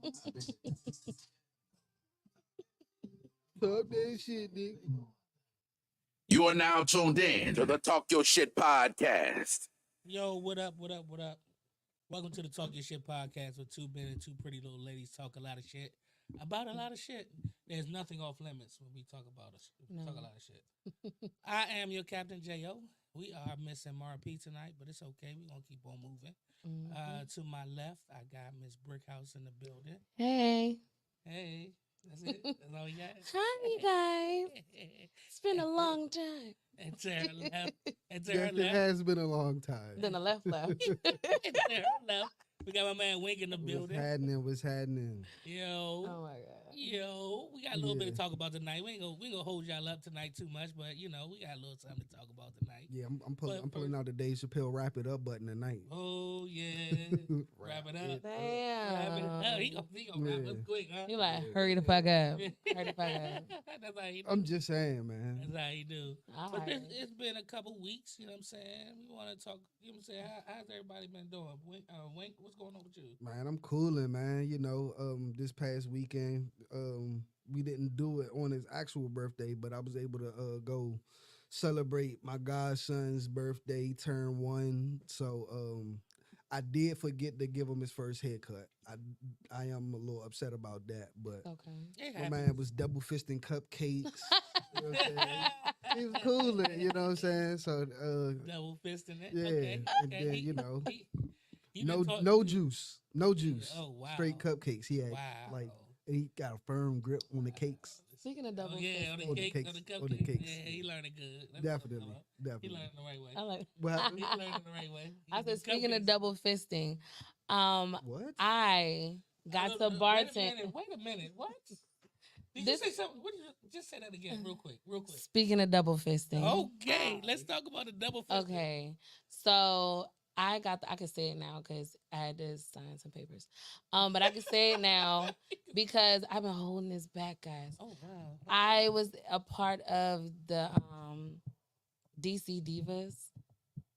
Talk that shit, nigga. You are now tuned in to the Talk Your Shit podcast. Yo, what up, what up, what up? Welcome to the Talk Your Shit podcast with two men and two pretty little ladies talk a lot of shit about a lot of shit. There's nothing off limits when we talk about us. We talk a lot of shit. I am your Captain J.O. We are missing P tonight, but it's okay. We're going to keep on moving. To my left, I got Miss Brickhouse in the building. Hey. Hey, that's it. That's all we got. Hi, you guys. It's been a long time. And to her left. And to Yes, her it left. has been a long time. Then the left. And to her left. We got my man Wink in the building. What's happening? Yo. Oh, my God. Yo, we got a little bit to talk about tonight. We ain't gonna hold y'all up tonight too much, but you know, we got a little something to talk about tonight. Yeah, I'm pulling out the Dave Chappelle wrap it up button tonight. Oh yeah, wrap it up. Damn. Wrap it up. He gonna wrap up quick, huh? You like, hurry the fuck up. Hurry the fuck up. That's how he do. I'm just saying, man. That's how he do. All But right. it's been a couple weeks, you know what I'm saying? We want to talk, you know what I'm saying? How's everybody been doing? Wink, what's going on with you? Man, I'm cooling, man. You know, this past weekend, we didn't do it on his actual birthday, but I was able to go celebrate my godson's birthday, turn 1. So I did forget to give him his first haircut. I am a little upset about that, but Okay. my man was double fisting cupcakes. You know what I'm saying? He was cooling, you know what I'm saying? So Double fisting it? yeah, Okay. and then you know, You no been no juice, no juice. Oh, wow. Straight cupcakes. He had Wow. like he got a firm grip on the cakes. Speaking of double yeah, on fisting, the cakes, on the on the cupcakes. cakes. Yeah, he learned it good. That's Definitely, what I'm talking about. He definitely. learned it the right way. I like. What happened? He learned it the right way. I said, speaking of Cupcakes. double fisting, What? I got to bartend. Wait a minute. What? Did This- you say something? What did you just say that again, real quick? Speaking of double fisting. Okay, let's talk about the double fisting. Okay. So I can say it now because I had to sign some papers. But I can say it now because I've been holding this back, guys. Oh wow. I was a part of the DC Divas.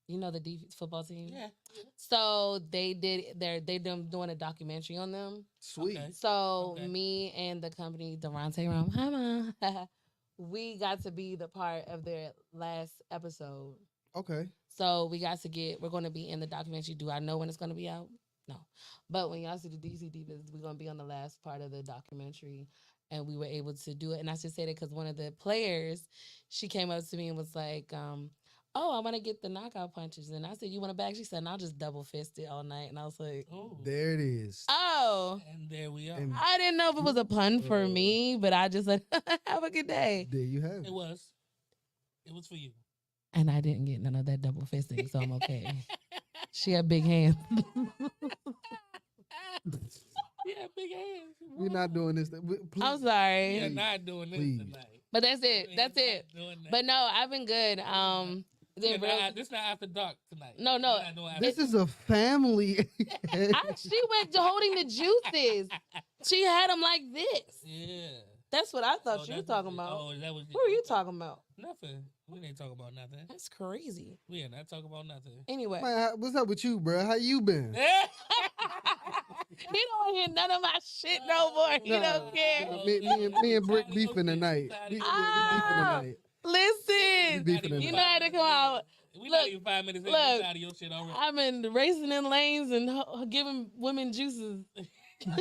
You know the football team? Yeah. So they doing a documentary on them. Sweet. Okay. So Okay. me and the company, Durante Rum, hi Mom, we got to be the part of their last episode. Okay. So we're going to be in the documentary. Do I know when it's going to be out? No. But when y'all see the DC Divas, we're going to be on the last part of the documentary. And we were able to do it. And I should say that because one of the players, she came up to me and was like, oh, I want to get the knockout punches. And I said, you want a bag? She said, and I'll just double fist it all night. And I was like, Oh. There it is. oh. And there we are. And I didn't know if it was a pun for me, but I just said, have a good day. there you have It it. was. It was for you. And I didn't get none of that double fisting, so I'm okay. She had big hands. Yeah, big hands. We're not doing this. Please. I'm sorry. We are not doing this Please. tonight. But that's it. We That's are it. not doing that. But no, I've been good. This not after dark tonight. No. We're not doing after This is a family. She went holding the juices. She had them like this. Yeah. That's what I thought Oh, you were that's talking what- about. Oh, that was. Who are you talking about? Nothing. We ain't talking about nothing. That's crazy. We are not talking about nothing. Anyway, Man, what's up with you, bro? How you been? he don't hear none of my shit no more. He Nah, don't care. nah, me and Brick beefing tonight. We beefing tonight. Listen, beefing you tonight. know how to come out. We Look, not even 5 minutes in. look. We're tired of your shit already. I've been racing in lanes and giving women juices. Race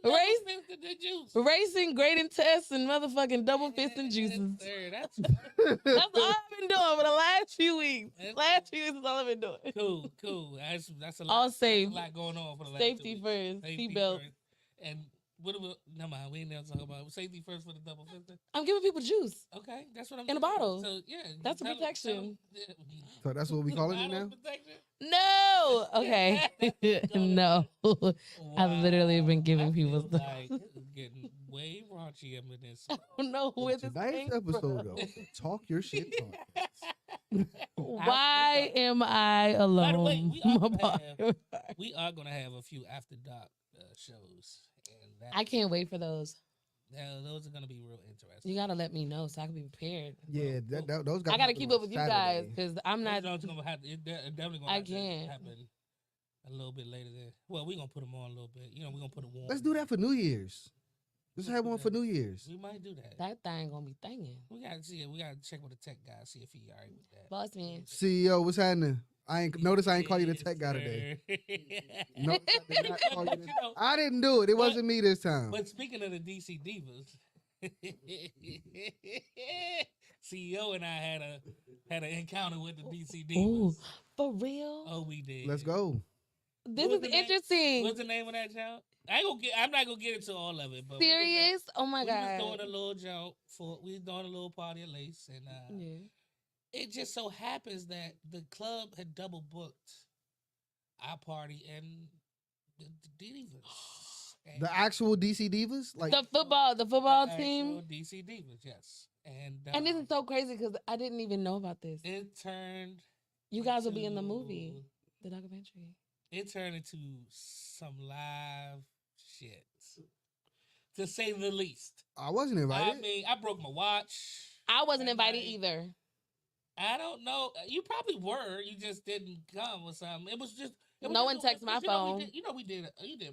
the juice. Racing, grading tests, and motherfucking double fisting juices. Sir, that's That's all I've been doing for the last few weeks. That's- Last few weeks is all I've been doing. cool. That's a lot. All safe. That's a lot going on for the last Safety 2 weeks. first. Safety Seatbelt. first. And what about? Never mind. We ain't never talk about safety first for the double fisting. I'm giving people juice. Okay, that's what I'm In a doing. bottle. So yeah, That's a tell 'em- protection. tell 'em- So that's what we calling it Bottle now? protection? No. Okay. No. I've literally been giving I people feel stuff. like this is getting way raunchy up in this. I don't know where this Tonight's came episode, from. though, Talk Your Shit Podcast. Why am I By the way, alone? we are gonna have a few after dark shows, and that, I can't wait for those. those are gonna be real interesting. You gotta let me know so I can be prepared. Yeah, those guys. I gotta keep up with you guys because I'm not. It's gonna have, it definitely gonna I have to can't. happen a little bit later. There. Well, we're gonna put them on a little bit. You know, we're gonna put them warm. Let's do that for New Year's. Let's have one for New Year's. We might do that. That thing gonna be thinging. We gotta see it. We gotta check with the tech guy, see if he alright with that. Boss man. CEO, what's happening? I ain't call you the tech guy today. Nope, I did not call you the, I didn't do it. It wasn't me this time. But speaking of the DC Divas, CEO and I had an encounter with the DC Divas. Ooh, for real? Oh, we did. Let's go. This is interesting. What's the name of that joke? I'm not gonna get into all of it. But Serious? Oh my god. We was doing a little joke we was doing a little party at Lace, and yeah. It just so happens that the club had double booked our party and the Divas. The actual DC Divas, like the football team. DC Divas, yes. And this is so crazy because I didn't even know about this. It turned. You guys will be in the movie, the documentary. It turned into some live shit, to say the least. I wasn't invited. I mean, I broke my watch. I wasn't invited either. I don't know. You probably were. You just didn't come or something. It was just. No one texted my phone. We did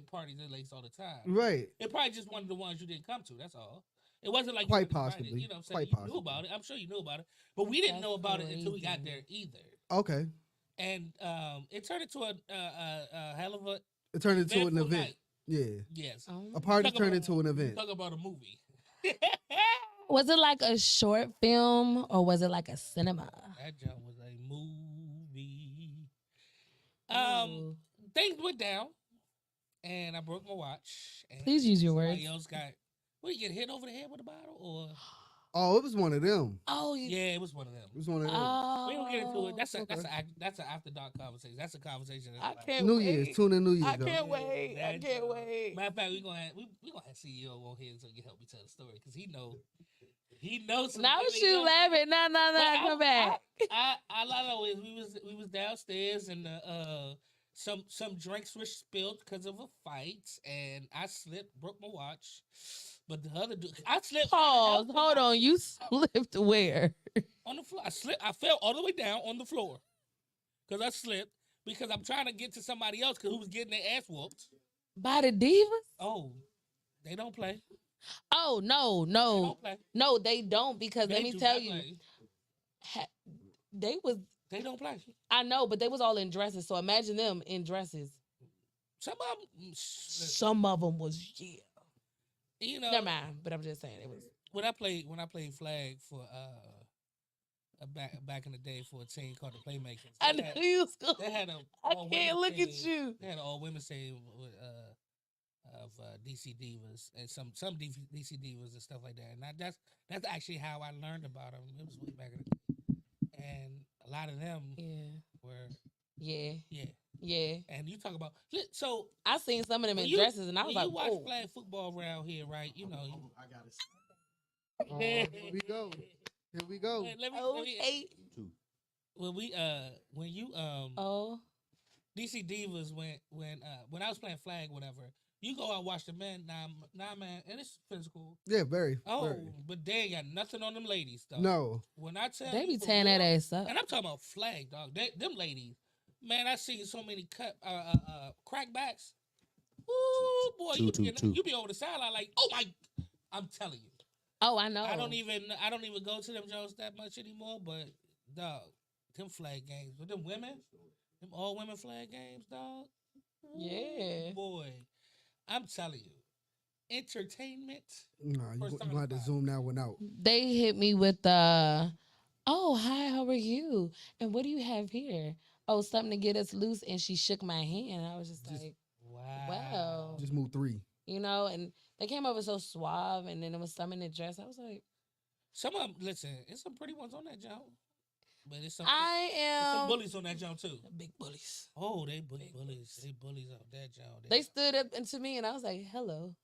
parties at Lace all the time. Right. It probably just one of the ones you didn't come to. That's all. It wasn't like quite possibly. You know what I'm saying? You knew about it. I'm sure you knew about it. But we didn't know about it until we got there either. Okay. And it turned into a hell of a. It turned into an event. Night. Yeah. Yes. A party turned into an event. Talk about a movie. Was it like a short film or was it like a cinema? That job was a movie. Things went down, and I broke my watch. And please use your words. Somebody else got. What, you get hit over the head with a bottle, or? Oh, it was one of them. Oh, yeah, it was one of them. It was one of them. We don't get into it. That's an after dark conversation. That's a conversation. I can't New wait. Year's, tune in New Year's. I can't wait. I can't wait. Matter of fact, we gonna have CEO on here so he can help me tell the story because he knows. Now you laughing. No, come back. I know is we was downstairs and some drinks were spilled because of a fight and I slipped, broke my watch. But the other dude, I slipped. Pause. Hold on. You slipped where? On the floor. I slipped. I fell all the way down on the floor because I slipped because I'm trying to get to somebody else who was getting their ass whooped. By the Divas? Oh, they don't play. Oh, no. They don't play. No, they don't because let me tell you. They don't play. I know, but they was all in dresses. So imagine them in dresses. Some of them was, yeah. You know, never mind, but I'm just saying it was when I played flag for back in the day for a team called the Playmakers. I know you was going. They had I can't look at you. They had an all women team of DC Divas and some DC Divas and stuff like that. And that's actually how I learned about them. It was way back in the day. And a lot of them were Yeah. And you talk about so I seen some of them in dresses and I was like, you watch flag football around here, right? You know, I got it. Here we go. Here we go. Let me when you DC Divas when I was playing flag, whatever, you go out and watch the men, nah man, and it's physical. Yeah, very. Oh, very. But they ain't got nothing on them ladies though. No. When I tell they be tearing that ass up. And I'm talking about flag, dog. Them ladies. Man, I seen so many crackbacks. Ooh, boy, you be over the sideline like, oh my! I'm telling you. Oh, I know. I don't even go to them Jones that much anymore. But dog, them flag games with them women, them all women flag games, dog. Yeah, boy, I'm telling you, entertainment. Nah, you gonna have to zoom that one out. They hit me with oh hi, how are you? And what do you have here? Oh, something to get us loose. And she shook my hand. I was just like, wow. Just move 3. You know, and they came over so suave. And then there was some in the dress. I was like. Some of them, listen, it's some pretty ones on that jump. But it's some, some bullies on that jump too. Big bullies. Oh, they bullies. They bullies on that jump. They stood up into me and I was like, hello.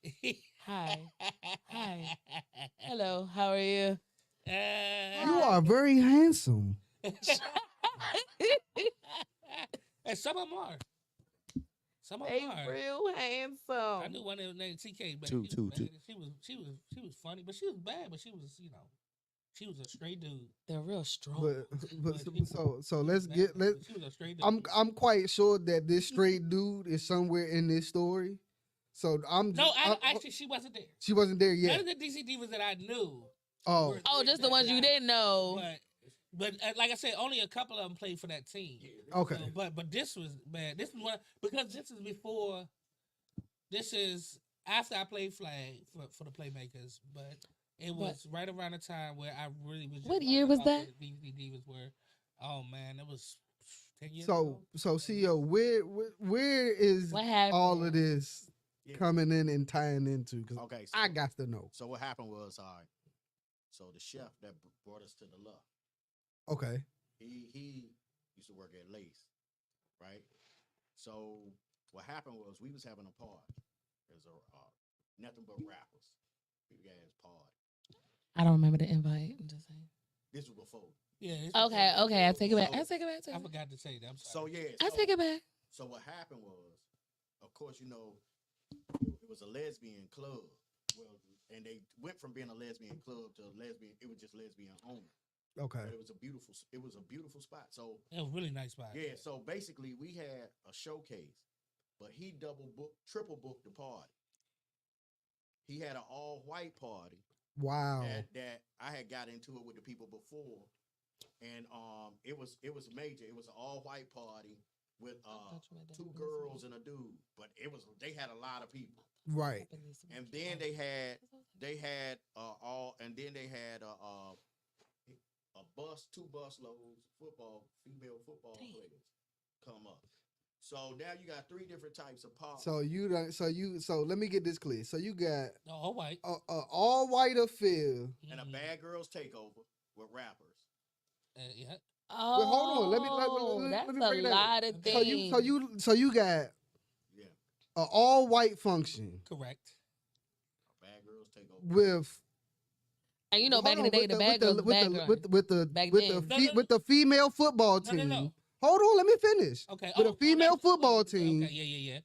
Hi. Hi. Hello. How are you? You are very handsome. And some of them are. Some of they them are. Real handsome. I knew one of them named TK. But two. She was funny, but she was bad. But she was, She was a straight dude. They're real strong. So let's get She was a straight dude. I'm quite sure that this straight dude is somewhere in this story. So actually she wasn't there. she wasn't there None yet. of the DC divas that I knew. Oh, were Oh, there just the that ones you night. didn't know. But like I said, only a couple of them played for that team. okay. So, but this was man. This was one because this is before. This is after I played flag for the Playmakers, but it was right around the time where I really was. Just What year was that? The DC divas were. Oh man, it was 10 years So ago. so CEO, where is What happened? all of this coming in and tying into? Because Okay, so, I got to know. so what happened was, all right. So the chef that brought us to the Luck, Okay. he used to work at Lace, right? So what happened was we was having a party. There's nothing but rappers. Big ass party. I don't remember the invite. I'm just saying. This was before. Yeah. Okay. I take it back. I take it back. I forgot to say that. I'm So sorry. yeah. I take it back. So what happened was, of course, it was a lesbian club. Well, and they went from being a lesbian club to a lesbian. It was just lesbian only. Okay. But it was a beautiful spot. So It was a really nice spot. yeah. So basically, we had a showcase, but he triple booked the party. He had an all white party Wow. that I had got into it with the people before, and it was major. It was an all white party with two girls and a dude, but they had a lot of people. Right. And then they had two bus loads female football players come up. So now you got three different types of parties. So let me get this clear. So you got All white. all white affair. And a bad girls takeover with rappers. Yeah. Oh, Wait, hold on. Let me that's break a that lot of things. So you got Yeah. an all white function Correct. A bad girls takeover. with And you know, back in the day, the bad girls, Back then. with the female football No, team. no. Hold on, let me finish. Okay. With a female football okay, team. Okay. Yeah.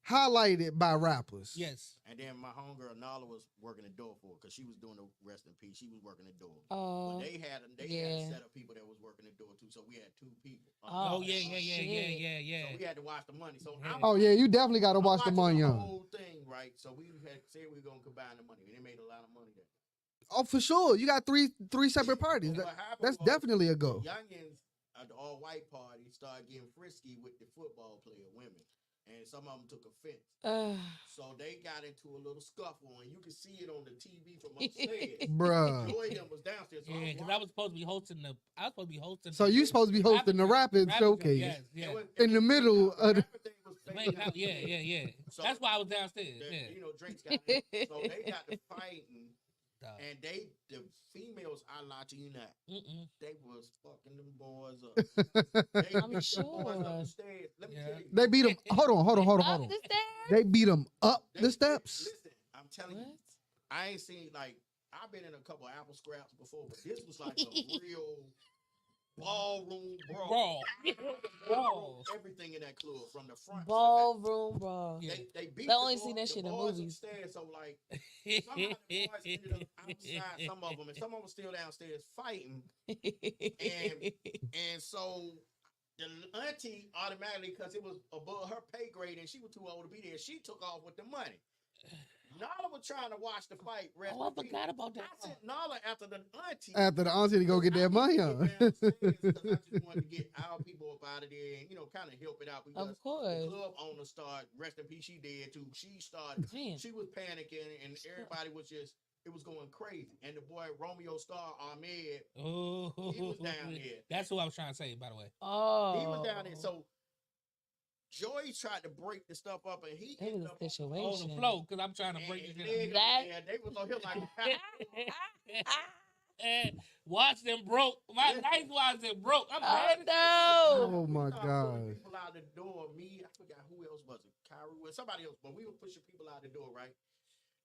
Highlighted by rappers. Yes. And then my homegirl Nala was working the door for her because she was doing the rest in peace. She was working the door. Oh, But they had a set of people that was working the door too. So we had two people. Oh, yeah. So we had to watch the money. So Yeah. Oh yeah, you definitely got to I'm watch the watching money the on. whole thing, right? So we had said we were gonna combine the money. They made a lot of money there. Oh, for sure. You got three separate parties. But what happened That's was definitely a go. the youngins at the all white party started getting frisky with the football player women, and some of them took offense. So they got into a little scuffle, and you can see it on the TV from upstairs. Bruh. Joy them was downstairs. So Yeah, because I was supposed to be hosting So you supposed to be hosting the rapping showcase Yes, yeah. in the middle of the. Yeah. So That's why I was downstairs. Yeah. drinks got in. So they got to fighting, and the females, I lie to you not, they was fucking them boys up. I'm sure. Upstairs. Let me tell you. They beat them. Hold on. Up the stairs? They beat them up They- the steps. Listen, I'm telling you, I ain't seen I've been in a couple of apple scraps before, but this was like a real ballroom brawl. Brawl. Everything in that club from the front. Ballroom brawl. Yeah. They beat. I only the seen boys- that shit the in boys movies. Upstairs, so somehow the boys ended up outside. Some of them, and some of them still downstairs fighting. And so the auntie automatically, because it was above her pay grade and she was too old to be there, she took off with the money. Nala was trying to watch the fight. Oh, I forgot about that. I sent Nala after the auntie. After the auntie to go get that money on. I just wanted to get our people up out of there and, kind of help it out. Because Of course. the club owner started, rest in peace, she dead too. She started, Man. she was panicking and everybody was just, it was going crazy. And the boy, Romeo Star Ahmed, Oh, he was down there. That's what I was trying to say, by the way. Oh. He was down there. So Joy tried to break the stuff up and he It ended was up a Oh, situation. the flow, because I'm trying to and break it nigga, That- yeah, they was on here like And watch them broke. My nice watch them broke. I'm Oh, mad. no. Oh my We started pulling God. people out the door. Me, I forgot who else was it. Kyrie, or somebody else. But we were pushing people out the door, right?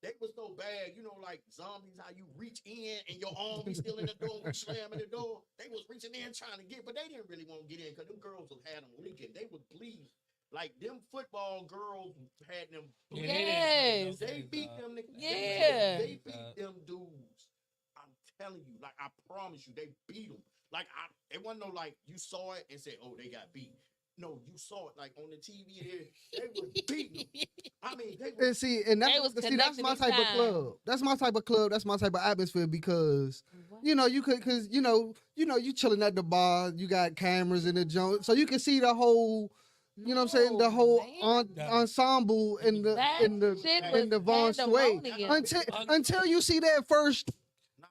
They was so bad, like zombies, how you reach in and your arm be still in the door, we slamming the door. They was reaching in trying to get, but they didn't really want to get in because them girls had them leaking. They would bleed. Like them football girls had them bleeding. Yes. They beat them niggas. Yeah. They beat them dudes. I'm telling you, I promise you, they beat them. Like it wasn't no like you saw it and said, "Oh, they got beat." No, you saw it like on the TV. They were beating them. I mean, they were. And see, and They was that's my connected type of inside. club. That's my type of club. That's my type of atmosphere because What? you could, cause you chilling at the bar. You got cameras in the joint, so you can see the whole. You know what I'm saying? The No, whole man. ensemble in the That in the shit in was the Von Sway. pandemonium. Until you see that first.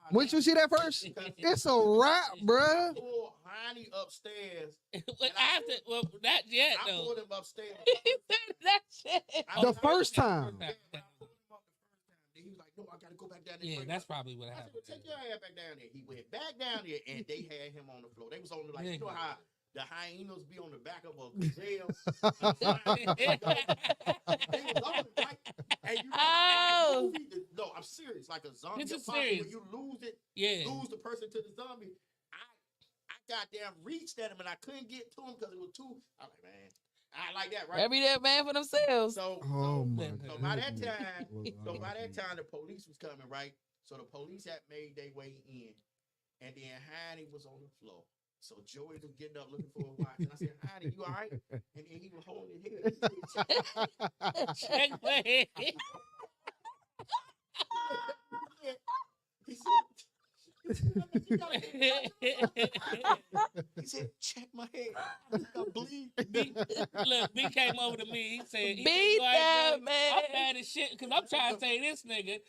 Once you see that first, it's a wrap, bruh. I pulled Honey upstairs. But after, well, not yet I though. pulled him upstairs. He said that shit. The first time. Yeah, I pulled him up the first time. Then he was like, "No, I gotta go back down there." Yeah, Bring that's him up." probably what I said, happened. "Well, take your ass back down there." He went back down there, and they had him on the floor. They was on the like, you know how the hyenas be on the back of a gazelle. They was on it, right? And you know how in the movie, no, I'm serious. Like a zombie This is apocalypse, serious. when you lose it, Yeah. lose the person to the zombie. I goddamn reached at him and I couldn't get to him because it was too. I was like, man, I like that, right? Every day man for themselves. So, Oh my so by that goodness. time, Well, so by that time the police was coming, right? So the police had made their way in, and then Heine was on the floor. So Joey was getting up looking for a watch, and I said, "Heine, you all right?" And then he was holding his head. Check my head. He said, "Check my head. I bleed." Look, B came over to me. He said, Beat "You all right, that bro? man. I'm mad as shit because I'm trying to say this nigga."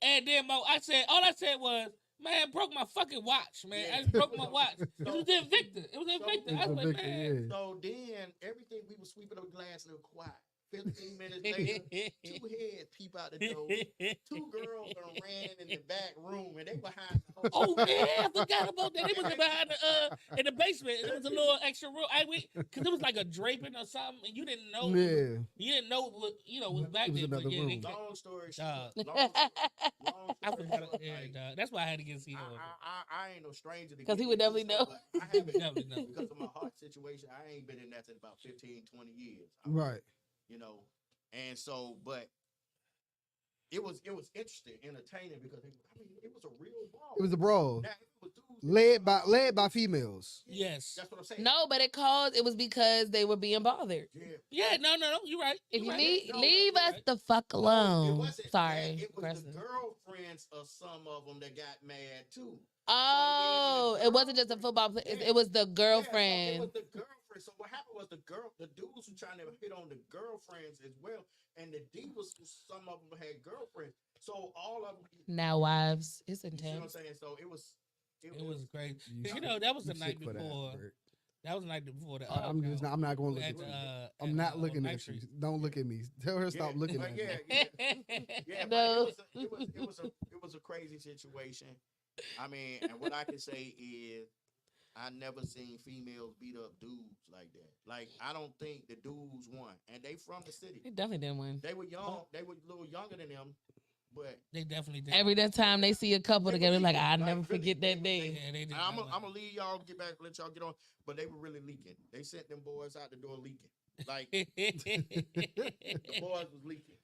And then all I said was, "Man, broke my fucking watch, man. I just broke my watch. It was Invicta. It was Invicta." I was like, man. So then everything we were sweeping up glass a little quiet. 15 minutes later, two heads peep out the door. Two girls done ran in the back room and they behind the whole. Oh yeah, I forgot about that. It was behind the in the basement. It was a little extra room. Because it was like a draping or something, and you didn't know. Yeah. You didn't know what was back It was there. But another yeah, room. Long story Dog. short. Long I story forgot. short, Yeah, like, dog. That's why I had to get CEO. I ain't no stranger to 'Cause he getting would into definitely stuff, know. but I haven't Definitely know. because of my heart situation. I ain't been in that in about 15, 20 years. Right. You know, and so, but it was interesting, entertaining because it was a real brawl. It was a brawl. Now, if it was dudes, Led by females. Yes. that's what I'm saying. No, but it was because they were being bothered. Yeah. Yeah. No. You're right. If You're you right. leave, No, leave you're us right. the fuck It alone. wasn't Sorry, that. It was Preston. the girlfriends of some of them that got mad too. Oh, it wasn't just a football player. It was the Yeah, so it girlfriend. was the girlfriend. So what happened was the dudes were trying to hit on the girlfriends as well, and the divas, some of them had girlfriends. So all of them. Now wives. It's You see what I'm intense. saying? So it was great. You You know, that was the You night sick for that, before. Bert. That was the night before the. I'm not going to look at at the, you. I'm not looking at you. Don't look at me. Tell her stop looking but at me. yeah, No. but it was a crazy situation. I mean, and what I can say is I never seen females beat up dudes like that. Like I don't think the dudes won, and they from the city. They definitely didn't win. They were young. They were a little younger than them, but They definitely did. Every that time they see a couple They together, were like leaking. I'll Like, never really, forget that they- day. Yeah, they did. I'm gonna leave y'all get back, let y'all get on. But they were really leaking. They sent them boys out the door leaking. Like the boys was leaking.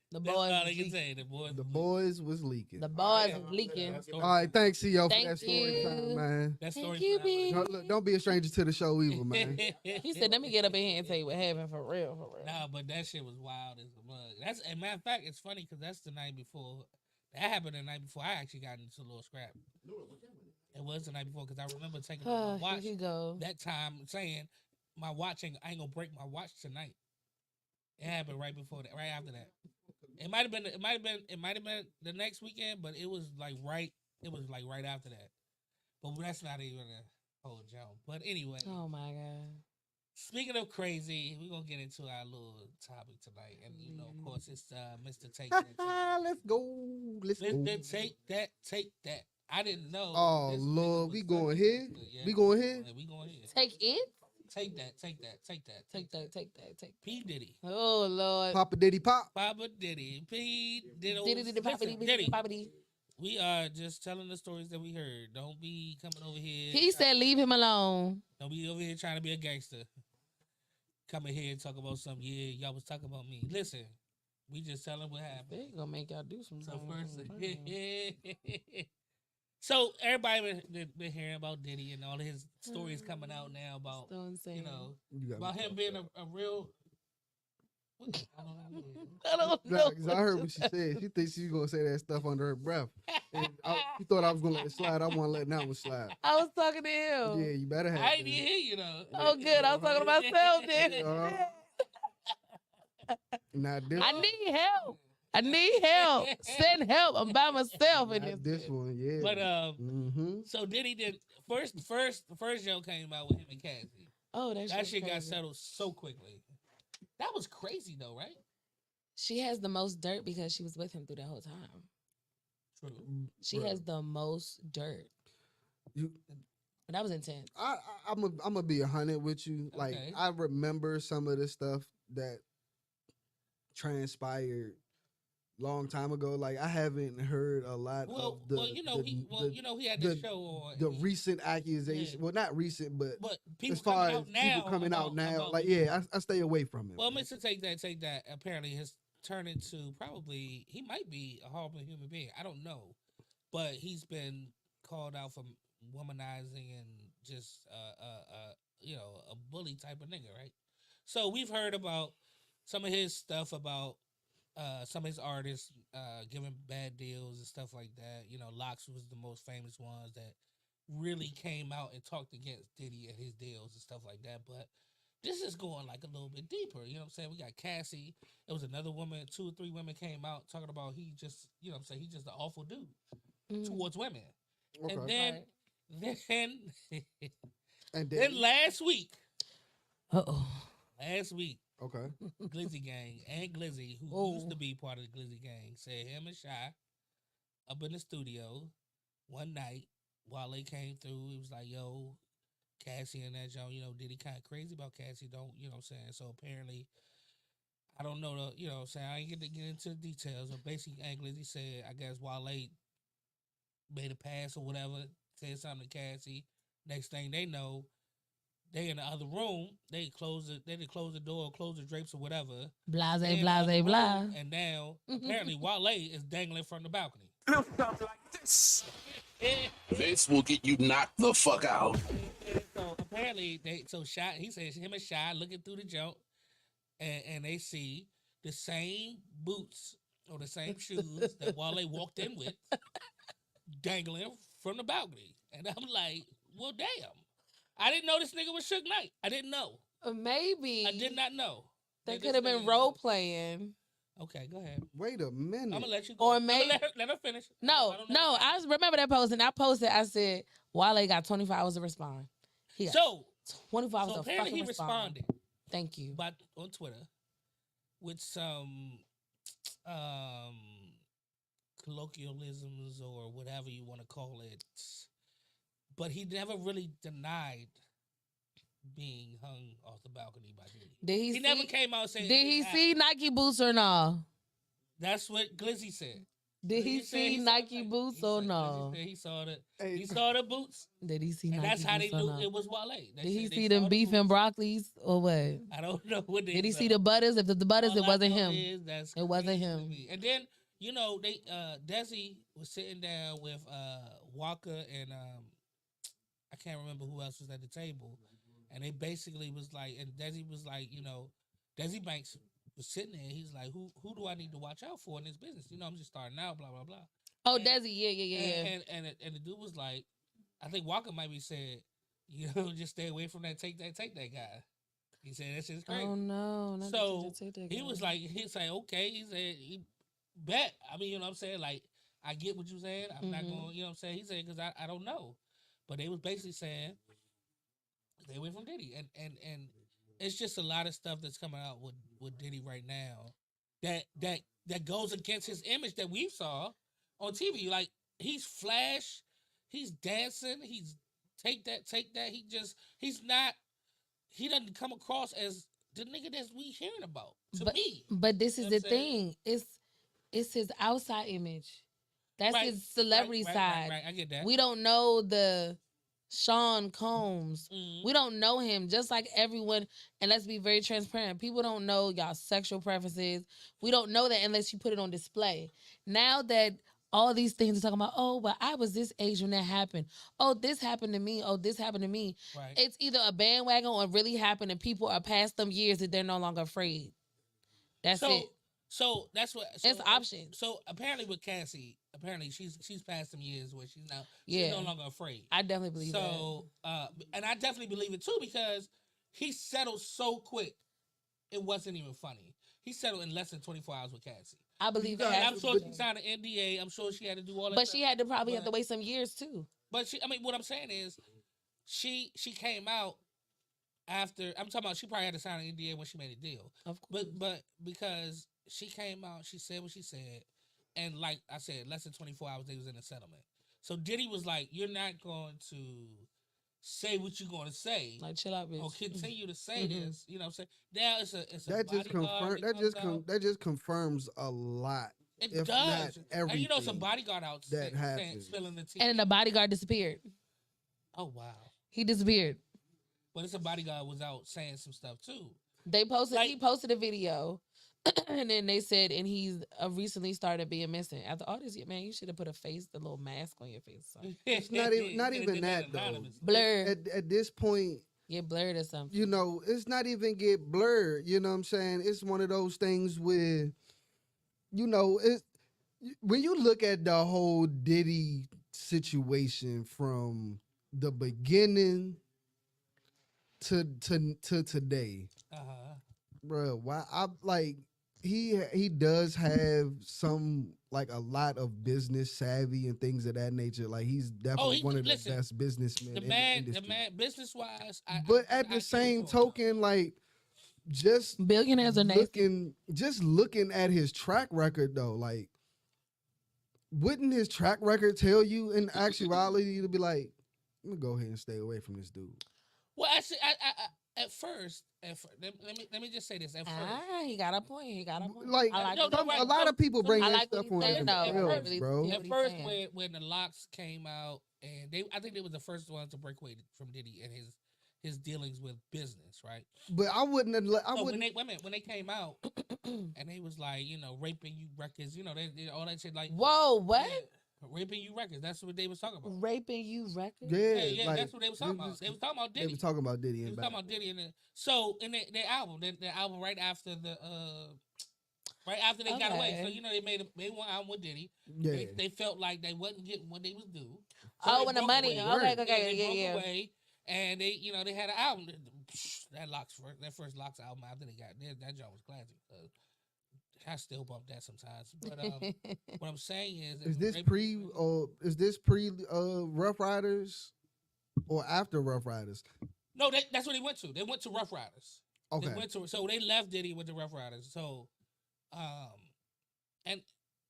The That's boys, all was they can leaking. say. The boys. The boys was leaking. The boys yeah. was leaking. That's All right, thanks, CEO, for Thank that story you. time, man. That story. Thank you, B. Don't be a stranger to the show either, man. He said, "Let me get up in here and tell you what happened for real, for real." Nah, but that shit was wild as a mug. That's a matter of fact. It's funny because that's the night before. That happened the night before I actually got into a little scrap. It was the night before because I remember taking my Here watch you go. that time saying my watch I ain't gonna break my watch tonight. It happened right before that, right after that. It might have been the next weekend, but it was like right after that. But that's not even a whole joke. But anyway, Oh my god. speaking of crazy, we're gonna get into our little topic tonight. And you know, of course, it's Mr. Take That. Let's go. Let's go. Mr. Take That. I didn't know. Oh, this nigga Lord, was we going such a here? gangster, yeah. We going here? Yeah, we going here. Take it. Take that. Take that. Take that. P. Diddy. Oh Lord. Papa Diddy Pop. Papa Diddy. P. Diddy. Diddy, Listen, Diddy. poppity. We are just telling the stories that we heard. Don't be coming over here. He said, "Leave him alone." Don't be over here trying to be a gangster. Coming here and talk about something. Yeah, y'all was talking about me. Listen, we just telling what happened. They gonna make y'all do some. So first, So everybody been hearing about Diddy and all his stories coming out now about So insane. you know You got about me him fucked being up. a real. I don't know. I don't Nah, know. 'cause I heard what she said. She thinks she's gonna say that stuff under her breath. And she thought I was gonna let it slide. I wasn't letting that one slide. I was talking to him. Yeah, you better have I it. didn't even hear you though. Oh, good. I was talking to myself then. Yeah. Not this I one. need help. I need help. Send help. I'm by myself in Not this. this one, yeah. But Mm-hmm. so Diddy did the first show came out with him and Cassie. Oh, that Shit got crazy. settled so quickly. That was crazy though, right? She has the most dirt because she was with him through that whole time. True. She Bruh. has the most dirt. You, That was intense. I'm gonna be 100 with you. Like Okay. I remember some of the stuff that transpired long time ago. Like I haven't heard a lot Well, of the he had the the- show on the recent accusation. Yeah. Well, not recent, but but people as far coming as out now. people coming out now, about like Diddy. yeah, I stay away from it. Well, man. Mr. Take that. Apparently, has turned into probably he might be a horrible human being. I don't know, but he's been called out for womanizing and just a bully type of nigga, right? So we've heard about some of his stuff about some of his artists giving bad deals and stuff like that. You know, Locks was the most famous ones that really came out and talked against Diddy and his deals and stuff like that. But this is going like a little bit deeper. You know what I'm saying? We got Cassie. It was another woman, 2 or 3 women came out talking about he just, you know what I'm saying, he's just an awful dude towards women. Okay. And then And then last week, Uh-oh. okay. Glizzy Gang and Glizzy, who Oh. used to be part of the Glizzy Gang, said him and Shy up in the studio one night while they came through. He was like, yo, Cassie and that Joe, Diddy kind of crazy about Cassie, don't, you know what I'm saying? So apparently, I don't know the, you know what I'm saying? I ain't get to get into the details. But basically, Glizzy said, I guess Wale made a pass or whatever, said something to Cassie. Next thing they know, they in the other room. They didn't close the door, close the drapes or whatever. Blase, They in the other blase, blah. room, and now apparently Wale is dangling from the balcony. This will get you knocked the fuck out. So apparently he says him and Shy looking through the jump, and they see the same boots or the same shoes that Wale walked in with, dangling from the balcony. And I'm like, well, damn. I didn't know this nigga was Suge Knight. I didn't know. Maybe. I did not know. They that could this have been nigga- role playing. Okay, go ahead. Wait a minute. I'm gonna let you go. Or I'ma maybe- let her finish. No, I don't know. I remember that post, and I posted, I said, Wale got 24 hours to respond. He got So 24 hours to apparently fucking he respond. responded Thank you. on Twitter with some colloquialisms or whatever you want to call it, but he never really denied being hung off the balcony by Diddy. Did he Never see, came out and said. did he see Nike boots or no? That's what Glizzy said. Did he Glizzy said see saw Nike the- boots he or said- no? Glizzy said he saw the Hey, he saw the boots, Did he see and Nike that's how they boots or knew no? it was Wale. They Did he said they see saw them the beef and boots. broccolis or what? I don't know what they Did he saw. see the butters? If the butters, All it I wasn't know him. is that's It wasn't crazy to him. me. And then they Desi was sitting down with Walker and I can't remember who else was at the table, and they basically was like, and Desi was like, Desi Banks was sitting there. He's like, who do I need to watch out for in this business? I'm just starting out, blah blah blah. Oh, And- Desi, yeah. And the dude was like, I think Walker might be said, just stay away from that, take that guy. He said that shit's crazy. Oh no. Not So, to take that He guy. was like, okay. He said, he bet. I mean, you know what I'm saying? Like, I get what you're saying. I'm not Mhm. going, you know what I'm saying? He said, because I don't know. But they was basically saying, stay away from Diddy. And it's just a lot of stuff that's coming out with Diddy right now that goes against his image that we saw on TV. Like, he's flash, he's dancing, he's take that. He doesn't come across as the nigga that we hearing about to me. But this is You know the what I'm saying? thing. It's his outside image. That's Right, his celebrity right, side. Right, I get that. We don't know the Sean Combs. Mhm. We don't know him, just like everyone. And let's be very transparent. People don't know y'all sexual preferences. We don't know that unless you put it on display. Now that all these things and talking about, oh, well, I was this age when that happened. Oh, this happened to me. Oh, this happened to me. Right. It's either a bandwagon or it really happened and people are past them years that they're no longer afraid. That's so, it. So that's what. So, It's options. So apparently with Cassie, apparently she's past some years where she's Yeah. no longer afraid. I definitely believe that. So, and I definitely believe it too because he settled so quick. It wasn't even funny. He settled in less than 24 hours with Cassie. I believe Yeah, that. And I'm sure she signed an NDA. I'm sure she had to do all that. But stuff. she had to probably have to wait some years too. But she, I mean, what I'm saying is, she came out after. I'm talking about. She probably had to sign an NDA when she made a deal. Of course. But because she came out, she said what she said, and like I said, less than 24 hours they was in a settlement. So Diddy was like, "You're not going to say what you're going to say, like chill out, bitch. or continue to say this." You know what I'm saying? Now it's a That just confirms. That just confirms a lot. It if does. not And you know, some everything bodyguard out that saying, happens. spilling the tea. And then the bodyguard disappeared. Oh wow! He disappeared. But it's a bodyguard was out saying some stuff too. They posted. Like- He posted a video, and then they said, and he's recently started being missing. After all this, man, you should have put a little mask on your face. Or something. It's not even that though. Blur. At this point, Get blurred or something. you know, it's not even get blurred. You know what I'm saying? It's one of those things where, you know, when you look at the whole Diddy situation from the beginning to today, bro. Why I like he does have some like a lot of business savvy and things of that nature. Like he's definitely one of the best businessmen in the industry. Business wise. But at the same token, like just billionaires are nasty. looking at his track record though, like wouldn't his track record tell you in actuality to be like, I'm gonna go ahead and stay away from this dude? Well, actually, I at first, let me just say this. At first, he got a point. Like, I like a lot of people bring that stuff on themselves, bro. At first, when the locks came out, and I think they was the first ones to break away from Diddy and his dealings with business, right? But I wouldn't have. When they came out, and they was like, you know, raping you records, you know, they all that shit, like, whoa, what? Yeah, raping you records. That's what they was talking about. Raping you records? Yeah, like, that's what they was talking about. They was talking about Diddy. They was talking about Diddy. They was talking about Diddy, so in their album, right after they got away. So you know they made one album with Diddy. Yeah, they felt like they wasn't getting what they was due. So when the money, okay, away, and they, you know, they had an album. That first Locks album after they got there, that joint was classic. I still bump that sometimes. But what I'm saying is this pre Rough Riders or after Rough Riders? No, that's what they went to. They went to Rough Riders. Okay. So they left Diddy with the Rough Riders. So, and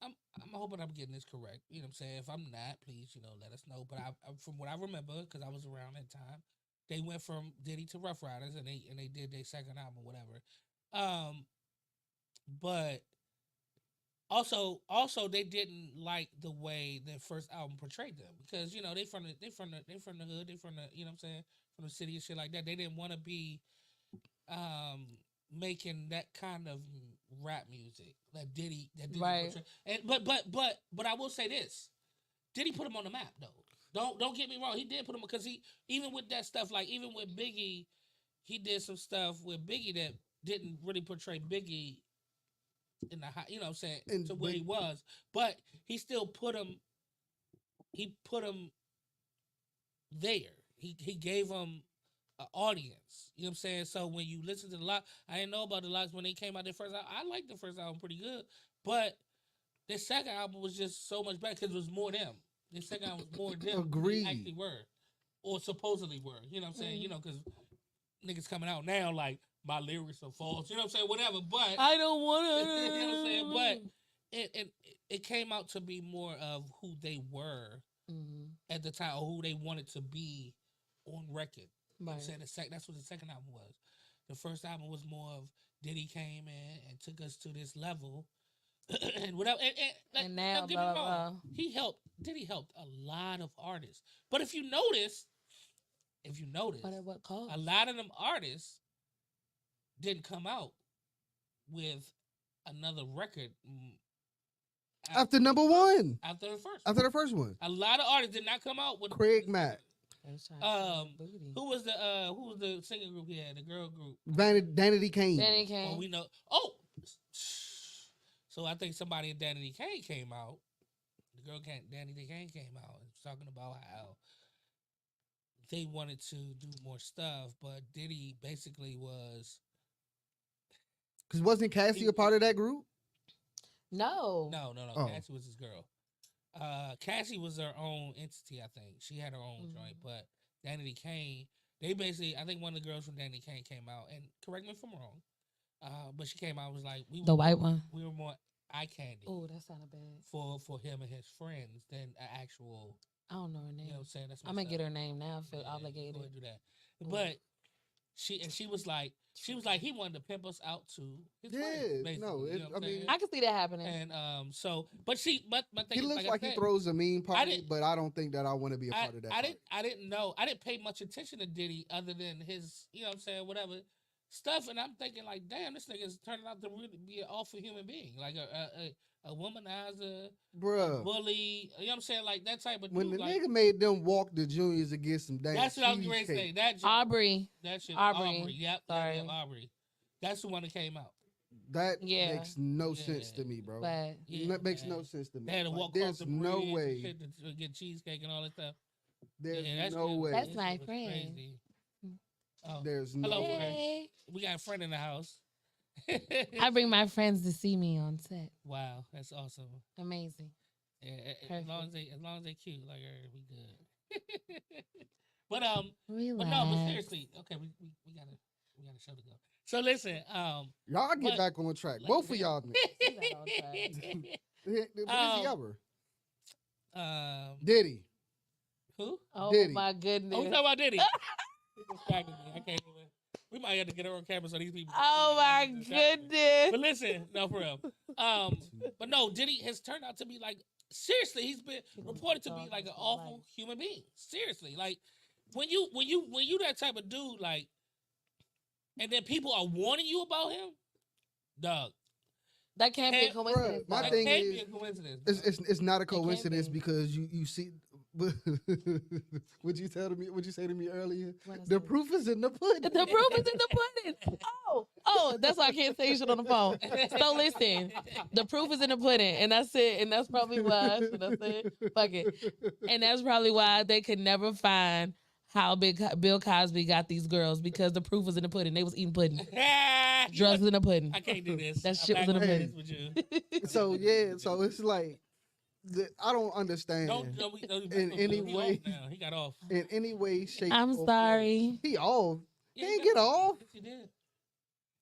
I'm hoping I'm getting this correct. You know what I'm saying? If I'm not, please, you know, let us know. But I from what I remember, because I was around that time, they went from Diddy to Rough Riders, and they did their second album, or whatever. But also they didn't like the way their first album portrayed them, because you know they from the hood, they from the, you know what I'm saying, from the city and shit like that. They didn't want to be making that kind of rap music that Diddy right. And but I will say this: Diddy put him on the map though. Don't get me wrong. He did put him, because he, even with that stuff, like even with Biggie, he did some stuff with Biggie that didn't really portray Biggie in the high, you know what I'm saying, to where he was, but he still put him. He put him there. He gave him an audience. You know what I'm saying? So when you listen to the Locks, I didn't know about the Locks when they came out their first album. I liked the first album pretty good, but their second album was just so much better because it was more them. Their second album was more them. Agreed. Than they actually were, or supposedly were. You know what I'm saying? You know, because niggas coming out now like, my lyrics are false. You know what I'm saying? Whatever, but I don't want to. You know what I'm saying? But it came out to be more of who they were at the time, or who they wanted to be on record. Right. You know what I'm saying? That's what the second album was. The first album was more of Diddy came in and took us to this level, and whatever. And now, don't get me wrong, Diddy helped a lot of artists. But if you notice, but at what cost? A lot of them artists didn't come out with another record After number one. After the first. After the first one. A lot of artists did not come out with Craig the Mack. who was the singing group he had? The girl group. Danity Kane. Danny Oh, Kane. we know. Oh, so I think somebody in Danny Kane came out. The girl Danny Kane came out and was talking about how they wanted to do more stuff, but Diddy basically was. Because wasn't Cassie a part of that group? No. No. Oh. Cassie was his girl. Cassie was her own entity, I think. She had her own joint, but Danny Kane, they basically, I think one of the girls from Danny Kane came out, and correct me if I'm wrong, but she came out and was like, The white one. We were more eye candy. Oh, that sounded bad. For him and his friends than an actual. I don't know her name. You know what I'm saying? That's I'm gonna get her name now. I feel obligated. Go ahead and do that. But she was like he wanted to pimp us out to his friends, basically. No, you know what I'm saying? I can see that happening. And but my thing He is, looks like like I he said, throws a mean party, but I don't think that I want to be a part of that. I didn't know. I didn't pay much attention to Diddy other than his, you know what I'm saying, whatever stuff. And I'm thinking like, damn, this nigga's turning out to really be an awful human being, like a womanizer, Bruh. a bully. You know what I'm saying, like that type of. When dude, the like, nigga made them walk the juniors to get some damn that's what I was going to say. cheesecake. That shit, Aubrey. That shit. Aubrey. Yep. Sorry. Yep, Aubrey. That's the one that came out. That Yeah. makes no sense to me, bro. But That makes no sense to me. They had to walk there's across the no bridge way. and shit to get cheesecake and all that stuff. There's Yeah, no way. That's that my shit was friend. crazy. Oh, There's no hello, way. friend. hey, We got a friend in the house. I bring my friends to see me on set. Wow, that's awesome. Amazing. Yeah, as Perfect. long as they cute like her, we good. but no, Relax. but seriously, okay, we gotta show to go. So listen, Y'all get but- back on track. like- Both of y'all. You got on track. What is he ever? Diddy. who? Oh Diddy. my Oh, we goodness. talking about Diddy. It's cracking me. I can't even. We might have to get her on camera so these people. can Oh see my it. It's cracking me. goodness. But listen, no, for real. But no, Diddy has turned out to be like, seriously, he's been reported to be like an awful human being. Seriously, like when you that type of dude, like, and then people are warning you about him, dog. That can't be a Bruh, coincidence. my That though. thing can't is- be a coincidence. It's not a can't coincidence be. because you see. Would you say to me earlier? What I The said. proof is in the pudding. The proof is in the pudding. Oh, that's why I can't say shit on the phone. So listen, the proof is in the pudding, and that's it. And that's probably why. Should I say it? Fuck it. And that's probably why they could never find how Bill Cosby got these girls because the proof was in the pudding. They was eating pudding. Drugs in the pudding. I can't do this. That I'm shit was not in the gonna do pudding. this with you. So yeah, so it's like I don't understand Don't In any he way. off now. He got off. in any way, shape. I'm or form. sorry. He off. He Yeah, ain't got get off. Yes, he did.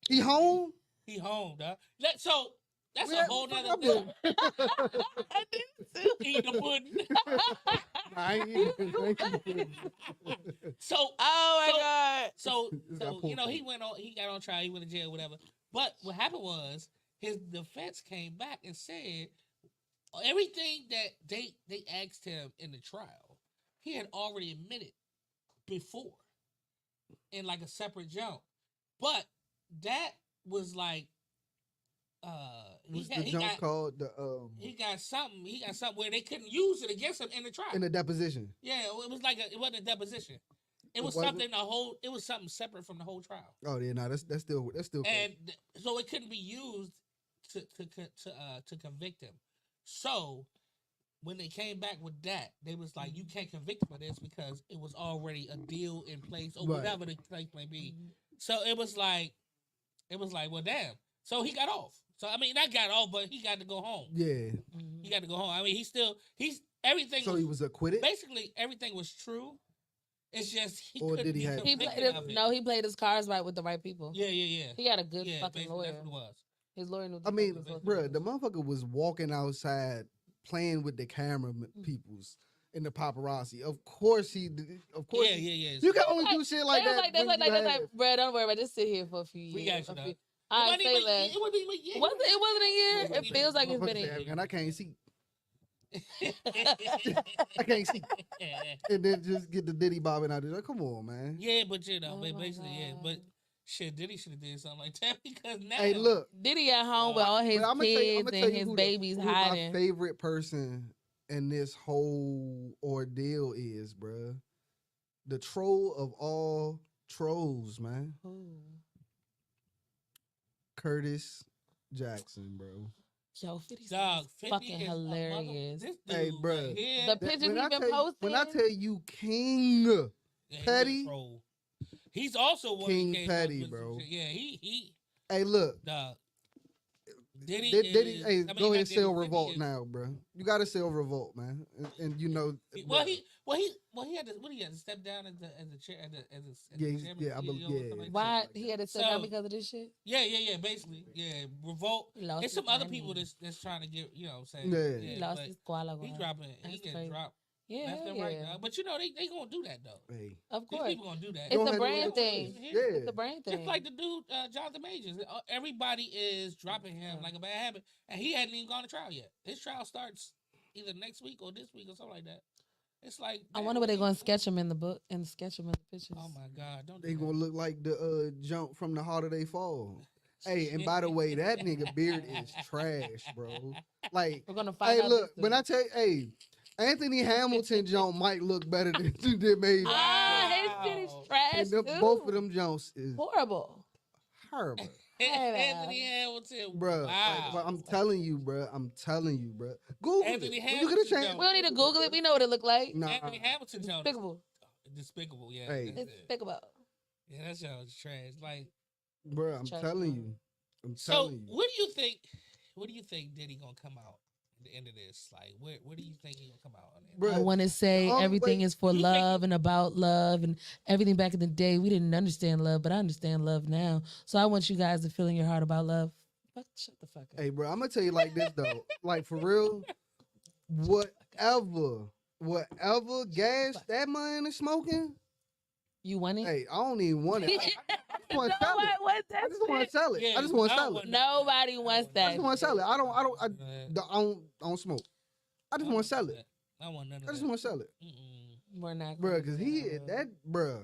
He home. He home, dog. So that's Where- a whole nother I've thing. been- I didn't. Eating the pudding. I ain't even- So Oh my So- god. So, It's got so you know, pork. he got on trial, he went to jail, whatever. But what happened was his defense came back and said everything that they asked him in the trial, he had already admitted before in like a separate jump. But that was like What's he the jump got called? The he got something where they couldn't use it against him in the trial. in the deposition. Yeah, it was like it wasn't a deposition. It was wasn't? something it was something separate from the whole trial. Oh yeah, no, that's still And so it couldn't be used to convict him. So when they came back with that, they was like, you can't convict him of this because it was already a deal in place or Right. whatever the case may be. So it was like, well, damn. So he got off. So I mean, not got off, but he got to go home. yeah. He got to go home. I mean, he's everything. So was, he was acquitted. basically everything was true. It's just he Or couldn't did he be have- He convicted played of it. he played his cards right with the right people. Yeah. He got a good Yeah, fucking basically lawyer. that's what it was. His lawyer knew. I mean, supposed to bruh, the motherfucker was walking outside playing with the camera Mm. peoples and the paparazzi. Of course he. Of course. Yeah. You can only do shit like that. That's when you have- like, bro, don't worry about it. Just sit here for a few years. We got you, A dog. few- It All right, wasn't say even- less. it wasn't even a year. It wasn't a year. It wasn't feels like even- it's been a Motherfucker year. said, and I can't see. I can't see. And then just get the Diddy bobbing out there. Like, come on, man. Yeah, but you know, Oh but my basically, yeah. God. But Shit, Diddy should have did something like that because now. Hey, look. Diddy at home with all his But I'ma kids tell and you his who babies who hiding. my favorite person in this whole ordeal is, bruh. The troll of all trolls, man. Ooh. Curtis Jackson, bro. Yo, 50 Dog, 50 fucking is hilarious. This dude Hey, bruh. right here, The pictures he been posting. When I tell you King yeah, he a Petty, troll. He's also one King that came Petty, up with some bro. shit. Yeah, he hey, look. dog. Diddy, Diddy, is, hey, I mean, go ahead not and sell 50 Revolt is- now, bro. You got to sell Revolt, man. And you know, Well, bruh. he had to step down as the chair as Yeah, the chairman, yeah, I believe- CEO or yeah. something like that. Why like he had to sit So- down because of this shit? Yeah, basically, yeah. Revolt. He lost There's his some other money. people that's trying to get, you know, what I'm saying, Yeah. He lost but his squalor. he dropping, he That's getting crazy. dropped Yeah, left hell and right yeah. now. But you know they gonna do that though. Hey, Of These course. people gonna do that. It's Don't a have no brand other thing. choice. Yeah. It's a brand thing. Just like the dude Jonathan Majors. Everybody is dropping him like a bad habit, and he hadn't even gone to trial yet. His trial starts either next week or this week or something like that. It's like I damn, wonder what they're we- going to sketch him in the book and sketch him in the pictures. Oh my God! Don't they do gonna that. look like the jump from the Harder They Fall. Hey, and by the way, that nigga beard is trash, bro. Like, We're going to find hey, out. look, this when I soon. tell you, hey, Anthony Hamilton jump might look better than Major. Ah, his shit is Wow. trash And too. both of them Jones is Horrible. horrible. Anthony Hamilton, Bruh, wow. like, I'm telling you, bruh. I'm telling you, bruh. Google Anthony it. When you Hamilton get a chance. don't. We don't need to Google it. We know what it looked like. Nah, Anthony Hamilton, Jones, Despicable. despicable. Yeah, Hey. that's it. Despicable. Yeah, that show is trash. Like, bruh, I'm Trash telling bottle. you. I'm so telling you. what do you think? What do you think Diddy gonna come out at the end of this? Like, where do you think he gonna come out on it? Bruh, I want to say the only everything way- is for You think- love and about love and everything back in the day. We didn't understand love, but I understand love now. So I want you guys to feel in your heart about love. Shut the fuck up. Hey, bro, I'm gonna tell you like this though. Like for real, whatever gas that man is smoking, You want it? hey, I don't even want it. I just want to sell it. Nobody wants that I just want to shit. sell it. Yeah, I just want I to don't sell it. want Nobody wants I that. just want to sell it. I don't smoke. I just want to sell it. I want none of I just that. want to sell it, We're not. bro. gonna Cause do he that. that, bro.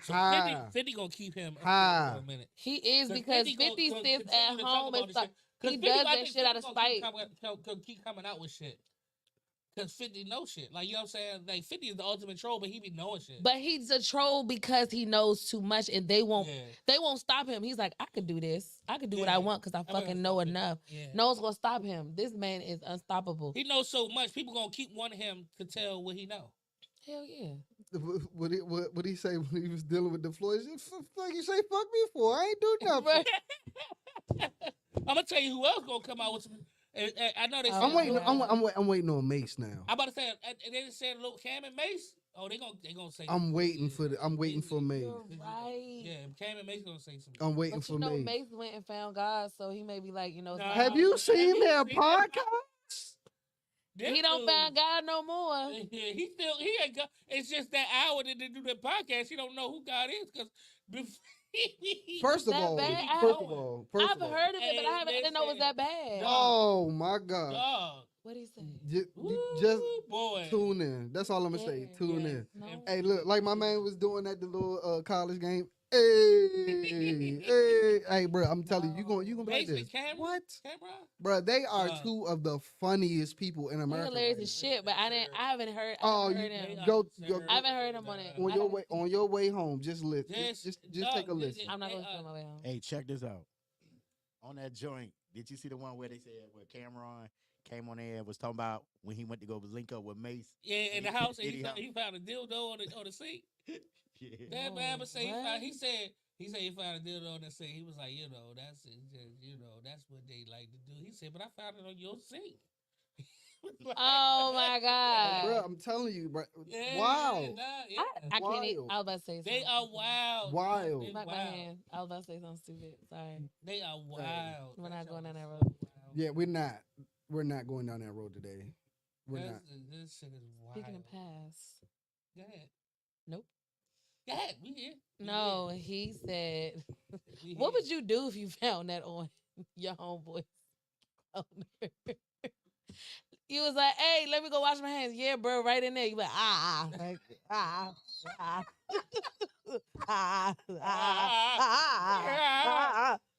So High. 50 gonna keep him up High. there for a minute. He is 'Cause because 50 50 gonna sits continue at to talk home about and this stuff. shit. 'Cause He 50, does I that think shit out of 50 gonna spite. keep coming out with shit. Cause 50 knows shit. Like, you know what I'm saying? Like 50 is the ultimate troll, but he be knowing shit. But he's a troll because he knows too much, and they won't. yeah. They won't stop him. He's like, I could do this. I could do what Yeah. I want because I gonna fucking know stop it. enough. Yeah. No one's gonna stop him. This man is unstoppable. He knows so much. People gonna keep wanting him to tell what he know. Hell yeah. What he say when he was dealing with the Floyd? Fuck you say fuck me for? I ain't do nothing. Right. I'm gonna tell you who else gonna come out with some. I know they. Oh, said- I'm waiting. Yeah. I'm waiting on Mace now. I'm about to say. They just said little Cam and Mace. Oh, they gonna say. I'm waiting for Mace. You're right. Yeah, Cam and Mace gonna say some. I'm waiting But for you know, Mace. Mace went and found God, so he may be like, you know, it's Nah. not- Have you seen their podcast? This he don't dude- find God no more. Yeah, he ain't got. It's just that hour that they do that podcast. He don't know who God is because. First of That all, bad? first I've of all, heard of it, but I Hey, didn't know it was listen. that bad. oh my God, Dog. What he say? just Woo, boy. tune in. That's all I'm gonna say. Yeah, Tune yeah. in. No. Hey, look, like my man was doing at the little college game. Hey, bro, I'm telling you, you gonna be like Basically, this. Cameron. What, Cameron. bro? They are Uh, two of the funniest people in He America. hilarious right as now. shit, but I haven't heard. Oh, I haven't you- heard him. Go- I haven't heard him on it. On your way home, just listen. Just take a dog, listen. I'm not They gonna are- spend my way home. Hey, check this out. On that joint, did you see the one where they said where Cameron came on there and was talking about when he went to go link up with Mace? Yeah, in the house, and Diddy house. he found a dildo on the sink. Yeah. That Oh, man would say what? he said he found a dildo on the sink. He was like, that's what they like to do. He said, but I found it on your sink. Like, Oh my god! Bro, I'm telling you, bro. yeah, Wow. nah, yeah. I can't. Wild. I was about to say something. They are wild. Wild. They Smack my wild. hand. I was about to say something stupid. Sorry. They are wild. We're not going down that road. Wild. Yeah, we're not going down that road today. We're not. This shit is wild. Speaking of pass. Go ahead. Nope. Go ahead. We here. We No, he said. here. We What here. would you do if you found that on your homeboy's phone? You was like, "Hey, let me go wash my hands." Yeah, bro, right in there. You like, like,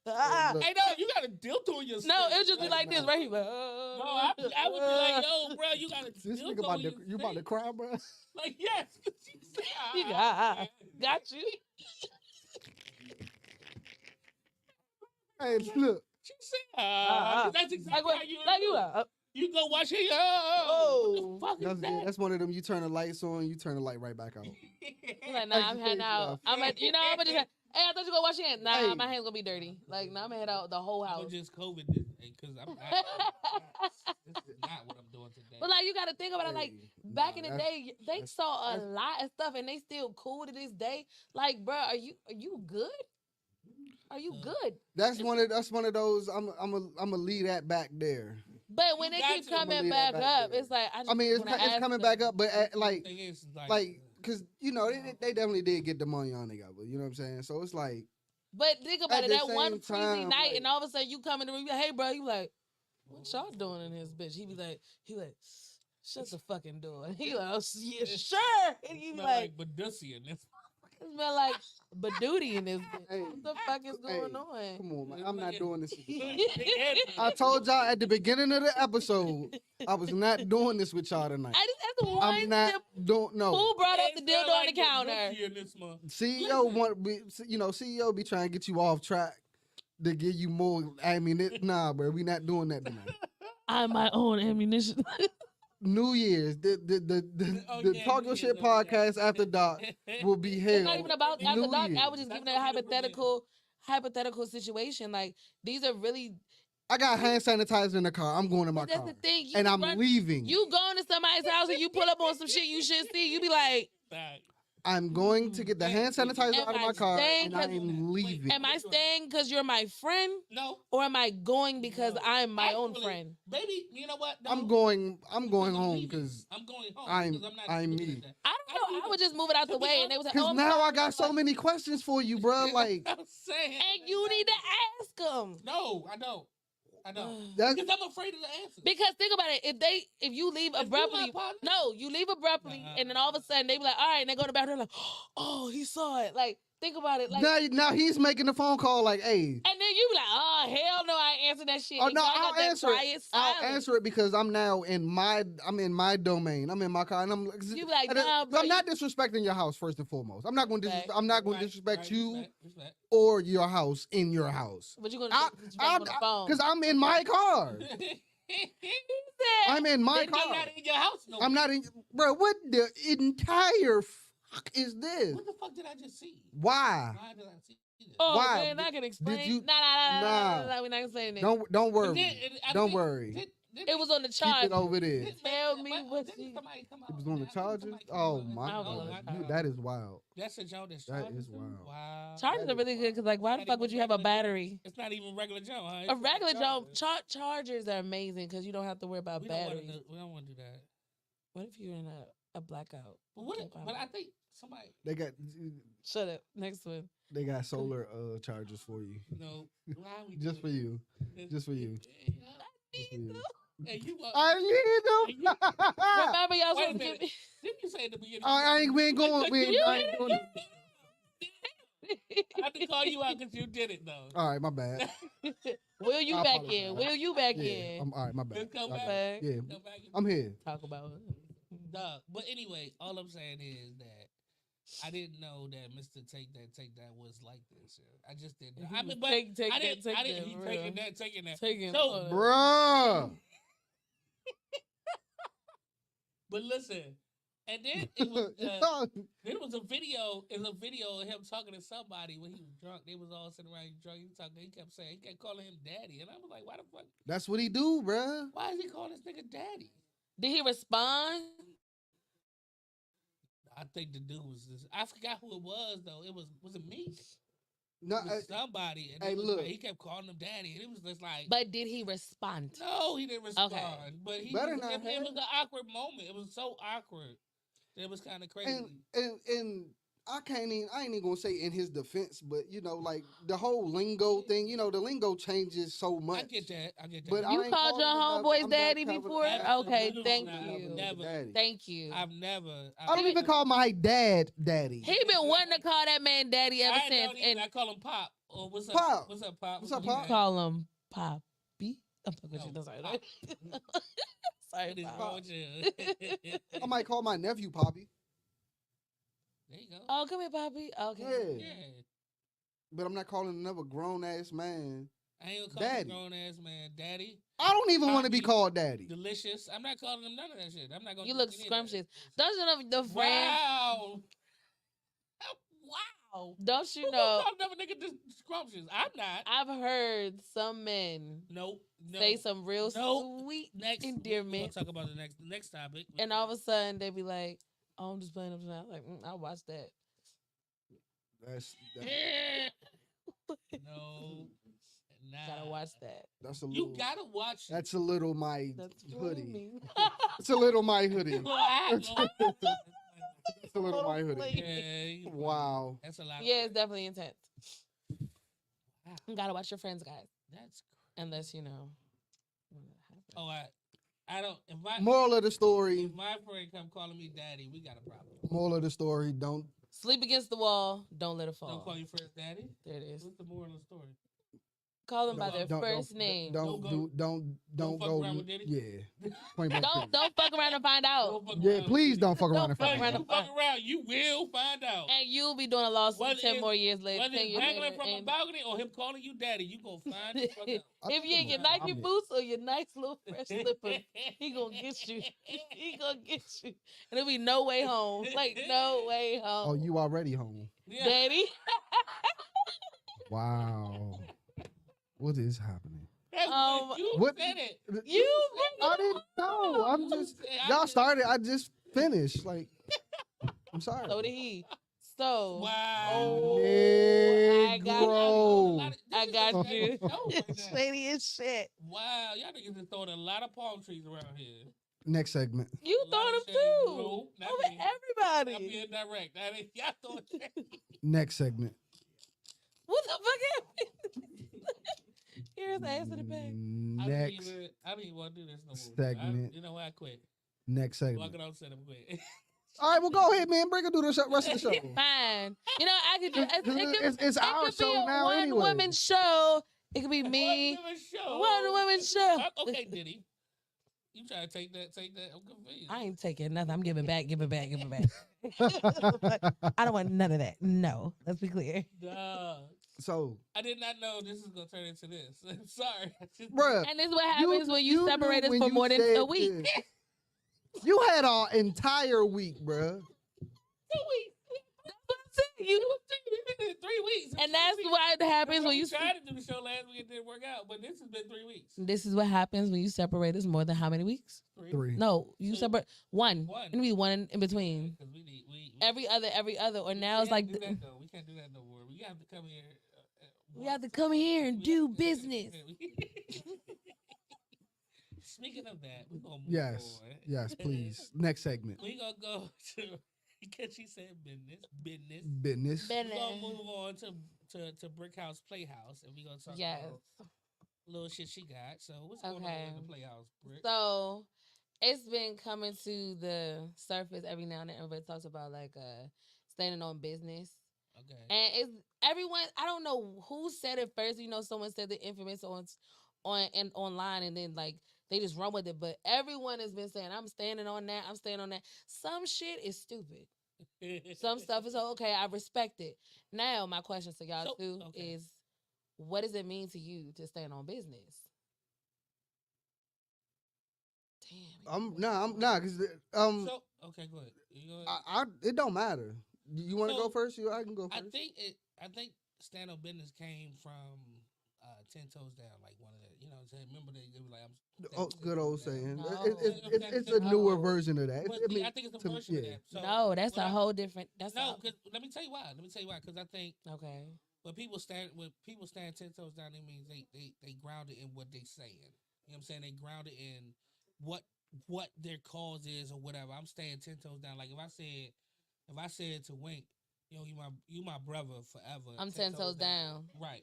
Hey, no, you got a dildo in your No, stick. it would just be like this right here. No, I would be like, yo, bro, you got a This dildo nigga about in to, your you about to stick. cry, bro? Like, yes. You got you. Hey, look. She said, that's Like exactly what? how you Like you. do. You go watch it. Oh. What the fuck is that? That's one of them. You turn the lights on, you turn the light right back out. He's like, nah, Like I'm you heading say, out. I'm like, I'm gonna just. Hey, I thought you go wash your hands. Nah, Hey. my hands gonna be dirty. Like, nah, I'm gonna head out the whole I'm house. just COVID this because I'm not. This is not what I'm doing today. But like, you got to think about it. Like, back in the day, they that's- saw a lot of stuff, and they still cool to this day. Like, bro, are you good? Are you good? That's one of those. I'm gonna leave that back there. But when You it got keep to. I'ma coming leave back that back up, there. it's like I just I mean, it's wanna coming ask back them. up, but like Thing is, because you know they definitely did get the money on together. You know what I'm saying? So it's like But think about At it. the That one same freezing time, night, like- and all of a sudden you come in the room, you like, hey, bro, you like, what y'all doing in this bitch? He be like, shut the fucking door. He like, oh, yeah, sure. And you be smell like, like Badussi in this. it smell like Badootie in this bitch. Hey, What the fuck is going hey, on? come on, man. I'm not doing this. I I told y'all at the beginning of the episode, I was not doing this with y'all tonight. I just asked one I'm not simple- no. Who brought up the dildo on the counter? CEO CEO be trying to get you off track to give you more ammunition. Nah, bro, we not doing that tonight. I'm my own ammunition. New Year's, the Talk Your Shit podcast after dark will be It's held. not even about after New dark. I Year's. was just That's giving a gonna be the hypothetical situation. Like these are really. I got hand sanitizer in the car. I'm going in my But that's car. the thing. You And I'm run- leaving. You going to somebody's house and you pull up on some shit you should see. You be like, I'm going to get the hand sanitizer Am out of I my car staying and 'cause- I'm leaving. am I staying because you're my friend, No, or am I going because No. I'm my own Actually, friend? baby. You know what? No, I'm going because home leaving. because I'm going home I'm- because I'm not. I'm looking me. at that. I don't know. I would just move it out the To be way, and they was like, because oh, now I I'm got so many questions for you, bro. Like I'm saying. and you need to ask them. No, I don't. I don't. that's Because I'm afraid of the answer. Because think about it, if you leave If you abruptly, my partner- no, you leave abruptly, Nah. and then all of a sudden they be like, all right, and they go to the bathroom like, oh, he saw it. Like, think about it, like, now he's making the phone call like, hey. and then you be like, oh hell no, I ain't answer that shit. Oh And no, y'all I'll got that answer quiet it. I'll silence. answer it because I'm in my domain. I'm in my car, and I'm You be like, and nah, bro, I'm not disrespecting your house first and foremost. I'm not going to Respect. disrespect you Respect. or your house in your house. But you gonna I- disrespect on the phone? Because I'm in my car. He said, I'm in my I'm car. not in your house. No. I'm not in. Bro, what the entire fuck is this? What the fuck did I just see? Why? Why did I see this? oh Why? man, I can explain. you- Nah, Nah. we're not saying that. Don't worry. And then- I Don't think- worry. did It was on the Keep chart. it over there. did- Tell me didn't what somebody you- come It out was with on the that? charges. Somebody come Oh out with my that? Oh, god, my God. that is wild. That's a Joe that's That charges is too? wild. Wow. Chargers are really good because, like, why the Not fuck even would you have a regular Joe. battery? It's not even regular Joe, huh? A regular Joe chargers are amazing because you don't have to worry about We don't batteries. want to do that. What if you're in a blackout? But what? Can't find But I it. think somebody. They got Shut up. Next one. solar chargers for you. No. Why we Just for doing you. this? Just for you. Need for you. to- And you. I need them. Remember y'all Wait a supposed to minute. give me. Didn't you say at the beginning? we ain't going. I ain't doing it. I have to call you out because you did it though. All right, my bad. Will you I back apologize. in? Will you back Yeah, in? I'm all right. My bad. Just come Okay. back. Yeah, Come back and I'm here. Talk about it. Duh. But anyway, all I'm saying is that I didn't know that Mr. Take That was like this. I just didn't know. I mean, but take I that, didn't. take I didn't. that, He for taking real. that. Taking that. Taking So- all that. Bruh. But listen, and then it was. There was a video. It was a video of him talking to somebody when he was drunk. They was all sitting around drunk. He kept saying, he kept calling him daddy, and I was like, why the fuck? That's what he do, bruh. Why is he calling this nigga daddy? Did he respond? I think the dude was this. I forgot who it was though. Was it me? No, It was somebody. And hey, it was look. like, he kept calling him daddy, and it was just like. But did he respond? No, he didn't respond. Okay. But he Better was, not it have. was an awkward moment. It was so awkward. It was kind of crazy. and I ain't even gonna say in his defense, but you know, like the whole lingo thing, you know, the lingo changes so much. I get that. I get that. But You I ain't called your calling another- homeboy's I'm not daddy calling- before? Okay, Absolutely thank not. you. Never. Daddy. Thank you. I've never. I don't even call my dad daddy. He been wanting to call that man daddy ever I since. don't even. And I call him Pop. Or what's up? Pop. What's up, Pop? What's up, you Pop? call him Poppy. I'm fucking with No, you. No, sorry. Pop. Sorry, What is Pop. wrong with you? I might call my nephew Poppy. There you go. Oh, come here, Poppy. Okay. Yeah. Yeah. But I'm not calling another grown ass man. I ain't gonna call Daddy. him grown ass man daddy. I don't even want to be Poppy. called daddy. Delicious. I'm not calling him none of that shit. I'm not gonna. You do look any of that. scrumptious. Don't you know the friends? Wow. Wow. Don't you Who know? gonna call another nigga scrumptious? I'm not. I've heard some men Nope. No. say some real Nope. sweet Next. We're endearment, gonna talk about the next topic. and all of a sudden they be like, "Oh, I'm just playing up tonight." Like, I'll watch that. No. Nah. Gotta watch that. That's a You little. gotta watch it. That's a little my That's hoodie. me. It's a little my hoodie. That's It's a little my hoodie. yeah, Wow. That's a lot. Yeah, it's definitely intense. Wow. You gotta watch your friends, guys. That's. Unless you know. Oh, I don't. If Moral of the story. my friend come calling me daddy, we got a problem. Moral of the story. Don't. Sleep against the wall. Don't let it fall. Don't call your friends daddy. There it is. What's the moral of the story? Call them by Don't- their don't- first name. Don't Don't fuck go. around with Diddy? Yeah. Point blank Don't period. don't fuck around and find out. Don't fuck Yeah, around please with don't fuck around and Don't find Diddy. fuck out. You fuck around, you will find out. And you'll be doing a lawsuit Whether 10 it's- more years later. Whether 10 it's years dangling later. from a And balcony or him calling you daddy, you gonna find the fuck out. if you ain't your I'm Nike it. boots or your nice little fresh slippers, he gonna get you. He gonna get you. And there'll be no way home. Like, no way home. Oh, you already home. Yeah. Daddy. Wow. What is happening? You What- said it. You I didn't know. I'm just. Y'all started. I just finished. Like. I'm sorry. So did he. So. Wow. Oh, I got Negro. I got you. Shady. Shady as shit. Wow, y'all niggas just throwing a lot of palm trees around here. Next segment. You A lot thought of him shade. too. No, not Over me. I'm everybody. being direct. That ain't y'all throwing shade. Next segment. What the fuck happened? Here's the answer to back. Next. I don't even want to do this no more. segment. You know what? I quit. Next segment. Walking on set, I'm quit. All right, well, go ahead, man. Bring it through the rest of the show. Fine. You know, I could do It's our could be show a now one anyway. woman show. It could be me. One woman show. One woman show. Okay, Diddy. You try to take that. I'm confused. I ain't taking nothing. I'm giving back. I don't want none of that. No. Let's be clear. Duh. So, I did not know this is gonna turn into this. I'm sorry. bruh, And this is what happens when you knew separate us when for you more than said a week. this. You had our entire week, bruh. 2 weeks. That's what I'm saying. You, We've been in 3 weeks. and that's why it happens when you. tried to do the show last week. It didn't work out, but this has been 3 weeks. This is what happens when you separate us more than how many weeks? 3. No, you Two. separate one. One. And be one in between. Because we Every other, or now we it's like can't do that, though. We can't do that no more. We have to come here. we have to come here and we do have to- business. Speaking of that, we're gonna move Yes. on. Yes, please. Next segment. We gonna go to because she said business. Business. We're gonna move on to Brick House Playhouse, and we gonna talk Yes. about little shit she got. So what's going on Okay. in the Playhouse, Brick? So it's been coming to the surface every now and then. Everybody talks about like standing on business. Okay. And it's everyone. I don't know who said it first. You know, someone said the infamous on and online, and then like they just run with it. But everyone has been saying, "I'm standing on that. I'm standing on that." Some shit is stupid. Some stuff is okay. I respect it. Now, my question to y'all So, too okay. is, what does it mean to you to stand on business? Damn. I'm not because So okay, go ahead. You go ahead. it don't matter. You want to So, go first? I can go I first. think stand up business came from 10 toes down, like one of the, you know what I'm saying? Remember they were like, Oh, good old saying. No. It's a newer No. version of that. But I mean, I think it's a to- version of yeah. that. So No, that's what a I- whole different. That's No, a, because let me tell you why. Because I think okay. when people stand 10 toes down, it means they grounded in what they saying. You know what I'm saying? They grounded in what their cause is or whatever. I'm staying 10 toes down. Like if I said to Wink, yo, you my brother forever. I'm 10 toes down. Right.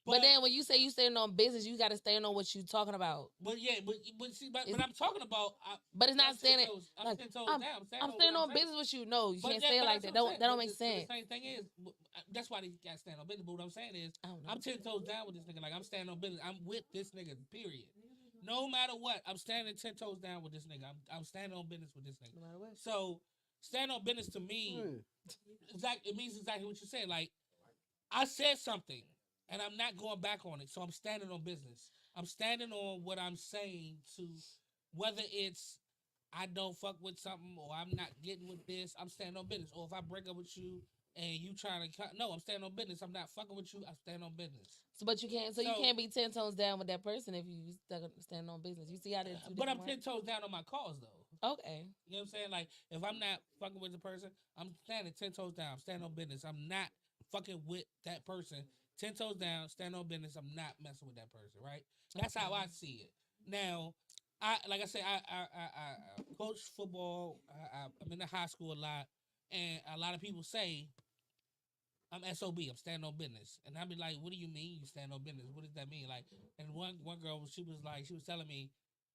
But then when you say you standing on business, you got to stand on what you talking about. But yeah, but see, but I'm talking about. But it's not standing. I'm 10 toes down. I'm standing on business with you. No, you can't say it like that. That don't make sense. The same thing is, that's why they got to stand on business. But what I'm saying is, I'm 10 toes down with this nigga. Like I'm standing on business. I'm with this nigga. Period. No matter what, I'm standing 10 toes down with this nigga. I'm standing on business with this nigga. No matter what. So stand on business to me, it means exactly what you said. Like I said something. And I'm not going back on it. So I'm standing on business. I'm standing on what I'm saying to whether it's I don't fuck with something or I'm not getting with this, I'm standing on business. Or if I break up with you and you trying to no, I'm standing on business. I'm not fucking with you, I'm standing on business. So but you can't you can't be 10 toes down with that person if you stand on business. You see how that's But I'm 10 toes down on my cause though. Okay. You know what I'm saying? Like if I'm not fucking with the person, I'm standing 10 toes down, I'm standing on business. I'm not fucking with that person. 10 toes down, stand on business. I'm not messing with that person, right? That's how I see it. Now, I coach football. I'm in the high school a lot, and a lot of people say I'm SOB. I'm standing on business, and I be like, "What do you mean you stand on business? What does that mean?" Like, and one girl, she was telling me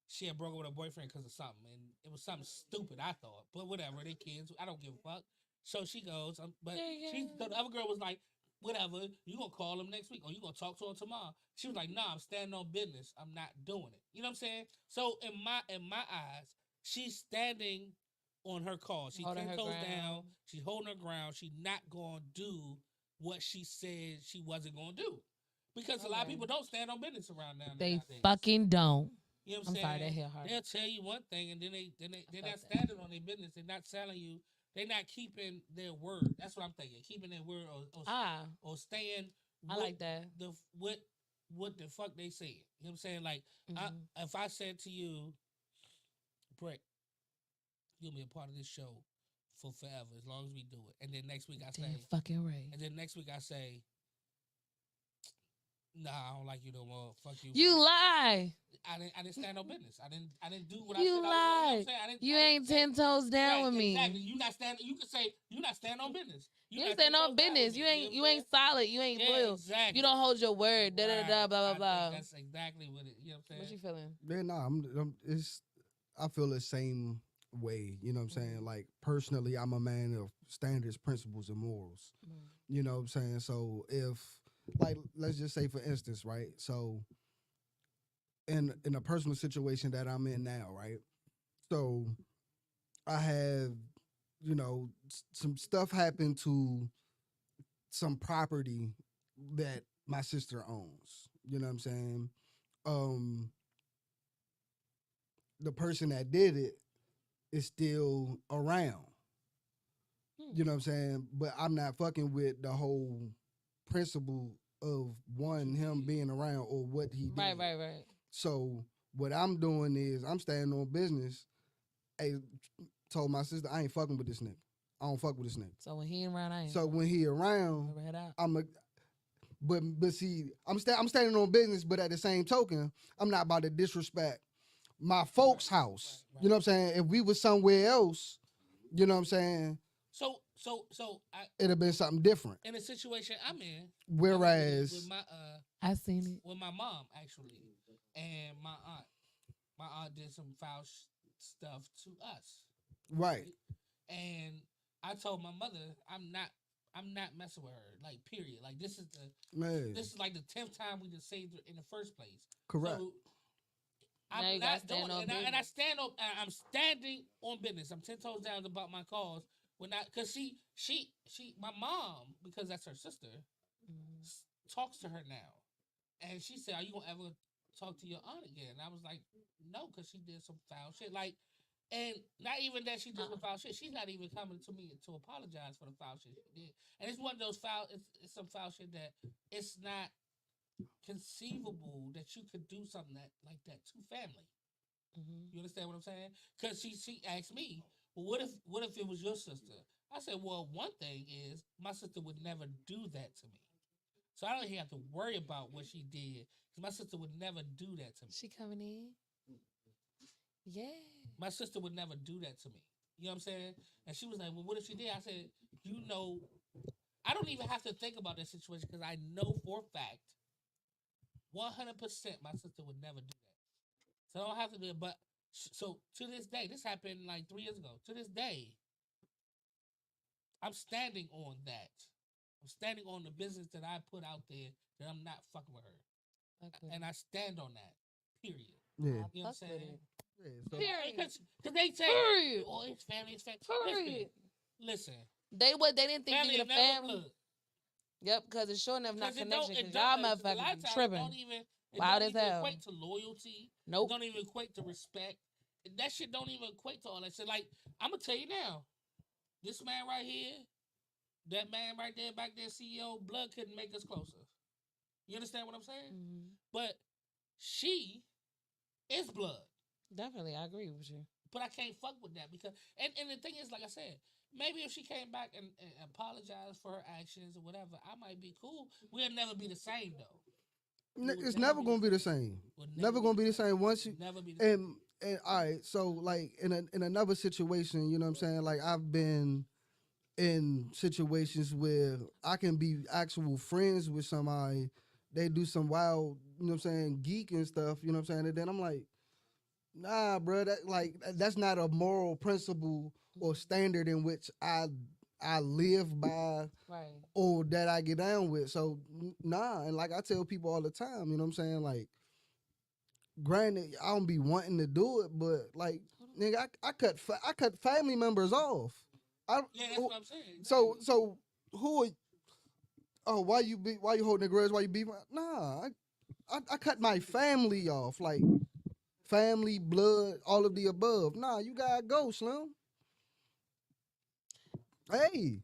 she had broke up with her boyfriend because of something, and it was something stupid. I thought, but whatever. They kids. I don't give a fuck. So she goes, but so the other girl was like, whatever, you gonna call him next week or you gonna talk to him tomorrow. She was like, nah, I'm standing on business. I'm not doing it. You know what I'm saying? So in my eyes, she's standing on her cause. She's 10 toes down. She's holding her ground. She's not gonna do what she said she wasn't gonna do. Because a lot of people don't stand on business around now. They nowadays. fucking don't. You know what I'm saying? Sorry, that hit hard. They'll tell you one thing and then they're not standing on their business. They're not telling you. They're not keeping their word. That's what I'm thinking. Keeping their word or staying. I like that. What the fuck they said. You know what I'm saying? Like, if I said to you, Brick, you'll be a part of this show for forever as long as we do it. And then next week I say, fucking right. And then next week I say, nah, I don't like you no more. Fuck you. You lie. I didn't stand on business. I didn't do what you I said. Lie. You ain't 10 toes down with me. Exactly. You not stand. You can say you not stand on business. You ain't stand on business. You ain't solid. You ain't loyal. Exactly. You don't hold your word. Da da da blah blah blah. That's exactly what it. You know what I'm saying? What you feeling? Yeah, I'm I feel the same way. You know what I'm saying? Like personally, I'm a man of standards, principles, and morals. You know what I'm saying? So if like let's just say for instance, right? So in a personal situation that I'm in now, right? So I have, you know, some stuff happened to some property that my sister owns. You know what I'm saying? The person that did it is still around. You know what I'm saying? But I'm not fucking with the whole principle of him being around or what he did. Right. So what I'm doing is I'm standing on business. Hey, told my sister I ain't fucking with this nigga. I don't fuck with this nigga. So when he around, I ain't. So when he around, I'm but see, I'm standing on business, but at the same token, I'm not about to disrespect my folks' house. Right. You know what I'm saying? If we was somewhere else, you know what I'm saying? So it'd have been something different. In a situation I'm in. Whereas with my I seen it. With my mom actually. And my aunt. My aunt did some foul stuff to us. Right. And I told my mother I'm not messing with her. Like period. Like this is like the 10th time we just saved her in the first place. Correct. So, I'm not doing it. And I stand up. I'm standing on business. I'm 10 toes down about my cause. Because she, my mom, because that's her sister, talks to her now, and she said, "Are you gonna ever talk to your aunt again?" And I was like, "No," because she did some foul shit. Like, and not even that she did some foul shit. She's not even coming to me to apologize for the foul shit she did. And it's one of those foul. It's some foul shit that it's not conceivable that you could do something like that to family. You understand what I'm saying? Because she asked me, well, what if it was your sister? I said, well, one thing is my sister would never do that to me. So I don't even have to worry about what she did because my sister would never do that to me. She coming in? Yeah. My sister would never do that to me. You know what I'm saying? And she was like, well, what if she did? I said, you know I don't even have to think about that situation because I know for a fact, 100%, my sister would never do that. So I don't have to do it. But so to this day, this happened like 3 years ago. To this day, I'm standing on that. I'm standing on the business that I put out there that I'm not fucking with her, and I stand on that. Period. Yeah. You know what I'm saying? Yeah, so Period. Because they say, Period. "Oh, it's family, it's family." Period. Listen. They didn't think Family you ain't the never family. blood. Yep, because it's sure enough not Because it don't. connection. It Because y'all don't. 'cause a lot motherfuckers of be times tripping. it Wild don't as even hell. equate to loyalty. Nope. It don't even equate to respect. That shit don't even equate to all that shit. Like, I'm gonna tell you now, this man right here, that man right there, back there, CEO, blood couldn't make us closer. You understand what I'm saying? Mhm. But she is blood. Definitely, I agree with you. But I can't fuck with that because and the thing is, like I said, maybe if she came back and apologized for her actions or whatever, I might be cool. We'll never be the same though. it's never gonna be the same. We'll Never gonna be the same. Once you never be the same. and all right, so like in another situation, you know what I'm saying? Like I've been in situations where I can be actual friends with somebody. They do some wild, you know what I'm saying, geek and stuff, you know what I'm saying? And then I'm like, nah, bro, that's not a moral principle or standard in which I live by Right. or that I get down with. So nah, and like I tell people all the time, you know what I'm saying? Like, granted, I don't be wanting to do it, but like, nigga, I cut family members off. Yeah, that's what I'm saying. So who? Why you holding the grudge? Why you beefing? Nah, I cut my family off, like family, blood, all of the above. Nah, you gotta go, Slim. Hey,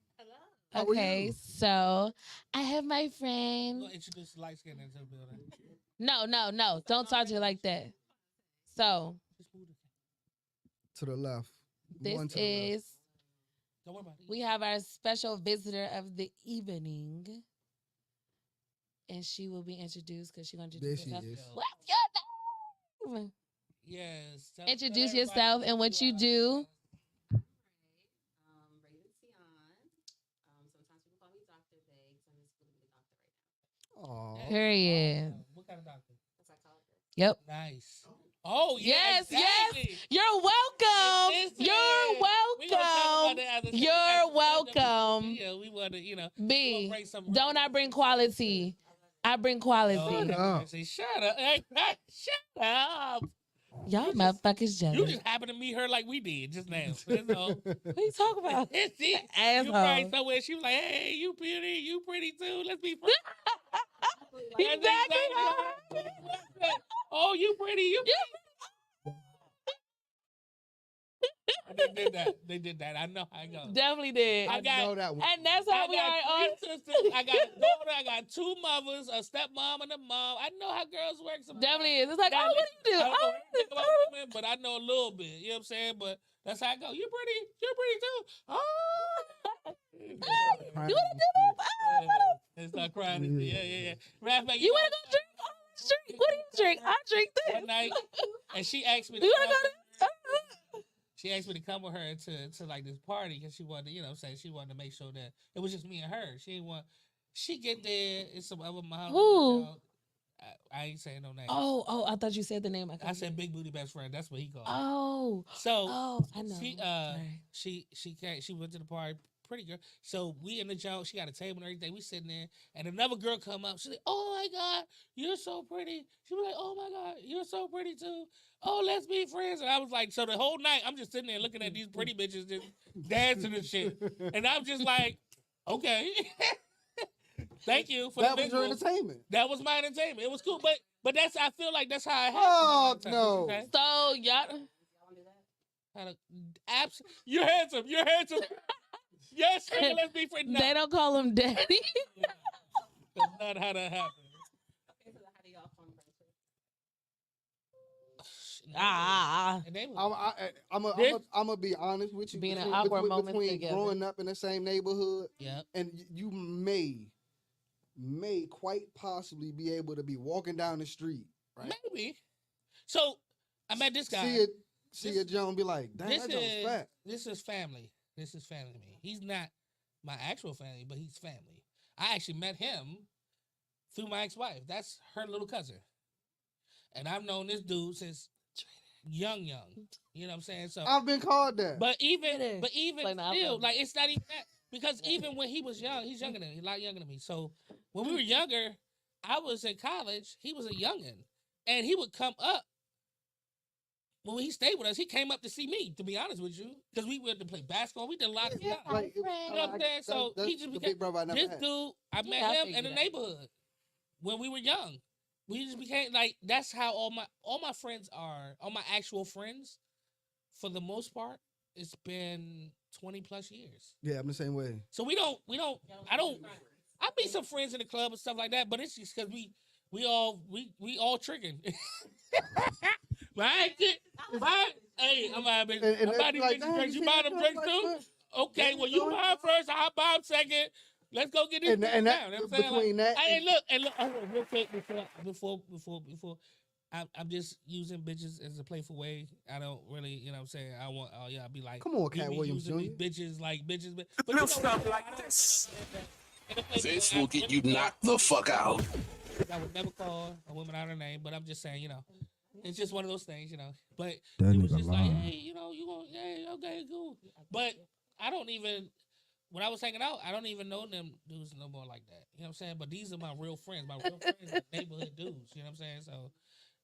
how are Okay, you? so I have my I'm friend. gonna introduce the light skin into the building. No. Don't talk to her like that. So Just move the- To the left. this One to the left. is Don't worry about it. we have our special visitor of the evening, and she will be introduced because she's gonna There introduce she herself. is. What's your name? Yes. Introduce yourself and what you do. Raven Sion. Sometimes people call me Dr. Bay because I'm in school to be a doctor right now. Aw. Period. What kind of doctor? A psychologist. Yep. Nice. Oh yeah, Yes, exactly. yes. You're welcome. Listen, You're we gonna talk about welcome. that after- You're welcome. Yeah, we want to, B, break some- don't I bring quality? I bring quality. Shut up. up. Shut up. Hey, shut up. Y'all You just- motherfuckers You jealous. just happened to meet her like we did just now. That's all. What you talking about? See, you Asshole. probably somewhere. She was like, "Hey, you pretty too. Let's be friends." Exactly. That's exactly. Oh, you pretty. You. They did that. I know how it goes. Definitely did. I got- know that one. And that's I how we are got on. 3 sisters. I got a daughter. I got 2 mothers, a stepmom and a mom. I know how girls work. Sometimes. Definitely is. It's like, Now, oh, what do you do? I don't know Oh, anything about women, but I know a little bit. You know what I'm saying? But that's how I go. You're pretty too. Oh. you want to do this? Oh, And start crying. And shit. Yeah. Matter of fact, you want to go drink? Oh, let's drink. What do you drink? I drink this. one night, and she asked me to You want to come. go to? She asked me to come with her to like this party because she wanted to, you know what I'm saying, she wanted to make sure that it was just me and her. She didn't want, she get there, it's some other mom. Who? I ain't saying no name. Oh, I thought you said the name. I said big booty best friend. That's what he called. Oh, So I know. she Sorry. she came, she went to the party, pretty girl. So we in the joint, she got a table and everything. We sitting there, and another girl come up. She's like, "Oh my God, you're so pretty." She was like, "Oh my God, you're so pretty too. Oh, let's be friends." And I was like, so the whole night I'm just sitting there looking at these pretty bitches just dancing and shit, and I'm just like, okay, thank you for That the was your visuals. entertainment. That was my entertainment. It was cool, but that's, I feel like that's how I have. Oh, no. So y'all. Y'all want to do that? You're handsome. You're handsome. Yes, nigga, let's be friends. No, They don't call him daddy. that's not how that happened. Okay, so how do y'all form friendships? And they was, I'm gonna be honest with you. Being in between, awkward between, moments between together. growing up in the same neighborhood, yeah. and you may quite possibly be able to be walking down the street, right? Maybe. So I met this guy. See a Joan be like, damn, This that Joan's is fat. this is family. This is family to me. He's not my actual family, but he's family. I actually met him through my ex-wife. That's her little cousin. And I've known this dude since young. You know what I'm saying? So I've been called that. but even Like, no, I still, love like it's not even that because even when he was young, he's younger than me, a lot younger than me. So when we were younger, I was in college, he was a youngin. And he would come up when he stayed with us, he came up to see me, to be honest with you. Because we went to play basketball. We did a lot of stuff. Like, You know what I'm saying? So that's he just the became big brother I never this had. dude, I met I him in figured the that. neighborhood when we were young. We just became like that's how all my friends are, all my actual friends, for the most part, it's been 20 plus years. Yeah, I'm the same way. So I meet some friends in the club and stuff like that, but it's just because we all tricking. Right? Hey, I'm about And these like, bitches "Dang, drinks. You see buy that them girl?" drinks Like, too? "Look." Okay, well you doing buy first, I'll buy them second. Let's go get this And thing that down. You know what I'm saying? between that And look, hold on, real quick before I'm just using bitches as a playful way. I don't really, you know what I'm saying? I want I'll be like, Come on, you Cat be Williams using Jr. these bitches like bitches, but you know stuff what, like I don't this. in a playful This way, will get you knocked the fuck out. I would never call a woman out her name, but I'm just saying, it's just one of those things, But That it was nigga just like, lying. hey, you want, hey, okay, cool. But I don't even, when I was hanging out, I don't even know them dudes no more like that. You know what I'm saying? But these are my real friends. My real friends are neighborhood dudes. You know what I'm saying? So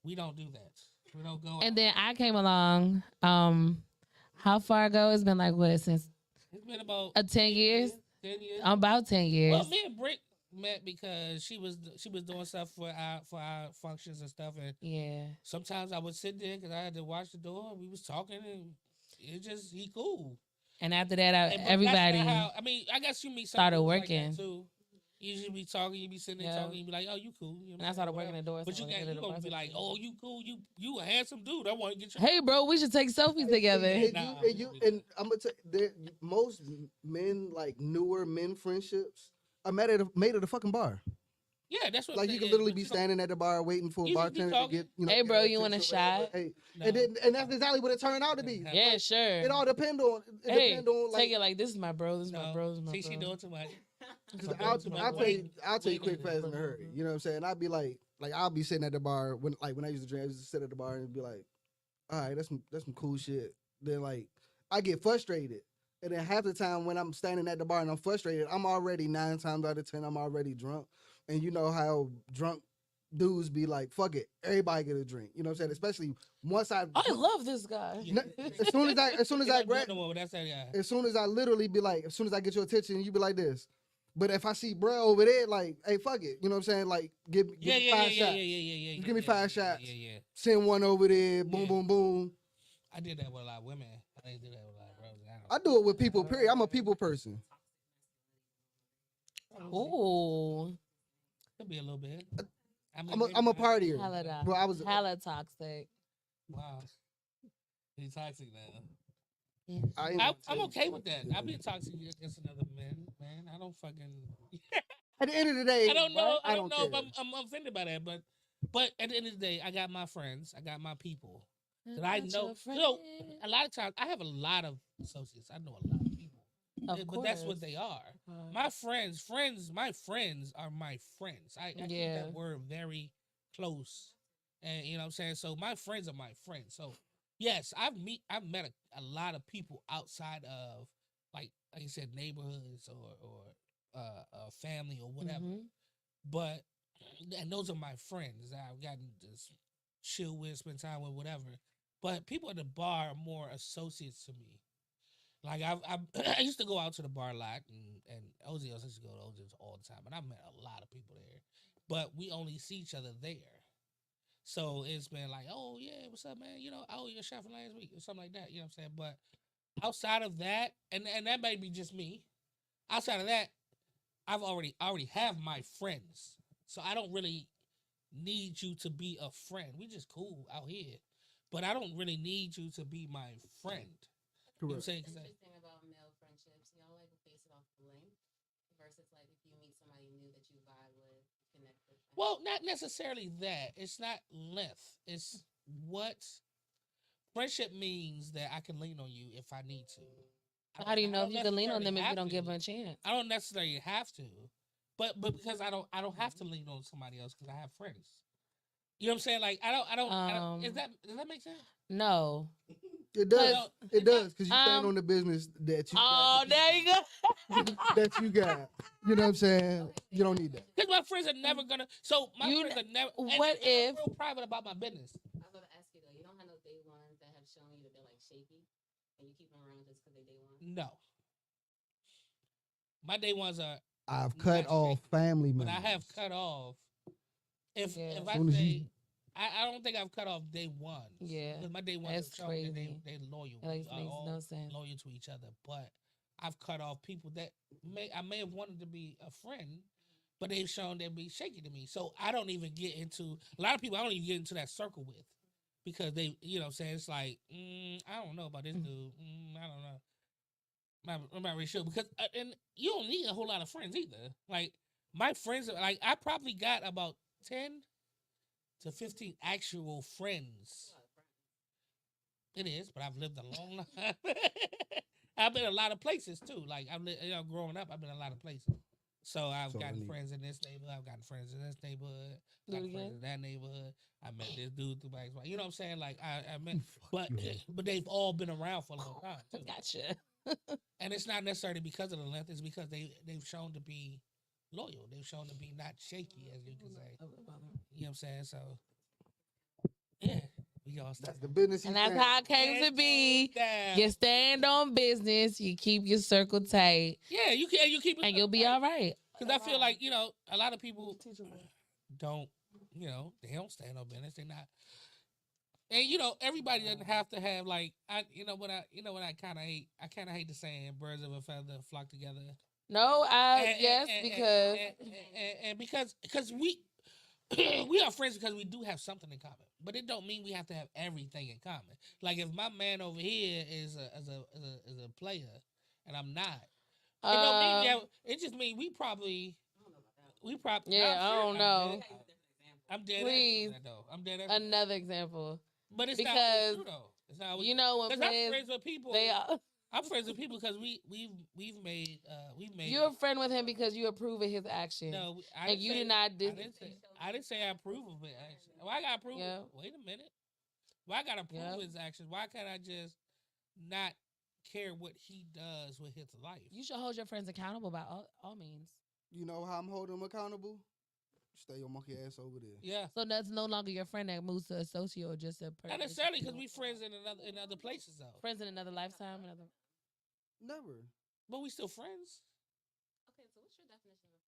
we don't do that. We don't go And out. then I came along. How far ago? It's been like what since It's been about 10 years? 10 years. About 10 years. Well, me and Brick met because she was doing stuff for our functions and stuff, and Yeah. sometimes I would sit there because I had to watch the door. And we was talking, and he cool. And after that, But that's everybody not how, I mean, I guess you meet some started dudes like working. that too. You just be talking, you be sitting there Yeah. talking, you be like, oh, you cool. You know And what I I'm started saying? working the door. But you gonna be like, oh, you cool. You a handsome dude. I want to get your. hey, bro, we should take selfies together. And I'm gonna tell you, most men, like newer men friendships are made at a fucking bar. Yeah, that's what. Like you can literally be standing at the bar waiting for a You just be bartender to talking. get, Hey, get bro, her you want a attention or whatever. shot? Hey, No. and that's exactly what it turned out to be. Yeah. Yeah, sure. It all depend on. It Hey, depend on like. take it like this is my bro. This is my No. bro. This is my See, bro. she doing too much. Cause Okay, I'll too much tell you waiting. quick, fast, in a hurry. You know what I'm saying? I'll be like I'll be sitting at the bar when I used to drink. I used to sit at the bar and be like, all right, that's some cool shit. Then like I get frustrated, and then half the time when I'm standing at the bar and I'm frustrated, I'm already 9 times out of 10 I'm already drunk, and you know how drunk dudes be like, fuck it, everybody get a drink. You know what I'm saying? Especially once I love this guy. as soon as I grab, That's that guy. as soon as I literally be like, as soon as I get your attention, you be like this. But if I see bro over there, like, hey, fuck it. You know what I'm saying? Like, give me 5 shots. Yeah. Just give me 5 shots. Yeah. Send one over there. Boom, Yeah. boom, boom. I did that with a lot of women. I didn't do that with a lot of bros. I do it with people, period. I'm a people person. Ooh, Could be a little bit. I'm a partier. hella, Bro, I was hella toxic. Wow. He's toxic now. I'm okay with that. I'll be toxic against another man. I don't fucking. At the end of the day, I don't know. I don't know care. if I'm offended by that, but at the end of the day, I got my friends. I got my people that I know. A lot of times I have a lot of associates. I know a lot of people, but that's what they are. My friends, my friends are my friends. I keep that word very close, and you know what I'm saying. So my friends are my friends. So yes, I've met a lot of people outside of like you said, neighborhoods or family or whatever. But and those are my friends that I've gotten to chill with, spend time with, whatever. But people at the bar are more associates to me. Like I used to go out to the bar a lot, and OZOs used to go to OZOs all the time, and I met a lot of people there. But we only see each other there. So it's been like, oh yeah, what's up, man? I owe you a shot from last week or something like that. You know what I'm saying? But outside of that, and that might be just me. Outside of that, I already have my friends, so I don't really need you to be a friend. We just cool out here, but I don't really need you to be my friend. You know what I'm saying? It's interesting about male friendships. Y'all like base it off of length versus like if you meet somebody new that you vibe with, connect with. Well, not necessarily that. It's not length. It's what friendship means that I can lean on you if I need to. How do you I know if don't you can lean on necessarily them if you have don't give to. them a chance? I don't necessarily have to, but because I don't have to lean on somebody else because I have friends. You know what I'm saying? Like I don't. Is that does that make sense? No. It You does. know, It it's not- does because you stand Um, on the business that you got. Oh, the there you go. people that you got. You know what I'm saying? You don't need that. Because my friends are never gonna. So my You friends are never. what and if- I'm real private about my business? I was about to ask you though. You don't have no day ones that have shown you that they're like shaky, and you keep them around just because they day one. No. My day ones are, I've cut not off shaky, family but members. I have cut off. If Yeah. if As I soon as say, you- I don't think I've cut off day ones. Yeah, Because my day ones that's have shown that crazy. they loyal. It We are makes all no sense. loyal to each other. But I've cut off people that I may have wanted to be a friend, but they've shown they'd be shaky to me. So I don't even get into a lot of people. I don't even get into that circle with because they, you know, what I'm saying it's like I don't know about this dude. I don't know. I'm not really sure because and you don't need a whole lot of friends either. Like my friends, like I probably got about 10 to 15 actual friends. It is, but I've lived a long life. I've been a lot of places too. Like I've lived, growing up, I've been a lot of places. So I've So gotten many- friends in this neighborhood. I've gotten friends in this neighborhood. Do it Got friends again? in that neighborhood. I met this dude through my ex-wife. You know what I'm saying? Like I met, Fuck you. but they've all been around for a long time too. Gotcha. And it's not necessarily because of the length. It's because they've shown to be loyal. They've shown to be not shaky, as you can say. You know what I'm saying? So yeah, we all That's the business. And that's how it came to be. You stand on business. You keep your circle tight, Yeah, you can. You keep it, and you'll be all right. Because I feel like a lot of people don't. They don't stand on business. They're not. And everybody doesn't have to have like what I kind of hate. I kind of hate the saying "birds of a feather flock together." No, yes, because and because we we are friends because we do have something in common, but it don't mean we have to have everything in common. Like if my man over here is a player and I'm not, it don't mean we have. It just means we probably. Yeah, I don't know. I'm dead. Please. I'm dead. Another example. But it's Because, not always true though. It's not always, You know when I'm friends friends with people. they are. I'm friends with people because we've made. You're a friend with him because you approve of his actions. No, and you did not. I didn't say I approve of it. Actually, why I gotta approve? Yeah. Wait a minute. Why I gotta approve Yeah. his actions? Why can't I just not care what he does with his life? You should hold your friends accountable by all means. You know how I'm holding them accountable? Stay your monkey ass over there. Yeah. So that's no longer your friend that moves to associate or just a person. Not necessarily because we friends in other places though. Friends in another lifetime, another. Never. But we still friends. Okay, so what's your definition of a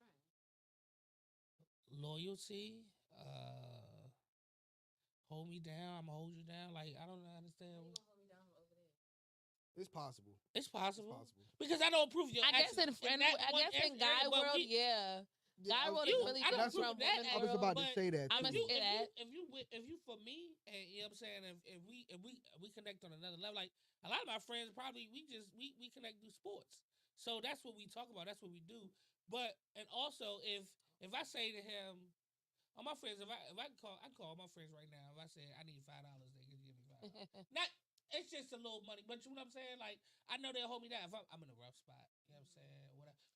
friend? Loyalty. Hold me down. I'm gonna hold you down. Like I don't understand. You gonna hold me down from over there? It's possible. It's possible. It's possible. Because I don't approve your I guess actions. in guy world, yeah. Guy world is really I don't different approve from that women I was world. about to but say that. I'ma too. say that. If you for me, and you know what I'm saying, if we connect on another level, like a lot of my friends probably we connect through sports. So that's what we talk about. That's what we do. But and also if I say to him, all my friends, if I call my friends right now. If I say I need $5, they can give me $5. Not it's just a little money, but you know what I'm saying. Like I know they'll hold me down if I'm in a rough spot. You know what I'm saying.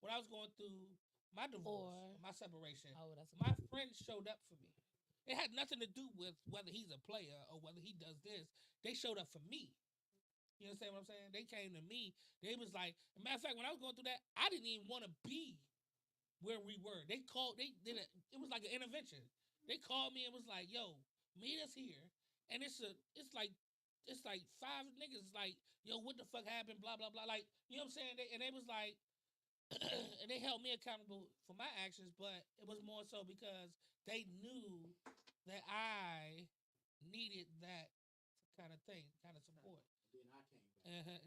When I was going through my divorce, my separation, That's my friends showed up for me. It had nothing to do with whether he's a player or whether he does this. They showed up for me. You understand what I'm saying? They came to me. They was like, as a matter of fact, when I was going through that, I didn't even want to be where we were. They called, they did it. It was like an intervention. They called me and was like, yo, meet us here. And it's like 5 niggas like, yo, what the fuck happened? Blah, blah, blah. Like, you know what I'm saying? They was like, and they held me accountable for my actions, but it was more so because they knew that I needed that kind of thing, kind of support.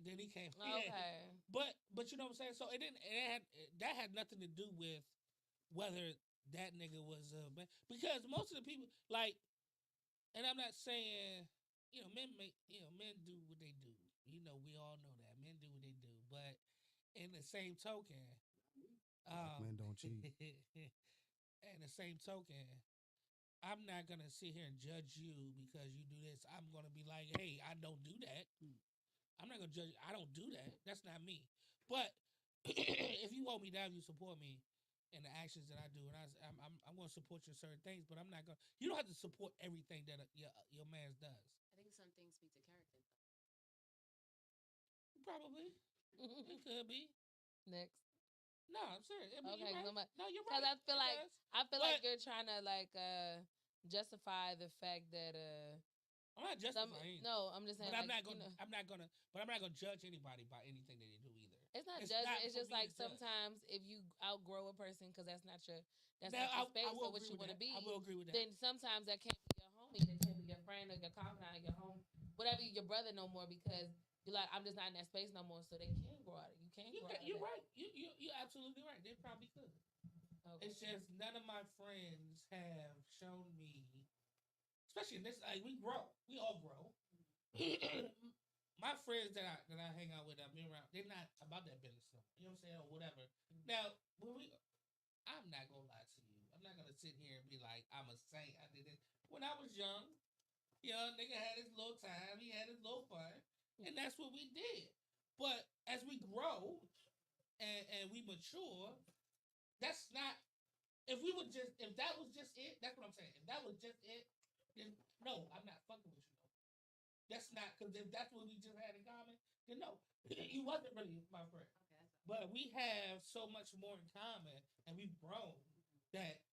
Then he came. Okay. Yeah. But you know what I'm saying? So that had nothing to do with whether that nigga was because most of the people like, and I'm not saying men do what they do. We all know that men do what they do, but in the same token, Men don't cheat. in the same token, I'm not gonna sit here and judge you because you do this. I'm gonna be like, hey, I don't do that. I'm not gonna judge. I don't do that. That's not me. But if you hold me down, you support me in the actions that I do, and I'm gonna support you in certain things. But I'm not gonna. You don't have to support everything that your man's does. I think some things speak to character. Probably it could be. Next. No, I'm serious. I mean, Okay, you're right. No, you're because right. I feel like But- you're trying to like justify the fact that I'm not justifying. no, I'm just saying. But I'm like, not gonna. you know, I'm not gonna. But I'm not gonna judge anybody by anything that they do either. it's not It's judging. not It's for just me like to judge. sometimes if you outgrow a person because that's not your Now, not your space will or what agree you with want to that. be. I will agree with that. Then sometimes that can't be your homie. That can't be your friend or your confidant, your home, whatever, your brother no more because you're like I'm just not in that space no more. So they can grow out of you. Can't grow out of You're that. right. You're absolutely right. They probably could. Okay. It's just none of my friends have shown me, especially in this. Like we grow, we all grow. My friends that I hang out with, I've been around. They're not about that business stuff. You know what I'm saying, or whatever. Now, I'm not gonna lie to you. I'm not gonna sit here and be like I'm a saint. I did it when I was young. Nigga had his little time. He had his little fun, and that's what we did. But as we grow and we mature, that's not. If that was just it, that's what I'm saying. If that was just it, then no, I'm not fucking with you. That's not because if that's what we just had in common, then no, you wasn't really my friend. Okay. But we have so much more in common, and we've grown that's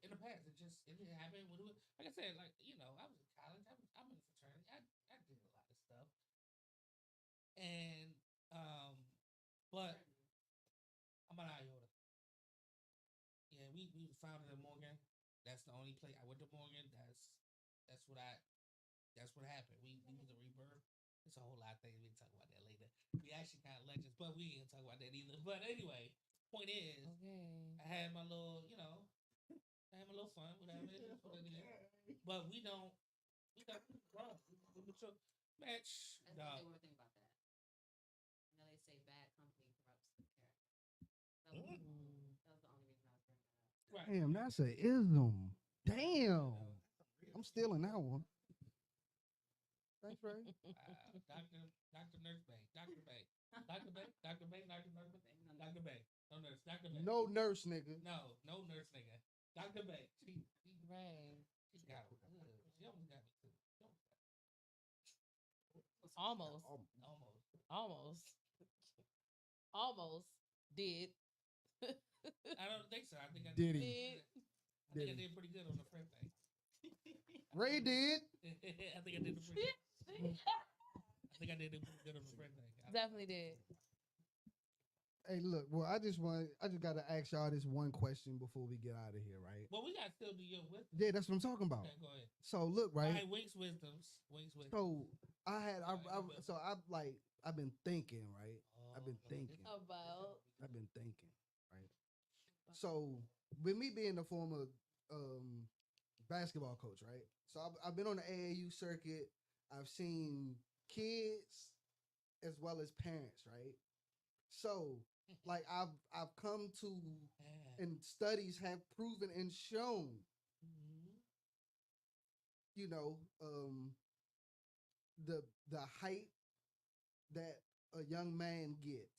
in the past. It didn't happen. Like I said, like I was in college. I'm in a fraternity. I did a lot of stuff, and but I'm an iota. Yeah, we was founded in Morgan. That's the only place I went to Morgan. That's what happened. We was a rebirth. It's a whole lot of things we can talk about that later. We actually kind of legends, but we ain't gonna talk about that either. But anyway, point is, Okay. I had my little, I had my little fun, whatever it is, what it is. But we don't grow. We mature. Match. That's the only one thing about that. They say bad company corrupts the character. That was the only reason I was bringing that up. Right. Damn, that's a ism. Damn. I'm stealing that one. Thanks, Ray. Dr. Nurse Bay. Dr. Bay. Dr. Bay. Dr. Bay. Dr. Nurse Bay. Dr. Bay. No nurse. Dr. Bay. No nurse, nigga. No nurse nigga. Dr. Bay. She Right. She got it. She almost got me too. Almost. Did. I don't think so. I think I Diddy. did. I think I did pretty good on the friend thing. Ray did. I think I did pretty good. I think I did pretty good on the friend thing. Definitely did. Hey, look. Well, I just got to ask y'all this one question before we get out of here, right? Well, we got to still do your wisdom. Yeah, that's what I'm talking about. Okay, go ahead. So look, right? All right, Wink's wisdoms. So I've been thinking, right? I've been thinking, right? So with me being the former basketball coach, right? So I've been on the AAU circuit. I've seen kids as well as parents, right? So like I've come to, and studies have proven and shown, the height that a young man gets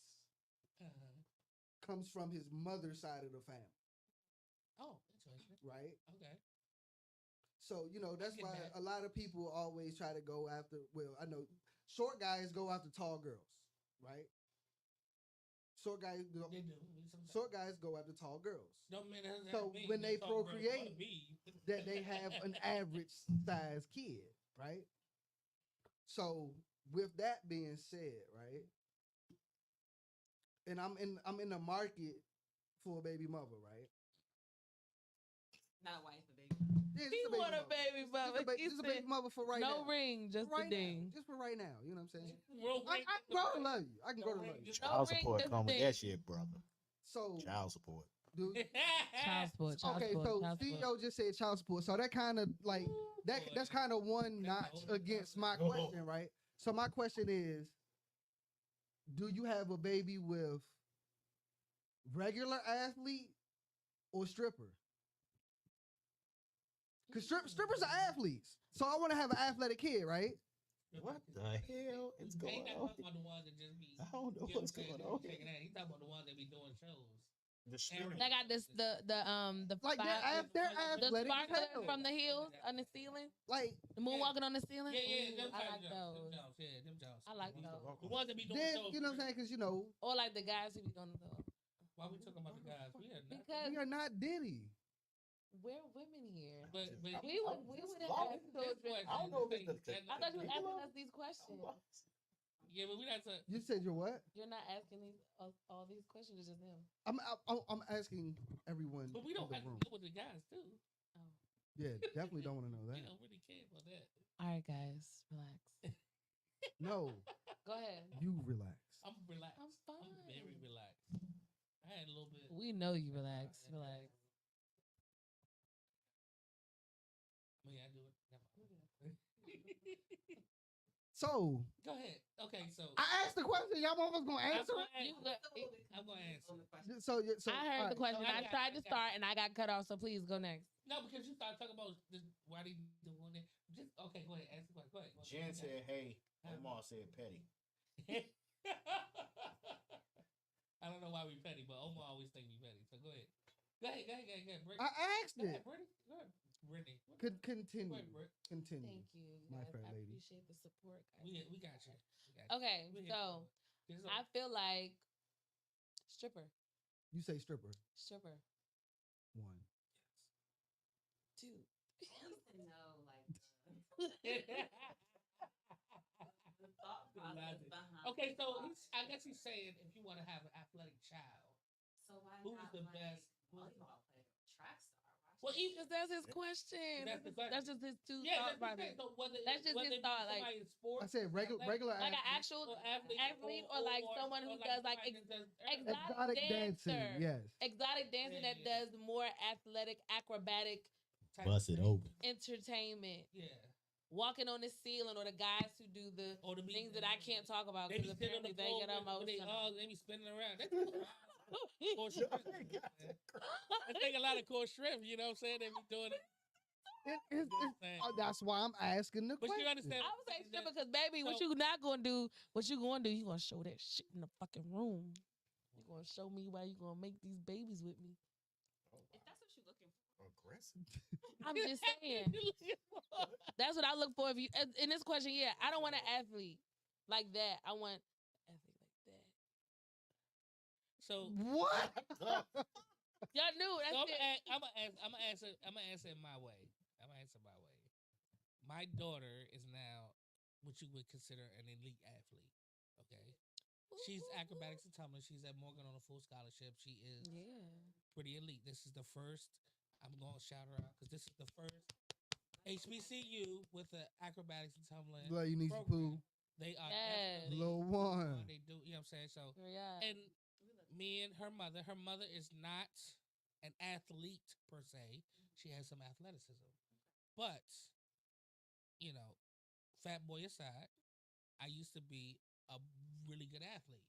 comes from his mother's side of the family. Oh, interesting. Right? Okay. So, that's get why that. a lot of people always try to go after, well, I know short guys go after tall girls, right? Short guys go after tall girls. No, man, So when they procreate, that they have an average size kid, right? So with that being said, right? And I'm in the market for a baby mother, right? Not a wife, a baby. Yeah, He want a baby mother. Just a baby mother for right now. No ring, just right a ding. now. Just for right now. You know what I'm saying? I I can grow to love you. I can grow to love you. No Child ring, support just come with thing. that shit, brother. So, Child support. dude. Child support. Okay, so CEO just said child support. So that kind of like that's kind of one notch against my question, right? So my question is, do you have a baby with regular athlete or stripper? Because strippers are athletes. So I want to have an athletic kid, right? What the hell is He going not on? talking about the ones that just be. I don't know you know what's what I'm saying, going on. shaking that. He talking about the ones that be doing shows. The Aaron- They got this the Like they're The the athletic as sparklers hell. from the hills on the ceiling, Like the moonwalking on the ceiling. Yeah, Ooh, them I type like of jumps. those. Them jumps, yeah, them jumps. I like the, those. the ones that be doing then shows. you know what I'm saying? Because Or like the guys who be doing the. Why we talking about the guys? We are not. Because we are not Diddy. we're women here. But We would have Long- had children. I don't know if it's the I thought you were asking us these questions. yeah, but we not. You said you're what? You're not asking these all these questions. It's just him. I'm asking everyone But we in don't the have to room. deal with the guys too. Oh. Yeah, definitely don't want to know We that. don't really care about that. All right, guys, relax. No, Go ahead. you relax. I'm relaxed. I'm fine. I'm very relaxed. I had a little bit. We know you relax. Relax. Yeah, I do it. Never mind. So Go ahead. Okay, so I asked the question. Y'all motherfuckers gonna answer it? I'm gonna answer. So I heard all the question. So I I got- tried to I got- start and I got cut off. So please go next. No, because you started talking about this, why they doing it. Just okay. Go ahead. Ask the question. Go ahead. Jen said, "Hey." Omar said, "Petty." I don't know why we petty, but Omar always think we petty. So go ahead. Go ahead. Britt. I asked Go ahead, it. Brittany. Go ahead. Brittany. Continue. Go ahead, Britt. Continue. Thank you. My guys. fair I lady. appreciate the support, guys. We got you. We got you. Okay, We here so This is I feel like stripper, You say stripper. stripper, 1. two. I need to know, like, the thought process Logic. behind. Okay, so why. I guess he's saying if you want to have an athletic child, So why who's not the like best? volleyball player, track star? Why Well, should- even Because that's his question. That's the question. That's just his two yeah, thought that's process. so whether That's just whether his it be thought, like- somebody in sports, I said regular Like an athlete. actual or athlete, or like someone who does like somebody that does Exotic dancing. dancer. Yes. Exotic dancing that Yeah. does more athletic, acrobatic type Bust of it thing. open. entertainment. Yeah. Walking on the ceiling, or the guys who do the Or the things that I can't talk about They be because sitting on apparently the they pole get with they emotional. they be spinning around. That's cool shrimp. I think a lot of cool shrimp. You know what I'm saying? They be doing it. That's why I'm asking the But question. you understand? I would say stripper because baby, what So- you not gonna do? What you gonna do? You gonna show that shit in the fucking room. You gonna show me why you gonna make these babies with me. If that's what you're looking for. Aggressive. I'm just saying. That's what I look for. If you in this question, yeah, I don't want an athlete like that. I want an athlete like that. So What? Y'all knew So that's it. I'm gonna answer it my way. My daughter is now what you would consider an elite athlete. Okay, she's acrobatics and tumbling. She's at Morgan on a full scholarship. She is Yeah. pretty elite. This is the first. I'm gonna shout her out because this is the first HBCU with the acrobatics and tumbling. Love you, Niecy program. Pooh. They are Yes. definitely Little one. They do. You know what I'm saying? So Yeah. and me and her mother is not an athlete per se. She has some athleticism. But, you know, fat boy aside, I used to be a really good athlete.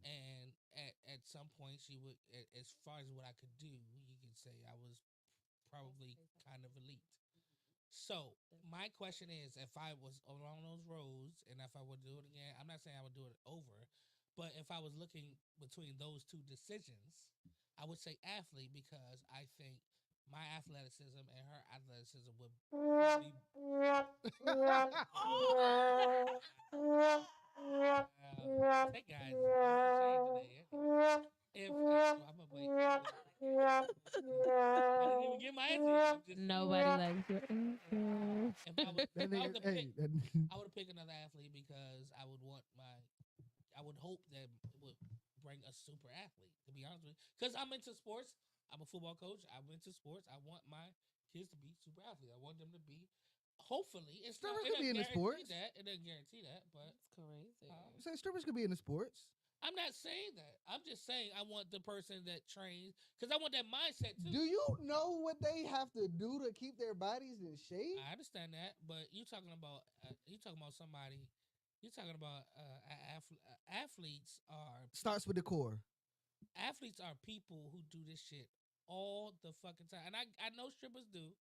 And at some point, she would, as far as what I could do, you could say I was probably kind of elite. So my question is, if I was along those roads, and if I would do it again, I'm not saying I would do it over, but if I was looking between those two decisions, I would say athlete because I think my athleticism and her athleticism would be. That guy's today. If I'm gonna wait. I didn't even get my answer. I'm just saying. Nobody likes your answer. If I was, That if I was nigga, to hey, pick, that, I would pick another athlete because I would want I would hope that it would bring a super athlete. To be honest with you, because I'm into sports. I'm a football coach. I'm into sports. I want my kids to be super athletes. I want them to be. Hopefully, it's not. Strippers It could be doesn't in the guarantee sports. that. It doesn't guarantee that, but That's crazy. say strippers could be in the sports. I'm not saying that. I'm just saying I want the person that trains because I want that mindset too. Do you know what they have to do to keep their bodies in shape? I understand that, but you talking about somebody. You talking about athletes are Starts with the core. athletes are people who do this shit all the fucking time, and I know strippers do.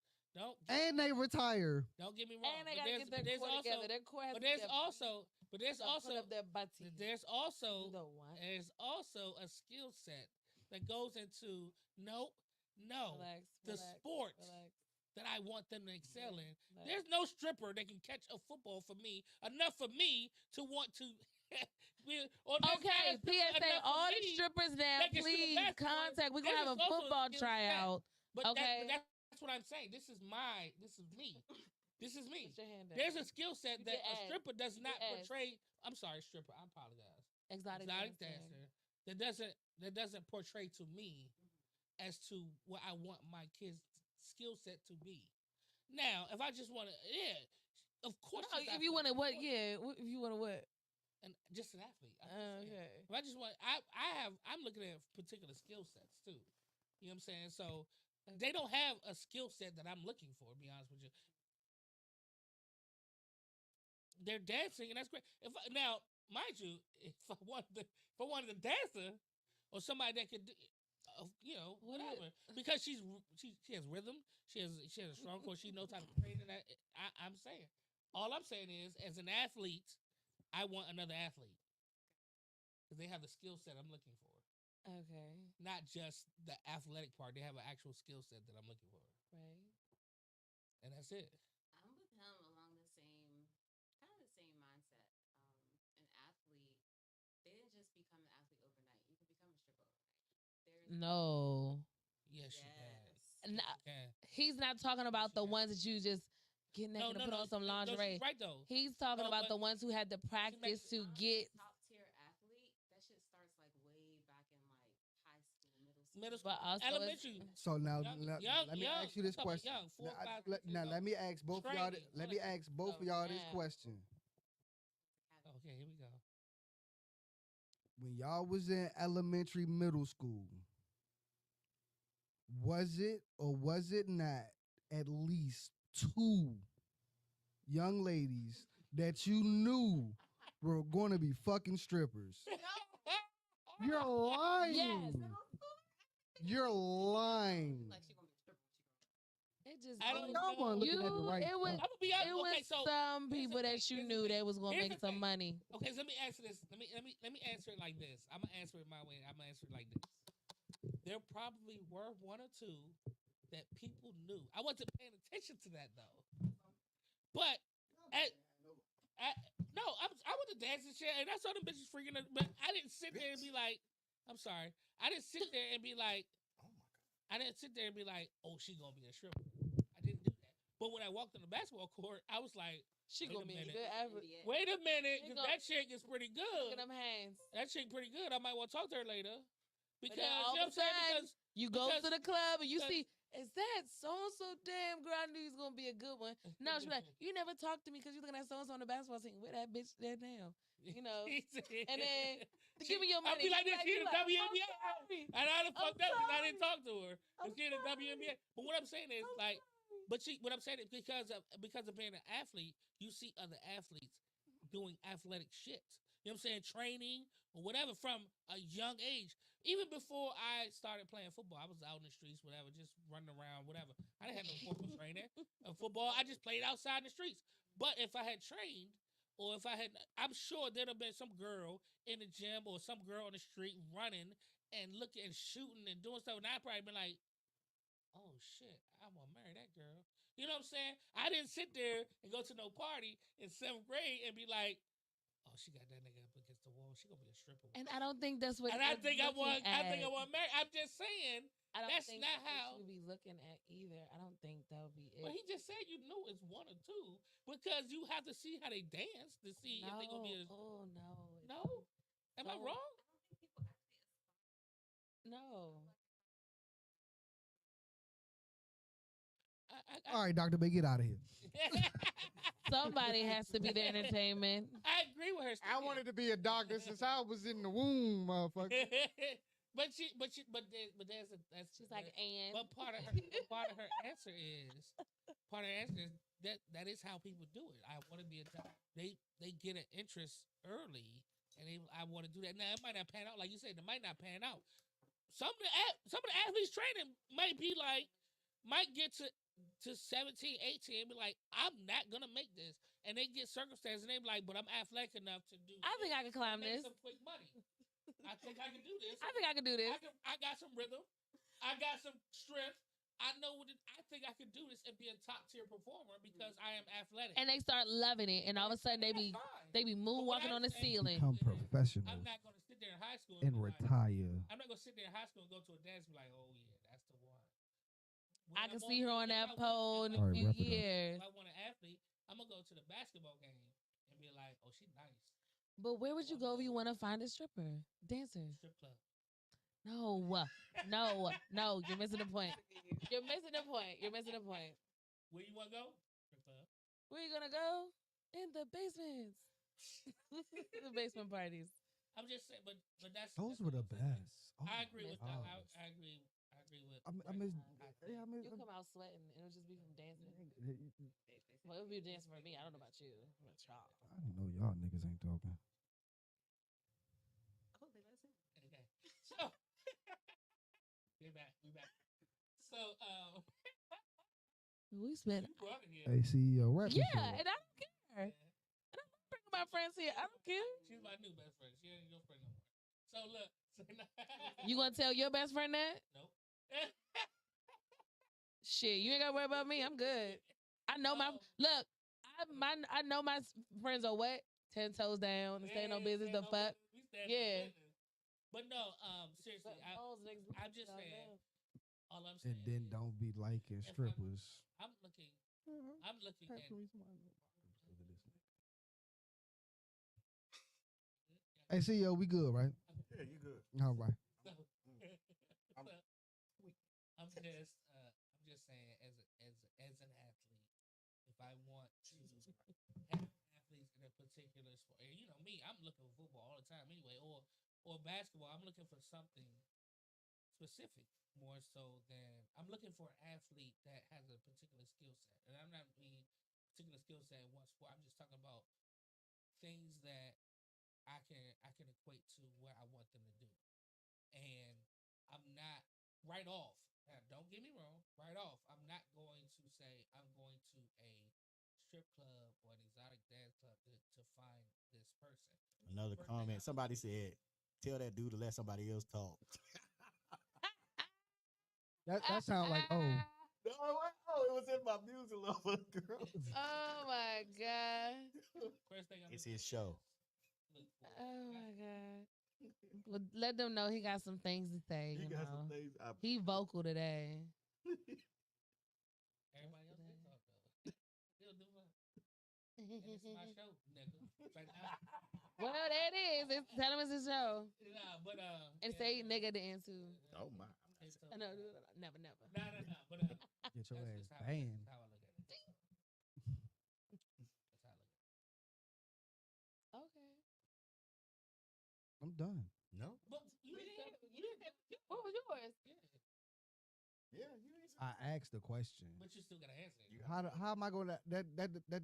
and they retire. Don't get me wrong. And they but gotta there's- get their there's core also- together. Their core has But to there's get also, but there's to put also, up their butties. there's also, The what? there's also a skill set that goes into no, Relax, the relax, sports relax. that I want them to excel in. relax. There's no stripper that can catch a football for me enough for me to want to. Or there's not Okay, a stripper PSA, enough for all the me strippers now, that can shoot a please basketball. contact. We're gonna This have is a also football skill set. tryout. But Okay. that's what I'm saying. This is me. This is me. Put your hand down. There's a skill set You that get a ass. stripper does You not get ass. portray. I'm sorry, stripper. I apologize. Exotic Dancer that doesn't portray to me as to what I want my kids' skill set to be. Now, if I just want to, of course. No, she's if you want to athletic, what? of course. Yeah, if you want to what? And just an athlete. I'm just saying. Okay. If I just want, I'm looking at particular skill sets too. You know what I'm saying? So they don't have a skill set that I'm looking for. To be honest with you, they're dancing and that's great. Now, mind you, if I wanted a dancer or somebody that could, whatever, because she has rhythm, she has a strong core, she knows how to train in that. I'm saying, all I'm saying is, as an athlete, I want another athlete because they have the skill set I'm looking for. Okay. Not just the athletic part; they have an actual skill set that I'm looking for, Right. and that's it. I'm with him along the same mindset. An athlete, they didn't just become an athlete overnight. You can become a stripper overnight. No. Yes, you Yes. Nah, can. he's not talking about the ones that you just get naked and put on some lingerie. she's right though. He's talking No, about but the ones who had to practice to get. Top tier athlete, that shit starts like way back in like high school, Middle school, But also elementary. So now, Young, let me ask you this I'm talking question. young, 4 or 5 Now, let me ask both of y'all. Training. Let me ask both of y'all this now. question. Okay, here we go. When y'all was in elementary, middle school, was it or was it not at least 2 young ladies that you knew were going to be fucking strippers? You're lying. Yes. You're lying. Like she gonna be a stripper. It just I don't Y'all weren't looking at the right it was stuff. I'm gonna be honest. it Okay, was so some here's the people thing, that you here's the knew thing, that was gonna here's make the some thing. money. Okay, so let me answer this. Let me answer it like this. I'm gonna answer it my way. I'm gonna answer it like this. There probably were 1 or 2 that people knew. I wasn't paying attention to that though. But no, I went to dance and shit, and I saw them bitches freaking. But I didn't sit there and be like, I'm sorry. I didn't sit there and be like, Oh my god. I didn't sit there and be like, oh, she gonna be a stripper. I didn't do that. But when I walked on the basketball court, I was like, She Wait gonna a be a minute. good average. NBA. wait a minute, She 'cause gonna- that chick is pretty Look good. at them hands. That chick pretty good. I might want to talk to her later. Because, But then you all know what of I'm a saying? sudden, Because you go because- to the club and you because- see, is that so and so damn girl? I knew he's gonna be a good one. No, she's like, you never talked to me because you looking at so and so on the basketball team. Where that bitch there now? You know. And then give me your money. I'll be like this, she in the I'm WNBA. sorry. And I done I'm fucked up because I didn't sorry. talk to her. I'm Because she in the sorry. WNBA. But what I'm saying is, I'm like, sorry. what I'm saying is because of being an athlete, you see other athletes doing athletic shit. You know what I'm saying? Training or whatever from a young age. Even before I started playing football, I was out in the streets, whatever, just running around, whatever. I didn't have no formal training of football. I just played outside in the streets. But if I had trained, or if I had, I'm sure there'd have been some girl in the gym or some girl on the street running and looking and shooting and doing stuff. And I'd probably been like, oh shit, I'm gonna marry that girl. You know what I'm saying? I didn't sit there and go to no party in 7th grade and be like, oh, she got that nigga up against the wall. She gonna be a stripper. And I don't think that's what. And I you're think I looking want. I think I at. want married. I'm just saying. I don't that's think not that's how- what you would be looking at either. I don't think that would be it. But he just said you knew it's 1 or 2 because you have to see how they dance to see if they gonna be a. Oh no. No? Am I No. wrong? I don't think people actually No. All right, Dr. Bay, get out of here. Somebody has to be the entertainment. I agree with her. I wanted to be a doctor since I was in the womb, motherfucker. but there's a that's She's like, and But part of her answer is that is how people do it. I want to be a doctor. They get an interest early, and I want to do that. Now it might not pan out, like you said. It might not pan out. Some of the athletes training might be like, might get to 17, 18 and be like, I'm not gonna make this. And they get circumstances and they be like, but I'm athletic enough to do I think I can climb make this. some quick money. I think I can do this. I think I can do this. I got some rhythm. I got some strength. I know what I think I can do this and be a top tier performer because I am athletic. And they start loving it, and all of a sudden they be moonwalking on the ceiling. Become I'm professionals not gonna sit there in high school and be like, retire. I'm not gonna sit there in high school and go to a dance and be like, oh yeah, that's the one. When I can I'm see her on if that I want- pole in if a I Alright, few wrap it up. years. If I want an athlete, I'm gonna go to the basketball game and be like, oh, she's nice. But where would you go if you want to find a stripper, dancer? Strip club. No, no, you're missing the point. You're missing the point. You're missing the point. Where you wanna go? Strip club. Where you gonna go? In the basements. The basement parties. I'm just saying, but that's Those that's were what the I'm saying. best. Oh I my agree with that. gosh. I agree with. I miss. Yeah, I miss. You come out sweating, and it'll just be from dancing. Well, it would be dancing for me. I don't know about you. But y'all. I know y'all niggas ain't talking. Okay. So we back. So We spent. you brought it here. Hey, CEO, rap. Yeah, and I don't care. And I'm not bringing my friends here. I don't care. She's my new best friend. She ain't your friend no more. So look. You gonna tell your best friend that? Nope. Shit, you ain't gotta worry about me. I'm good. I know my look. I know my friends are what 10 toes down and staying on business. The fuck. Yeah. But no, seriously, I'm just saying. All I'm saying. And then don't be liking strippers. I'm looking at. Hey, CEO, we good, right? Yeah, you good. All right. So, I'm I'm just saying, as an athlete, if I want to have athletes in a particular sport, and you know me, I'm looking for football all the time anyway, or basketball. I'm looking for something specific more so than I'm looking for an athlete that has a particular skill set, and I'm not mean particular skill set in one sport. I'm just talking about things that I can equate to what I want them to do. And I'm not right off. Now, don't get me wrong. Right off, I'm not going to say I'm going to a strip club or an exotic dance club to find this person. Another First thing comment. I'm Somebody gonna do- said, "Tell that dude to let somebody else talk." That sound like No, it was in my music lover, girl. Oh my god. First thing I'm It's gonna his do show. is look for. Oh my god. Well, let them know he got some things to say. He You got know, some things. he vocal today. Everybody else can talk though. He'll do fine. And it's my show, nigga. Right now. Well, there it is. Tell him it's his show. Nah, but And yeah, say nigga to answer. Oh my! it's so- No, never. No. But get your that's ass just banned. how I look at it. That's how I look at it. Okay. I'm done. No. But you didn't. What was yours? Yeah, Yeah, you ain't. I asked the question. but you still gotta answer it. How am I going to that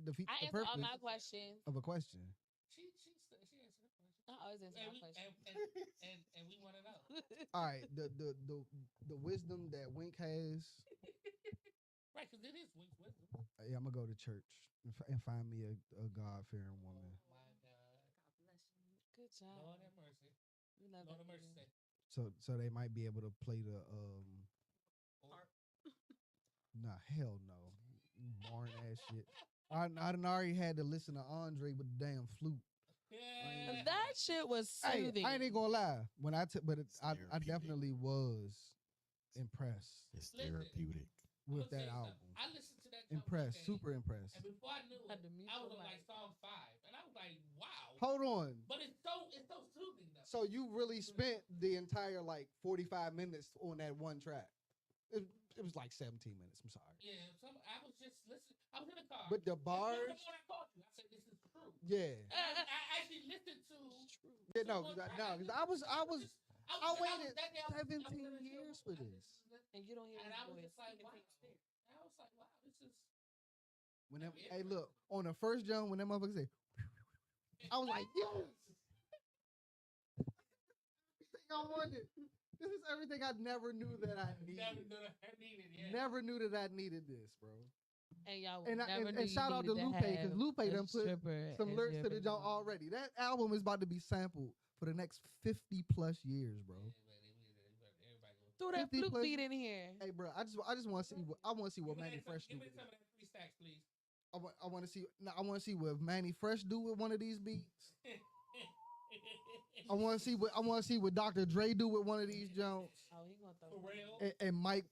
defeats I the answer all purpose my questions. of a question? She answered the question. I always answer And my we questions. and we want to know. All right, the wisdom that Wink has. Right, because it is Wink's wisdom. Yeah, I'm gonna go to church and find me a God fearing woman. Oh my God. Good job. Lord have mercy. We love Lord that have mercy. for you. So they might be able to play the Nah, hell no, boring ass shit. I done already had to listen to Andre with the damn flute. Yeah. That shit was Hey, soothing. I ain't even gonna lie. When I I Therapeutic. definitely was impressed It's Listen. therapeutic. with I'ma tell that you album. something. I listened to that. Impressed, okay, super impressed. And before I knew Had it, to mute I was your on mic. like song 5, and I was like, wow. Hold on. But it's so soothing though. So you really spent the entire like 45 minutes on that one track? It was like 17 minutes. I'm sorry. Yeah, I was just listening. I was in the car. But the When bars, I called you, I said this is true. yeah. And I actually listened to. Yeah, no, because I waited I was that day, I was 17 listening to years it, for I this. listened to And you don't hear And his I was voice. just like, wow. And I was like, wow, this is. When them, hey, look, on the first jump, when them motherfuckers say, I was like, yes. Everything I wanted. This is everything I never knew that I needed. Never knew that I needed. Yeah. Never knew that I needed this, bro. And y'all And, never knew and shout out to Lupe because Lupe done put some lyrics to the joint already. That album is about to be sampled for the next 50+ years, bro. Throw that 50 flute plus- beat in here. Hey, bro, I just want to see what I want to see what Manny Fresh do. Give me with some it. of that 3 stacks, please. I want to see. No, I want to see what Manny Fresh do with one of these beats. I want to see what Dr. Dre do with one of these joints. Oh, he gonna throw For real. And Mike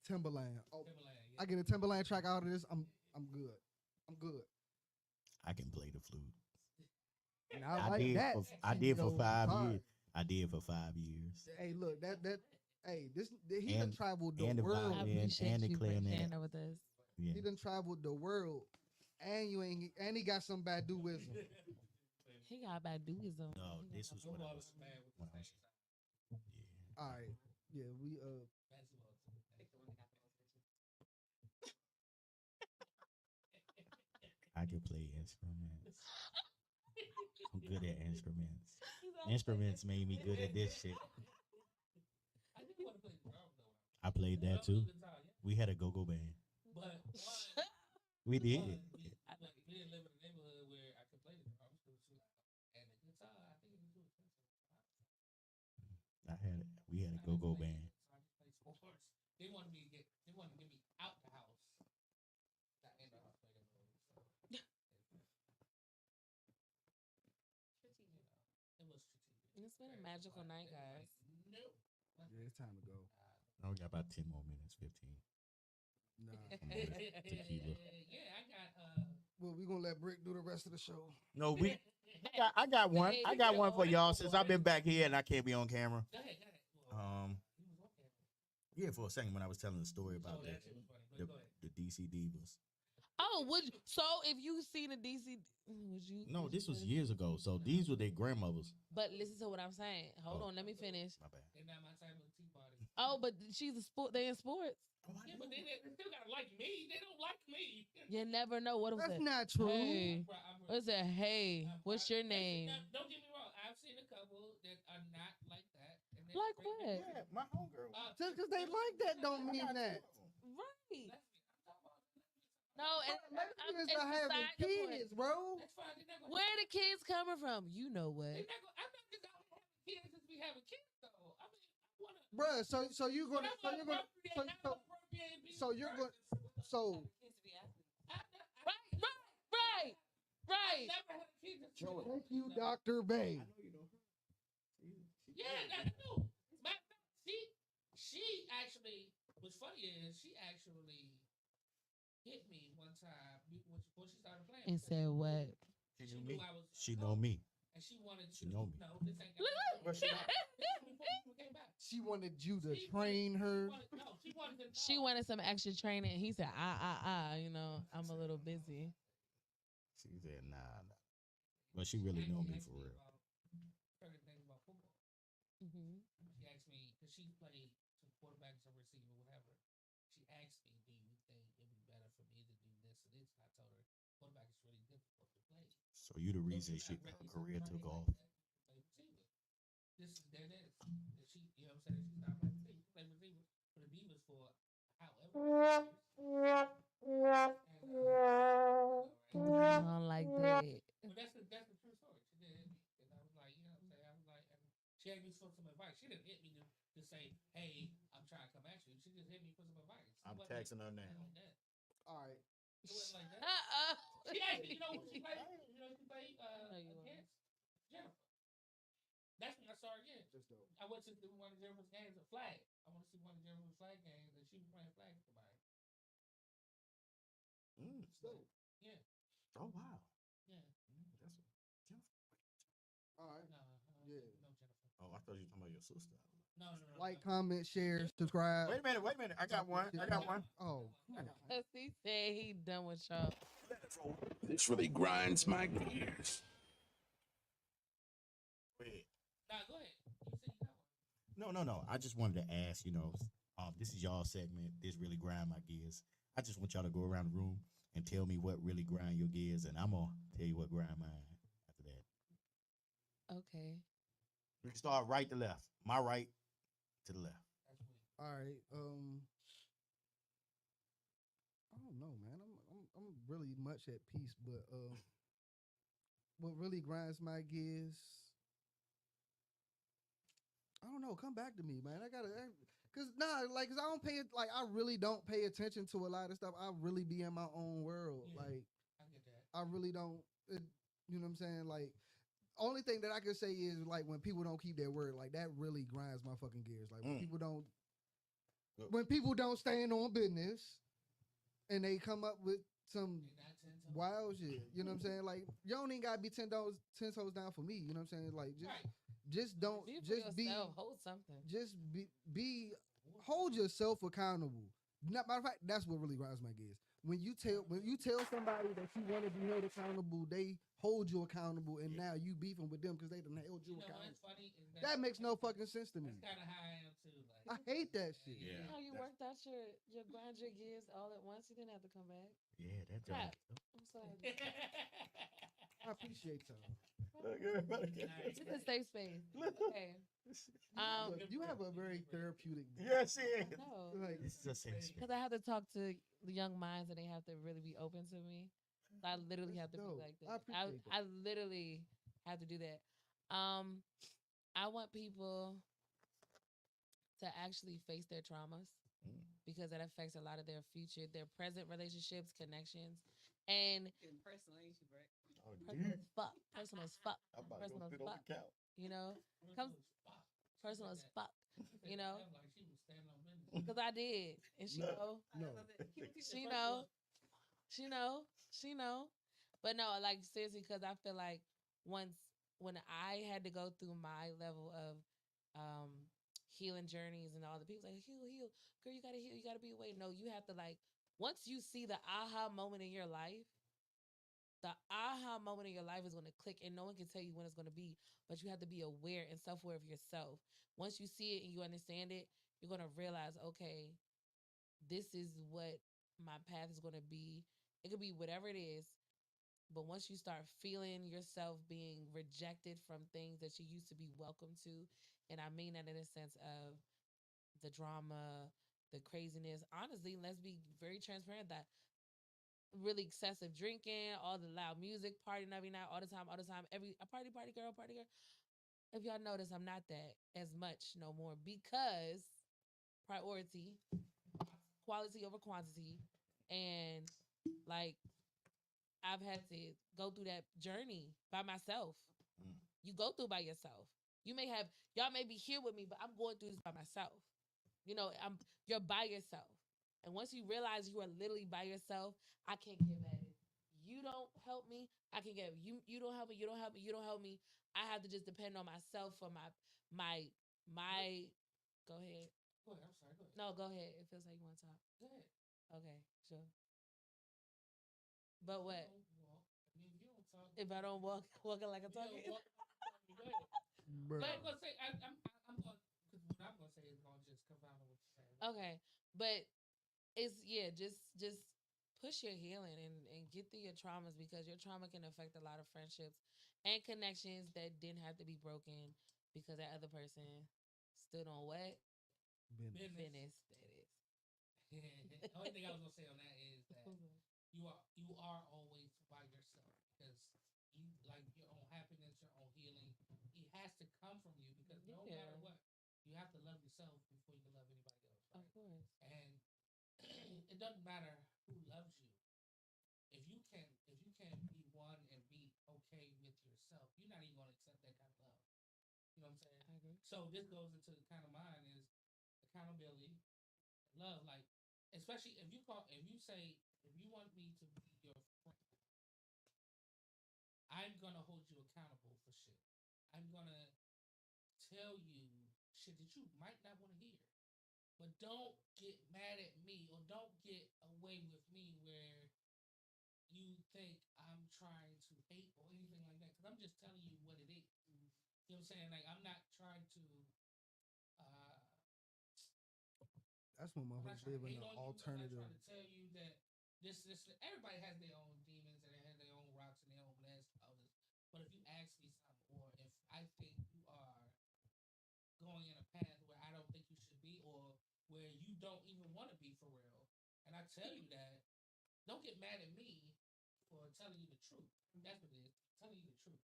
Timberland. Oh, Timberland, yeah. I get a Timberland track out of this. I'm good. I'm good. I can play the flute. And I like did. that. I did for Yo, 5 hard. years. I did for 5 years. Hey, look that. Hey, he done And- traveled the and the world. I violin. appreciate and the you for clarinet. sharing that with us. Yeah. He done traveled the world, and he got some bad wisdom. He got Baduism. No, this was when I was. Man with When I the was same yeah. All right, yeah, we I could play instruments. I'm good at instruments. Instruments made me good at this shit. I did want to play the drums though. I played that too. We had a go-go band. But We did. we didn't live in a neighborhood where I could play the drums because it was too loud. And the guitar, I think it was too expensive. We had a go-go band. So I just played sports. They wanted me to get me out the house. Not in the house, like in the room. So Strategic. it was strategic. It's been a magical night, guys. Nope. yeah, it's time to go. Now we got about 10 more minutes, 15. Nah, Tequila. Yeah, I got well, we gonna let Brick do the rest of the show. No, I got one. I got one for y'all since I've been back here and I can't be on camera. Go ahead. Well, he was on camera. Yeah, for a second when I was telling the story about Oh, the, that shit was funny. But go ahead. the DC Divas. Oh, so if you seen the DC, would you? No, would this you was let us- years ago. So these were their grandmothers. But listen to what I'm saying. Hold Oh. on, let me finish. My bad. They're not my type of tea party. Oh, but she's a sport. They in sports. Yeah, but they still gotta like me. They don't like me. You never know. What was That's it? not true. Hey, Bro, what's it? Hey, what's your name? Now, don't get me wrong. I've seen a couple that are not like that. And they're Like great. what? Yeah, my homegirl. Just because they like that don't mean that. Right. I'm talking about. No, and Lesbians it's are having beside the point. kids, bro. That's fine. They're not gonna. Where the kids coming from? You know what? They're not gonna. I'm not just out here having kids just be having kids though. I mean, I wanna. Bruh, so you're gonna so you're gonna so you're going so Right. thank you, Dr. Bay. Yeah, I know. She actually. What's funny is she actually hit me one time before she started playing. And said what? She She knew knew me. I was. She know me. And she wanted She to. know me. No, this ain't. Well, she not. Before we came back. She wanted you to train her. She wanted to. She wanted some extra training. He said, you know, I'm a little busy. She said, nah. But she really know me for real. Certain things about football. Mm-hmm. She asked me because she played some quarterback, some receiver, whatever. She asked me, "Do you think it'd be better for me to do this or this?" And I told her, "Quarterback is really difficult to play." So you the reason her career took off. This is there it is. She, you know what I'm saying? She's not playing receiver. She played receiver for the Divas for however. Not like that. But that's the true story. She did hit me, and I was like, you know what I'm saying? I was like, and she had me for some advice. She didn't hit me to say, "Hey, I'm trying to come at you." She just hit me for some advice. I'm It wasn't texting her now. like that. All right. It wasn't like that. She actually, you know who she played? You know who she played you won't. against? Jennifer. That's when I saw her again. Just dope. I went to one of Jennifer's games, a flag. I want to see one of Jennifer's flag games, and she was playing flag for somebody. Dope. Yeah, Oh wow. yeah. That's Jennifer. All right. No, Yeah. no Jennifer. Oh, I thought you were talking about your sister. No. Like, comment, share, subscribe. Wait a minute. I got one. Oh, He said he done with y'all. This really grinds my gears. Wait. Nah, go ahead. You said you got one. No. I just wanted to ask, this is y'all segment. This really grind my gears. I just want y'all to go around the room and tell me what really grind your gears, and I'm gonna tell you what grind mine after that. Okay. We can start right to left. My right to the left. That's weird. All right. I don't know, man. I'm really much at peace, but what really grinds my gears, I don't know. Come back to me, man. Cause cause I don't pay it. Like I really don't pay attention to a lot of stuff. I really be in my own world. Yeah. Like I get that. I really don't. You know what I'm saying? Like only thing that I can say is like when people don't keep their word. Like that really grinds my fucking gears. Like Mm. when people don't stand on business, and they come up with some They not 10 toes. wild shit. You know what I'm saying? Like you don't even gotta be 10 toes down for me. You know what I'm saying? Like Right. just don't Be for just be yourself. Hold something. just be hold yourself accountable. Not matter of fact, that's what really grinds my gears. When you tell somebody that you want to be held accountable, they hold you accountable, and now you beefing with them because they done held you You know accountable. what's funny is That makes no fucking sense to me. That's kind of how I am too. I Like hate that shit. Yeah. How you that's- worked out your grind your gears all at once? You didn't have to come back. Yeah, that Crap. job. I'm sorry. I appreciate y'all. Look, everybody get It's a safe space. Okay. You have a very therapeutic. Yes, it is. No. Like, This is a safe space. Because I have to talk to the young minds and they have to really be open to me. So I literally have That's to dope. be like I that. appreciate that. I literally have to do that. I want people to actually face their traumas Mm. because that affects a lot of their future, their present relationships, connections, and Getting personal, ain't you, Brett? Oh, personal yeah. as fuck. Personal as fuck. I'm about to Personal go as sit on fuck. the couch. You know, comes personal as fuck. You know, like she was standing on business. because I did, and she No. know, No. she know, she know. But no, like seriously, because I feel like when I had to go through my level of healing journeys and all the people like heal, girl, you gotta heal, you gotta be away. No, you have to like once you see the aha moment in your life, the aha moment in your life is going to click, and no one can tell you when it's going to be, but you have to be aware and self-aware of yourself. Once you see it and you understand it, you're going to realize, okay, this is what my path is going to be. It could be whatever it is, but once you start feeling yourself being rejected from things that you used to be welcome to, and I mean that in a sense of the drama, the craziness. Honestly, let's be very transparent that really excessive drinking, all the loud music, partying every night, all the time, every a party girl, party girl. If y'all notice, I'm not that as much no more because priority, quality over quantity, and like I've had to go through that journey by myself. Mm. You go through by yourself. You may have y'all may be here with me, but I'm going through this by myself. You know, you're by yourself. And once you realize you are literally by yourself, I can't give at it. You don't help me, I can get you. You don't help me. You don't help me. You don't help me. I have to just depend on myself for my. Go ahead. Go ahead. I'm sorry. Go ahead. No, go ahead. It feels like you want to talk. Go ahead. Okay, sure. But what You don't walk. I mean, if you don't talk, if I don't walking like a you don't talking? walk. Go ahead. Bro. But I'm gonna say I'm going because what I'm gonna say is gonna just confound what you're saying. Okay, but it's just push your healing and get through your traumas because your trauma can affect a lot of friendships and connections that didn't have to be broken because that other person stood on what Business. business. That is. The only thing I was gonna say on that is that you are always by yourself because you like your own happiness, your own healing. It has to come from you because no Yeah. matter what, you have to love yourself before you can love anybody else. Of Right? course. And it doesn't matter who loves you. If you can't be one and be okay with yourself, you're not even gonna accept that kind of love. You know what I'm saying? I agree. So this goes into kind of mine is accountability, love. Like especially if you say if you want me to be your friend, I'm gonna hold you accountable for shit. I'm gonna tell you shit that you might not want to hear. But don't get mad at me or don't get away with me where you think I'm trying to hate or anything like that. Because I'm just telling you what it is. You know what I'm saying? Like I'm not trying to That's when I'm not motherfuckers trying live to in hate the on you. I'm alternative. not trying to tell you that this everybody has their own demons and they have their own rocks and their own blast all this. But if you ask me something or if I think you are going in a path where I don't think you should where you don't even want to be for real. And I tell you that, don't get mad at me for telling you the truth. That's what it is, telling you the truth.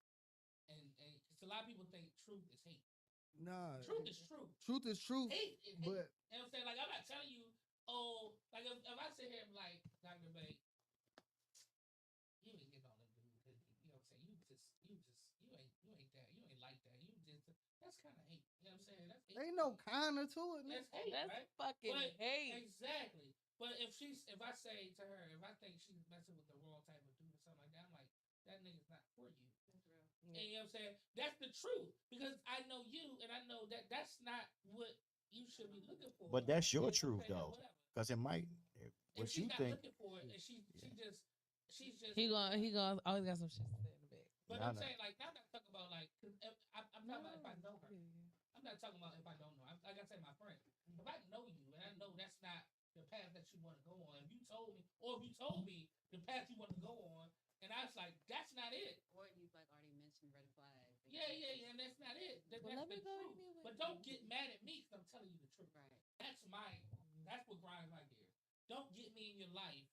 And cause a lot of people think truth is hate. Nah, Truth is truth. truth is truth. Hate is hate. But You know what I'm saying? Like, I'm not telling you, oh, like if I sit here and like, Dr. Bay, you ain't getting on that dude. You know what I'm saying? You ain't that. You ain't like that. That's kind of hate. You know what I'm saying? That's hate. ain't no kinda to it. That's hate, That's right? fucking But- hate. Exactly. But if I say to her, if I think she's messing with the wrong type of dude or something like that, I'm like, that nigga's not for you. That's real. And you know what I'm saying? That's the truth. Because I know you and I know that that's not what you should be looking for. But that's your You know what I'm truth, saying? though. Whatever. Because it might, If what she's you not think. looking for it and she's just He gonna always got some shit to say in the back. But Nah, I'm nah. saying, like, now I'm not talking about, like, cause I'm talking about if I know her. I'm not talking about if I don't know. Like I said, my friend. If I know you and I know that's not the path that you want to go on, if you told me, or if you told me the path you want to go on, and I was like, that's not it. Or you've like already mentioned red flags. Yeah, and that's not it. Well, That's let me the go truth. anyway. But don't get mad at me because I'm telling you the truth. Right. That's what grinds my gears. Don't get me in your life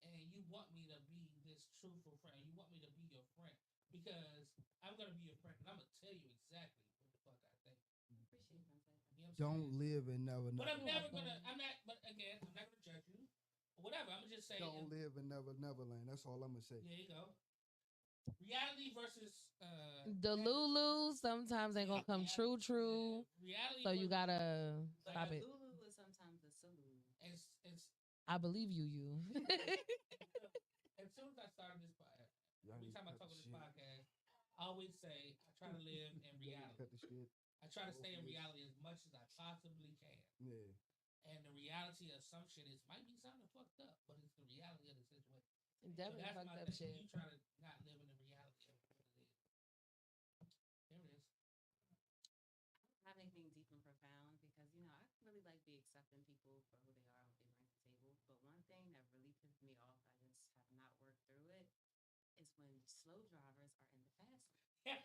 and you want me to be this truthful friend. You want me to be your friend because I'm gonna be your friend and I'm gonna tell you exactly what the fuck I think. Appreciate that. You know what I'm don't saying? live and never know. But I'm not. But again, I'm not gonna judge you. Or whatever. I'm gonna just say. Don't live in Neverland. That's all I'm gonna say. There you go. Reality versus. The Lulu sometimes ain't gonna come true. Reality. So you gotta But stop the it. Lulu is sometimes the Sulu. It's. I believe you. As soon as I started this podcast, Y'all every need to time I cut talk the on this shit. podcast, I always say I try to live in Y'all need to reality. cut the shit. I try to stay in reality as much as I possibly can. Yeah. And the reality of some shit is might be something fucked up, but it's the reality of the situation. Definitely that's fucked my up thing. shit. You try to not live in the reality of what it is. There it is. Not anything deep and profound because I really like be accepting people for who they are, what they bring to the table. But one thing that really pisses me off, I just have not worked through it, is when slow drivers are in the fast lane.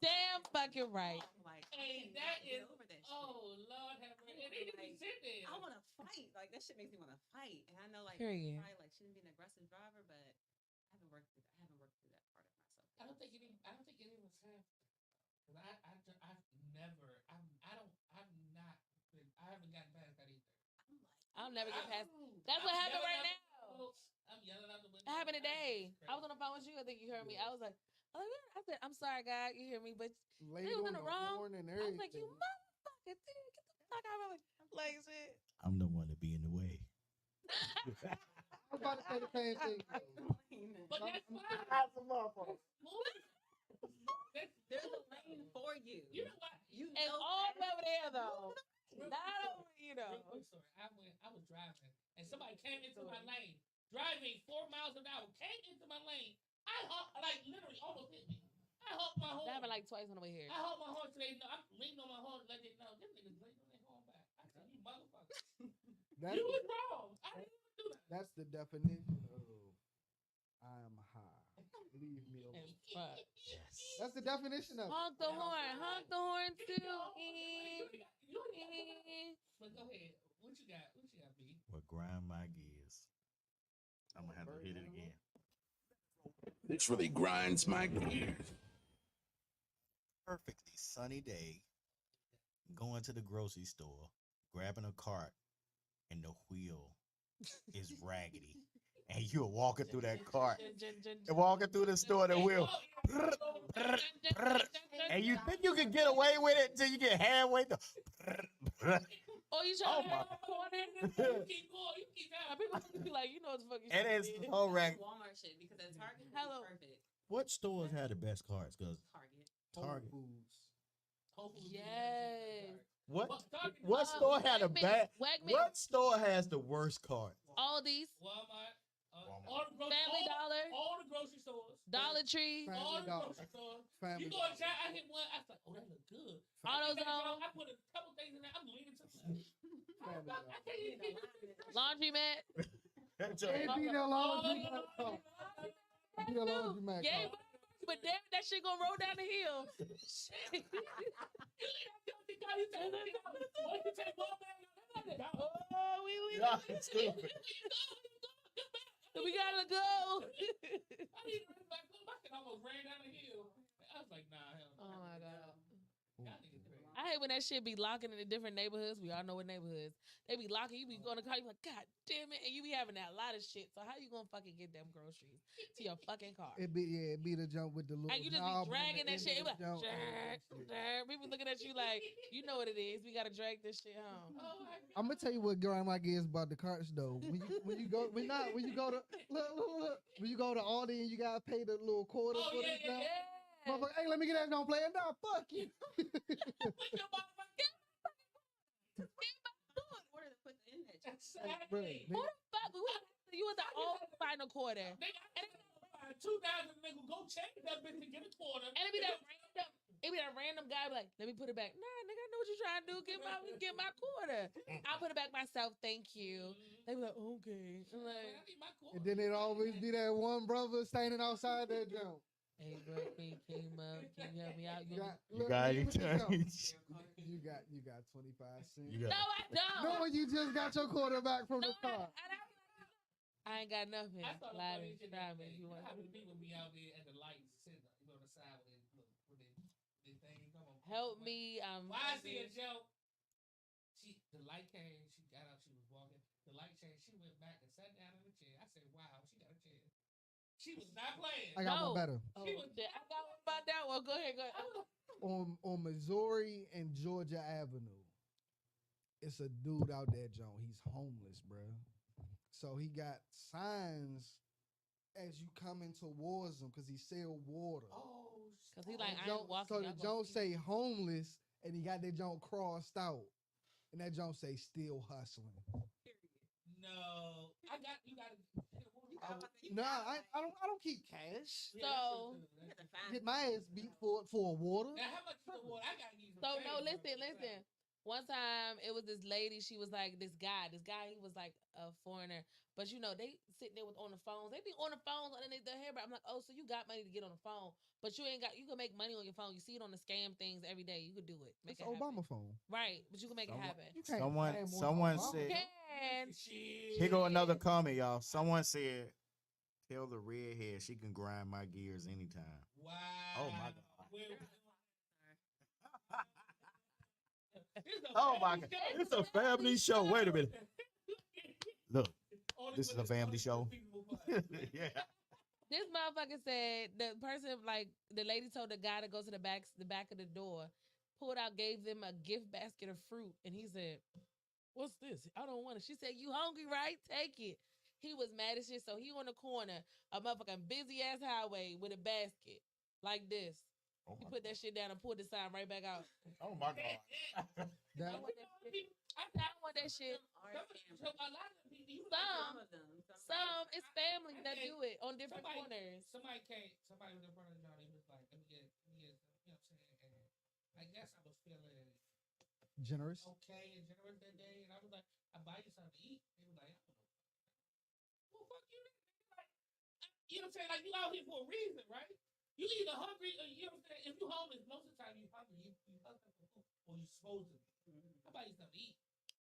Damn fucking right. I'm like, Hey, I that cannot get is. over that shit. Oh Lord, have mercy. And they just be sitting there. I want to fight. Like that shit makes me want to fight. And I know, like, Period. probably like shouldn't be an aggressive driver, but I haven't worked through that. I haven't worked through that part of myself. I don't think any of us have. Cause I haven't gotten past that either. I'm like, I'll never get past. I'm That's what happened yelling right out the now. window. I'm yelling out the window. It happened today. Crazy. I was on the phone with you. I think you heard me. I was like, I said, I'm sorry, God, you hear me, but Laid was in on the the wrong. horn and I was like, you everything. motherfucker, dude, get the fuck out of my like shit. I'm the one to be in the way. I was about to say the same thing. But that's fine. there's a lane for you. You know what? It's all the way over there though. Not over, Real quick story. I was driving and somebody came into my lane, driving 4 miles an hour, came into my lane. I like literally almost hit me. I honked my horn. That happened like twice on the way here. I honked my horn today. No, I'm leaning on my horn to let they know. Them niggas leaning on their horn back. I said, you motherfucker. You was wrong. I didn't even do that. That's the definition of I'm high. Leave me alone. And fuck. That's the definition of Honk the horn. Honk the horn too. But go ahead. What you got? What you got, B? What grind my gears. I'm gonna have to hit it again. This really grinds my gears. Perfectly sunny day. Going to the grocery store, grabbing a cart, and the wheel is raggedy. And you're walking through that cart. And walking through the store, the wheel. And you think you can get away with it until you get halfway through. Oh, you Oh trying to my. corner? You keep going. You keep going. People be like, you know what the fuck you It is did. so raggedy. Walmart shit because at Target, Hello. it's perfect. What stores had the best carts? Because Target. Whole Target. Foods. Yes. What store had a bad? Wegmans. What store has the worst carts? Aldi's, Walmart. Walmart. All the grocery, Family Dollar, all the grocery stores. Dollar Tree, All Family the Dollar. grocery stores. Family You go to Giant, I hit one. I was like, oh, that look good. AutoZone, I put a couple things in there. I'm leaning to the left. Family I can't even get this. Laundromat. Can't be no laundry. Be a laundromat. Yeah, but but damn, that shit gonna roll down the hill. Oh, Y'all stupid. we gotta go. I almost ran down the hill. I was like, nah, hell no. Oh my god. Y'all niggas crazy. I hate when that shit be locking in the different neighborhoods. We all know what neighborhoods. They be locking. You be going to car. You be like, God damn it. And you be having that lot of shit. So how you gonna fucking get them groceries to your fucking car? It be the jump with the little. And you just knob be on the dragging that end shit. It of be the like, jump. people looking at you like, you know what it is. We gotta drag this shit home. I'm gonna tell you what grandma gets about the carts though. When you go when you go to look, when you go to Aldi and you gotta pay the little quarter for the jump. Motherfucker, hey, let me get that don't play it. Nah, fuck you. Put your motherfucking order to put in that. Bro, Who the fuck? You was the old final quarter. And $2,000 nigga go check that bitch and get a quarter. it be that random guy be like, let me put it back. Nah, nigga, I know what you're trying to do. Get my quarter. I'll put it back myself. Thank you. They be like, okay. I'm like, and then it always be that one brother standing outside that jump. hey, bro, came up. Can you help me out? You look, got look any at the jump. change? You got 25 cents. You got No, I don't. No, you just got your quarter back from the car. I ain't got nothing. I thought Lie funny to shit try that me if you want. how many people be out there at the lights sitting on the side when they thing come on. Help me. Why I see a joke? The light came. She got up. She was walking. The light changed. She went back and sat down in the chair. I said, "Wow, she got a chair." She was not playing. I got one better. Oh, shit. I got one about that one. Go ahead. On Missouri and Georgia Avenue, it's a dude out there, Joe. He's homeless, bro. So he got signs as you coming towards him because he sell water. Oh, because he like, I ain't walking. So the Joe say homeless, and he got that Joe crossed out, and that Joe say still hustling. No, you got No, I don't keep cash. So Get my ass beat for a water. Now how much is the water? I gotta use. So no, listen. One time it was this lady. She was like this guy. He was like a foreigner, but you know they sitting there on the phones. They be on the phones underneath their hair. But I'm like, oh, so you got money to get on the phone, but you ain't got. You can make money on your phone. You see it on the scam things every day. You could do it. Make It's it Obama happen. phone. Right? But you can make it happen. You can't Someone scam on said. Can. Here go another comment, y'all. Someone said, "Tell the redhead she can grind my gears anytime." Wow. Oh my god. It's a Oh my family god. show. It's a family show. Wait a minute. Look, this is a family show. Yeah. This motherfucker said the person, like the lady told the guy to go to the back of the door, pulled out, gave them a gift basket of fruit, and he said, "What's this? I don't want it." She said, "You hungry, right? Take it." He was mad as shit, so he on the corner, a motherfucking busy ass highway with a basket like this. Oh He my put that shit down and pulled the sign right back out. Oh my god. I don't want that shit. I don't want that shit. Some it's family that do it on different corners. Somebody was in front of Johnny. He was like, let me get, you know what I'm saying? And I guess I was feeling generous. Okay and generous that day. And I was like, I buy you something to eat. He was like, I don't know. Well, fuck you. Like, you know what I'm saying? Like, you out here for a reason, right? You either hungry or, you know what I'm saying? If you homeless, most of the time you hungry. You hungry for food, or you supposed to be. I buy you something to eat.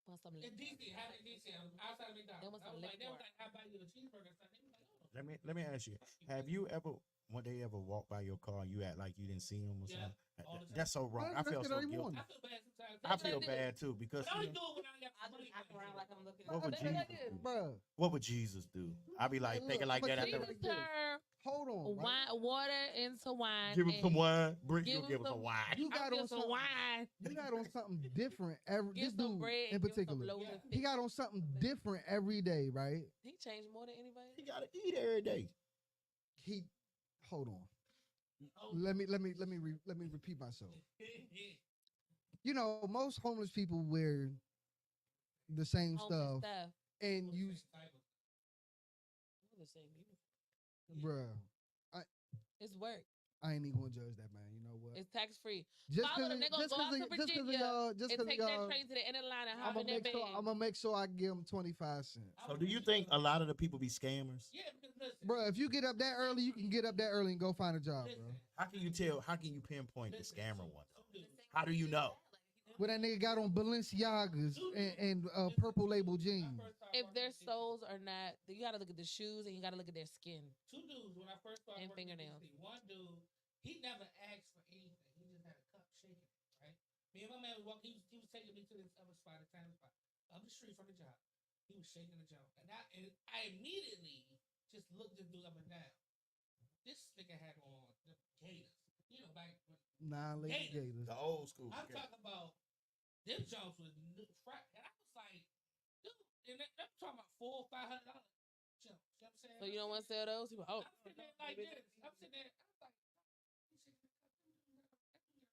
Want some In DC, outside of McDonald's. I was like, they was like, I buy you a cheeseburger or something. They was like, oh. Let me ask you. Have you ever one day ever walked by your car and you act like you didn't see him or Yeah, something? all the time. That's so wrong. I feel so guilty. I feel bad sometimes. I feel bad too because But I only do it when I got I money. just act around like I'm looking. what would They- they Jesus do. do? Bruh, What would Jesus do? I be like Hey, thinking look, like that I'ma after tell you Jesus turn hold on. Right? water into wine. give him some wine. give Give him him some wine. You I'll got give on some something. wine. You got on something different every. Give This some dude bread. in give some particular, loaves of he fish. got on something different every day, right? He changed more than anybody. He gotta eat every day. He, hold on. Let me repeat myself. You know, most homeless people wear the same Homeless stuff, and you, We're the same uniform. bruh, It's work. I ain't even gonna judge that man. You know what? tax free. Just Follow them. They're gonna just go out to cause of Virginia y'all, just and cause of take that y'all, train to the end of the line and I'm hop in their van. gonna make sure I give them 25 cents. So do you think a lot of the people be scammers? Yeah, because listen, Bro, if you get up that early, you can get up that early and go find a job, bro. listen, How can you tell? How can you pinpoint the listen, scammer two- one? two dudes. How do you know? What that nigga got on Balenciagas and Listen, purple label when I jeans. first started If working their with DC, soles are not, you gotta look at the shoes and you gotta look at their skin. two dudes when I first started And working with fingernails. DC, one dude, he never asked for anything. He just had a cup shaking it, right? Me and my man was walking. He was taking me to this other spot, a tiny spot, up the street from the job. He was shaking the jump, and I immediately just looked this dude up and down. This nigga had on the Gators, you know, back when Nah, lady Gators. gators. The old school. I'm talking about them jumps was and I was like, dude, and I'm talking about $400-500 jumps. You know what I'm saying? So you don't want to sell those? People, I'm sitting there like this. I'm sitting there. I was like, Gators.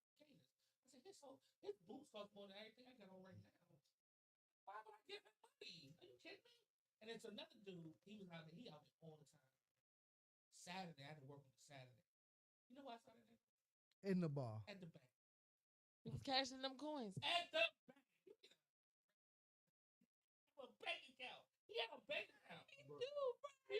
I said, his boots cost more than everything I got on right now. Why would I give him money? Are you kidding me? And it's another dude. He was out there. He out there all the time. Saturday, I had to work on Saturday. You know why I started that? In the bar. At the bank. he was cashing them coins. At the bank. A bank account. He had a bank account. He do, bro. He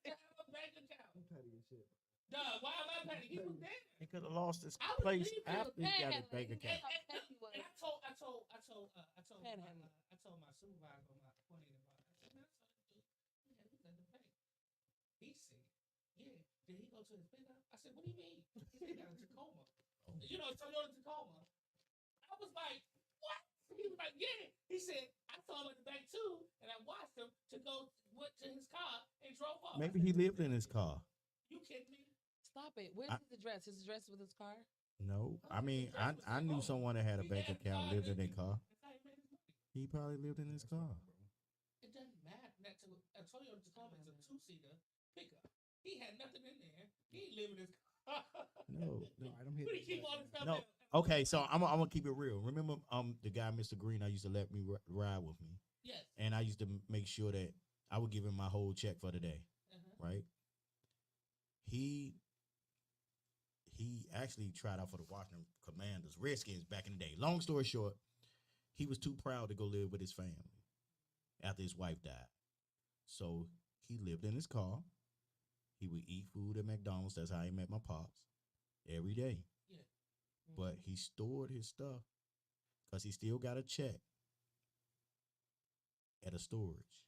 had a bank account. I'm petty as shit. Duh, why am I petty? He was there. He could have lost his I was place leaving after he got his panhandling. bank account. And I told my supervisor, my coordinator about it. I said, man, I saw this dude. He was at the bank. He said, yeah. Did he go to his pickup? I said, what do you mean? He said, he got a Tacoma. You know, Toyota Tacoma. I was like, what? He was like, yeah. He said, I saw him at the bank too, and I watched him went to his car and drove off. Maybe he lived in his car. You kidding me? Stop it. Where's his address? His address with his car? No, I mean I knew someone that had a bank account, lived in their car. That's how he made his money. He probably lived in his car. It doesn't matter. A Toyota Tacoma is a two-seater pickup. He had nothing in there. He lived in his car. No, All right, I'm But he hitting. keep all the stuff no. in. Okay, so I'm gonna keep it real. Remember, the guy, Mr. Green, I used to let me ride with me, Yes. and I used to make sure that I would give him my whole check for the day. Right? He actually tried out for the Washington Commanders, Redskins, back in the day. Long story short, he was too proud to go live with his family after his wife died. So he lived in his car. He would eat food at McDonald's. That's how he met my pops every day. Yeah. But he stored his stuff because he still got a check at a storage.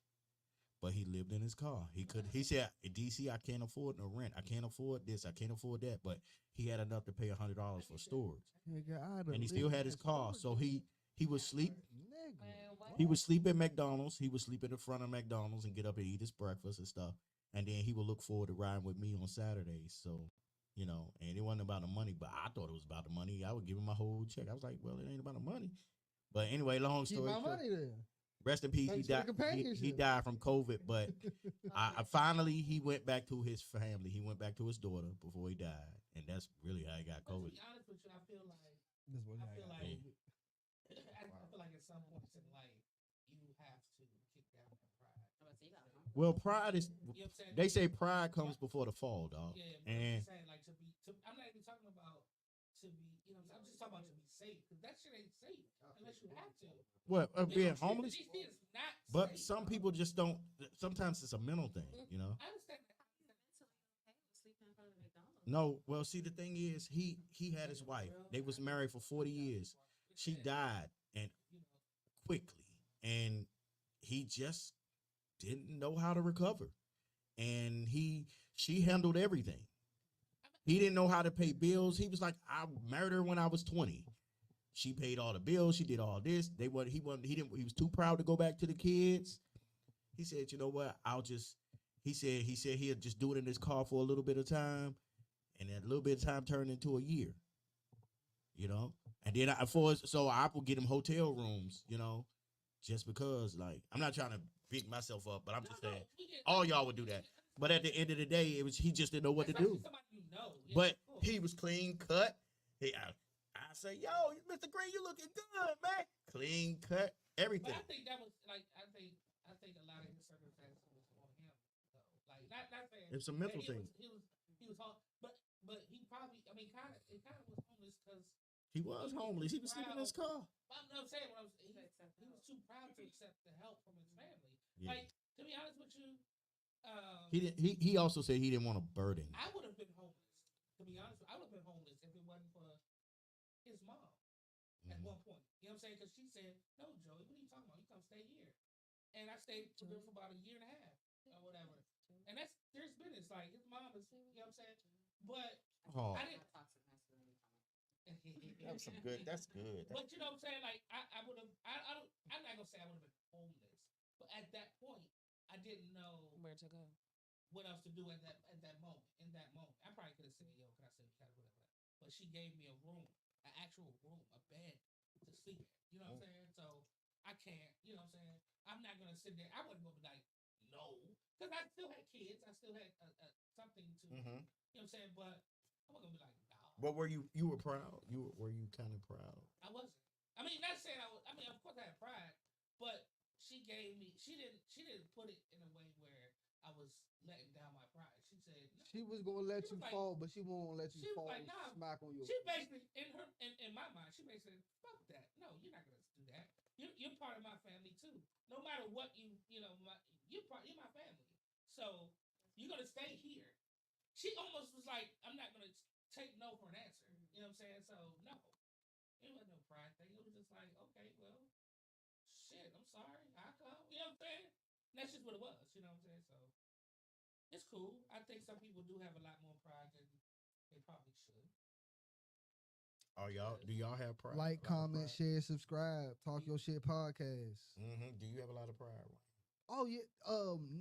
But he lived in his car. He said, DC, I can't afford no rent. I can't afford this. I can't afford that. But he had enough to pay $100 for storage. Nigga, And he still had his car. So he would sleep. Nigga. He would sleep at McDonald's. He would sleep in the front of McDonald's and get up and eat his breakfast and stuff. And then he would look forward to riding with me on Saturdays. So, you know, and it wasn't about the money, but I thought it was about the money. I would give him my whole check. I was like, well, it ain't about the money. But anyway, long Keep story my short. money there. Rest in peace. Thanks He for died. the companionship. He died from COVID, but I finally he went back to his family. He went back to his daughter before he died, and that's really how he got But to COVID. be honest with you, I feel like This was I how feel got like COVID. I feel like at some points in life you have to kick down that pride. Well, pride is. You know what I'm saying? They say pride comes before the fall, dog. Yeah, but And I'm saying like I'm not even talking about to be. You know, I'm just talking about to be safe because that shit ain't safe unless you have to. what being DC homeless? is not But safe. some people just don't. Sometimes it's a mental thing, you know. I understand that. Sleeping in front of McDonald's. No, well, see, the thing is, he had his wife. They was married for 40 years. She died and quickly, and he just didn't know how to recover. And she handled everything. He didn't know how to pay bills. He was like, I married her when I was 20. She paid all the bills. She did all this. He was too proud to go back to the kids. He said, you know what? He said he'll just do it in his car for a little bit of time. And that little bit of time turned into a year, you know? And then I will get him hotel rooms, you know, just because, like, I'm not trying to big myself up, but I'm just saying all y'all would do that. But at the end of the day, he just didn't know what to do. But he was clean cut. I say, yo, Mr. Green, you looking good, man. Clean cut, everything. But I think that was like I think a lot of his circumstances was on him though. Like not saying It's a mental he thing. Was hard, but he probably it kind of He was homeless. He was sleeping in his car. I'm saying he was too proud to accept the help from his family. Yeah. Like, to be honest with you, He didn't. He also said he didn't want a burden. I would have been homeless. To be honest, I would have been homeless if it wasn't for his mom at one point. You know what I'm saying? Because she said, "No, Joey, what are you talking about? You come stay here." And I stayed for about a year and a half or whatever. And there's been it's like his mom is, you know what I'm saying? But I didn't. That's some good. That's good. But you know what I'm saying? Like I would have. I'm not gonna say I would have been homeless, but at that point, I didn't know Where to go? what else to do at that moment. In that moment, I probably could have said, "Yo, can I sit kind of whatever?" But she gave me a room, an actual room, a bed to sleep in. You know what I'm saying? So I can't. You know what I'm saying? I'm not gonna sit there. I wasn't gonna be like, no, because I still had kids. I still had something to. You know what I'm saying? But I wasn't gonna be like, nah. But were you were proud? Were you kind of proud? I wasn't. I mean, not saying I was. I mean, of course I had pride, but she gave me. She didn't put it in a way where I was letting down my pride. She said no. She was gonna let you fall, but she won't let you fall. Like, nah, smack on your. She basically in my mind, she basically said, "Fuck that. No, you're not gonna do that. You're part of my family too. No matter what you're my family. So you're gonna stay here." She almost was like, "I'm not gonna take no for an answer." You know what I'm saying? So no. It wasn't no pride thing. It was just like, okay, well, shit, I'm sorry. I come. You know what I'm saying? And that's just what it was. You know what I'm saying? So it's cool. I think some people do have a lot more pride than they probably should. Do y'all have pride? Like, comment, share, subscribe. Talk Your Shit podcast. Do you have a lot of pride? Oh yeah.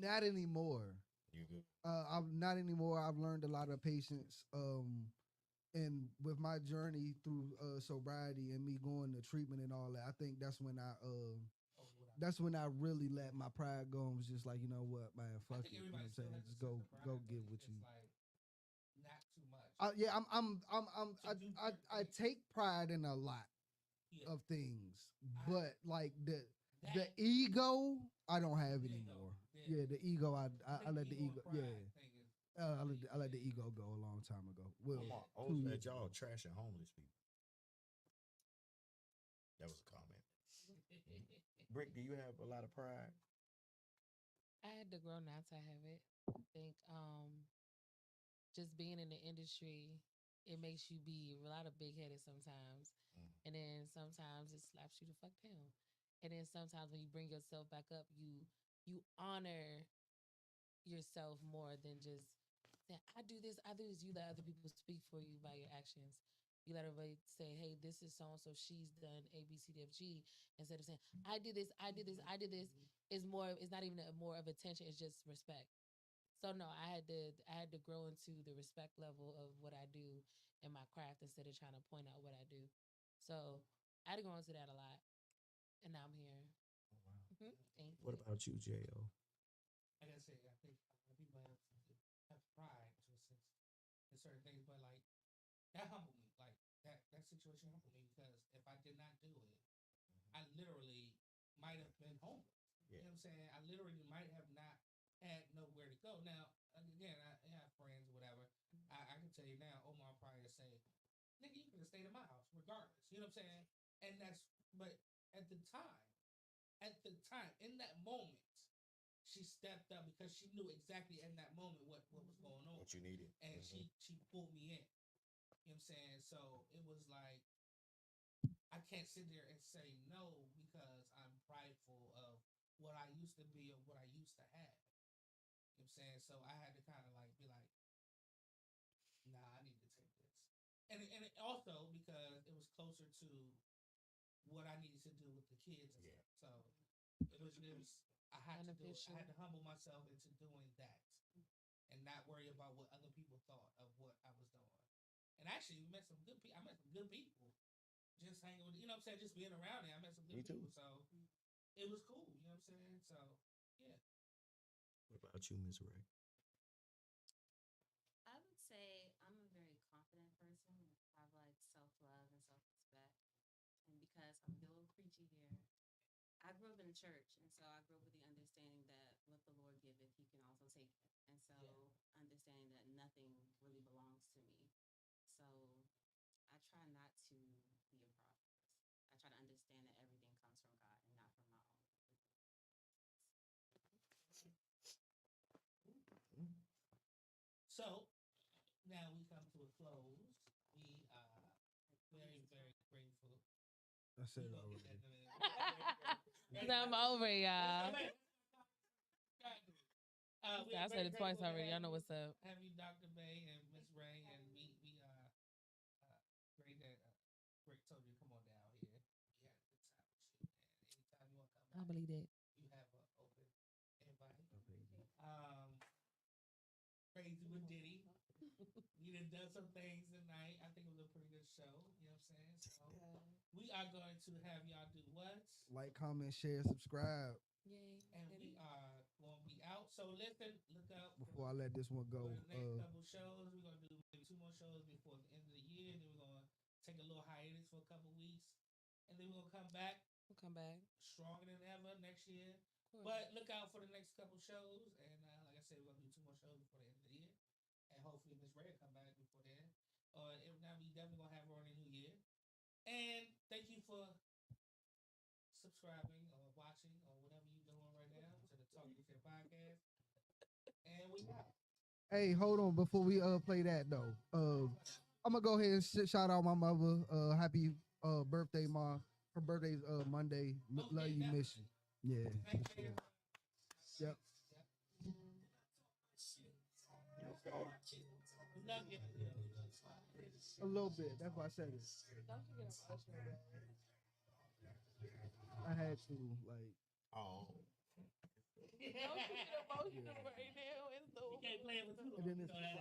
Not anymore. You good? I've not anymore. I've learned a lot of patience. And with my journey through sobriety and me going to treatment and all that, I think that's when I really let my pride go and was just like, you know what, man, fuck it. You know what I'm saying? Just go get what you. Like, not too much. Yeah, I take pride in a lot of things, but like the ego, I don't have anymore. Yeah, the ego, I let the ego. Yeah. I let the ego go a long time ago. Well, that y'all trashing homeless people. That was a comment. Brick, do you have a lot of pride? I had to grow not to have it. I think just being in the industry, it makes you be a lot of big headed sometimes, and then sometimes it slaps you the fuck down, and then sometimes when you bring yourself back up, you honor yourself more than just saying, I do this. You let other people speak for you by your actions. You let everybody say, hey, this is so and so, she's done A, B, C, D, F, G, instead of saying, I did this, I did this, I did this. It's not even more of attention, it's just respect. So no, I had to grow into the respect level of what I do in my craft instead of trying to point out what I do. So I had to go into that a lot. And now I'm here. Oh, wow. Thank What you. about you, J.O.? Like I said, I think people have pride to a sense in certain things, but like that humbled me. Like that situation humbled me because if I did not do it, I literally might have been homeless. You know what I'm saying? I literally might have not had nowhere to go. Now, again, I have friends, whatever. I can tell you now, Omar probably say, nigga, you could have stayed in my house regardless. You know what I'm saying? And but at the time, in that moment, she stepped up because she knew exactly in that moment what was going on. What you needed. And she pulled me in. You know what I'm saying? So it was like, I can't sit there and say no because I'm prideful of what I used to be or what I used to have. You know what I'm saying? So I had to kind of like be like, nah, I need to take this. And it also because it was closer to what I needed to do with the kids. So it was I had to do it. I had to humble myself into doing that and not worry about what other people thought of what I was doing. And actually, we met some good people. I met some good people just hanging with, you know what I'm saying, just being around there. I met some good people. So it was cool, you know what I'm saying? So, yeah. What about you, Ms. Ray? I would say I'm a very confident person. I have like self-love and self-respect. And because I'm a little preachy here, I grew up in the church, and so I grew up with the understanding that what the Lord giveth, He can also take it. And so understanding that nothing really belongs to me. So I try not to understand that everything comes from God and not from my own. So now we come to a close. We are very, very grateful. I said it We gonna already. get that in a minute. I'm over, y'all. We I are said very it twice grateful to already. Y'all have know you- what's up. Have you, Dr. Bay and Miss Ray, and we great that Rick told you to come on down here. We had a good time with you, and anytime you want to come I back, believe that. you have an open invite. Okay. Crazy with Diddy. We done some things tonight. I think it was a pretty good show. You know what I'm saying? So we are going to have y'all do what? Like, comment, share, subscribe. Yay. And we are going to be out. So listen, look out Before I let this one for go, the next couple shows. We're going to do maybe 2 more shows before the end of the year. Then we're going to take a little hiatus for a couple weeks. And then we're going to come back We'll come back. stronger than ever next year. Of course. But look out for the next couple shows. And like I said, we're going to do 2 more shows before the end of the year. And hopefully Miss Ray will come back before then. Or if not, we definitely going to have her on the new year. And thank you for subscribing or watching or whatever you're doing right now to the Talk Your Shit podcast. And we out. Hey, hold on before we play that though. I'm gonna go ahead and shout out my mother. Happy birthday, Ma. Her birthday's Monday. Love you, miss you. Yeah. Thank you. Yep. Love you. A little bit. That's why I said it. Don't you get emotional, bro? I had to like. Oh. Don't you get emotional right now? It's so You can't play it with too long. And then You it's know that.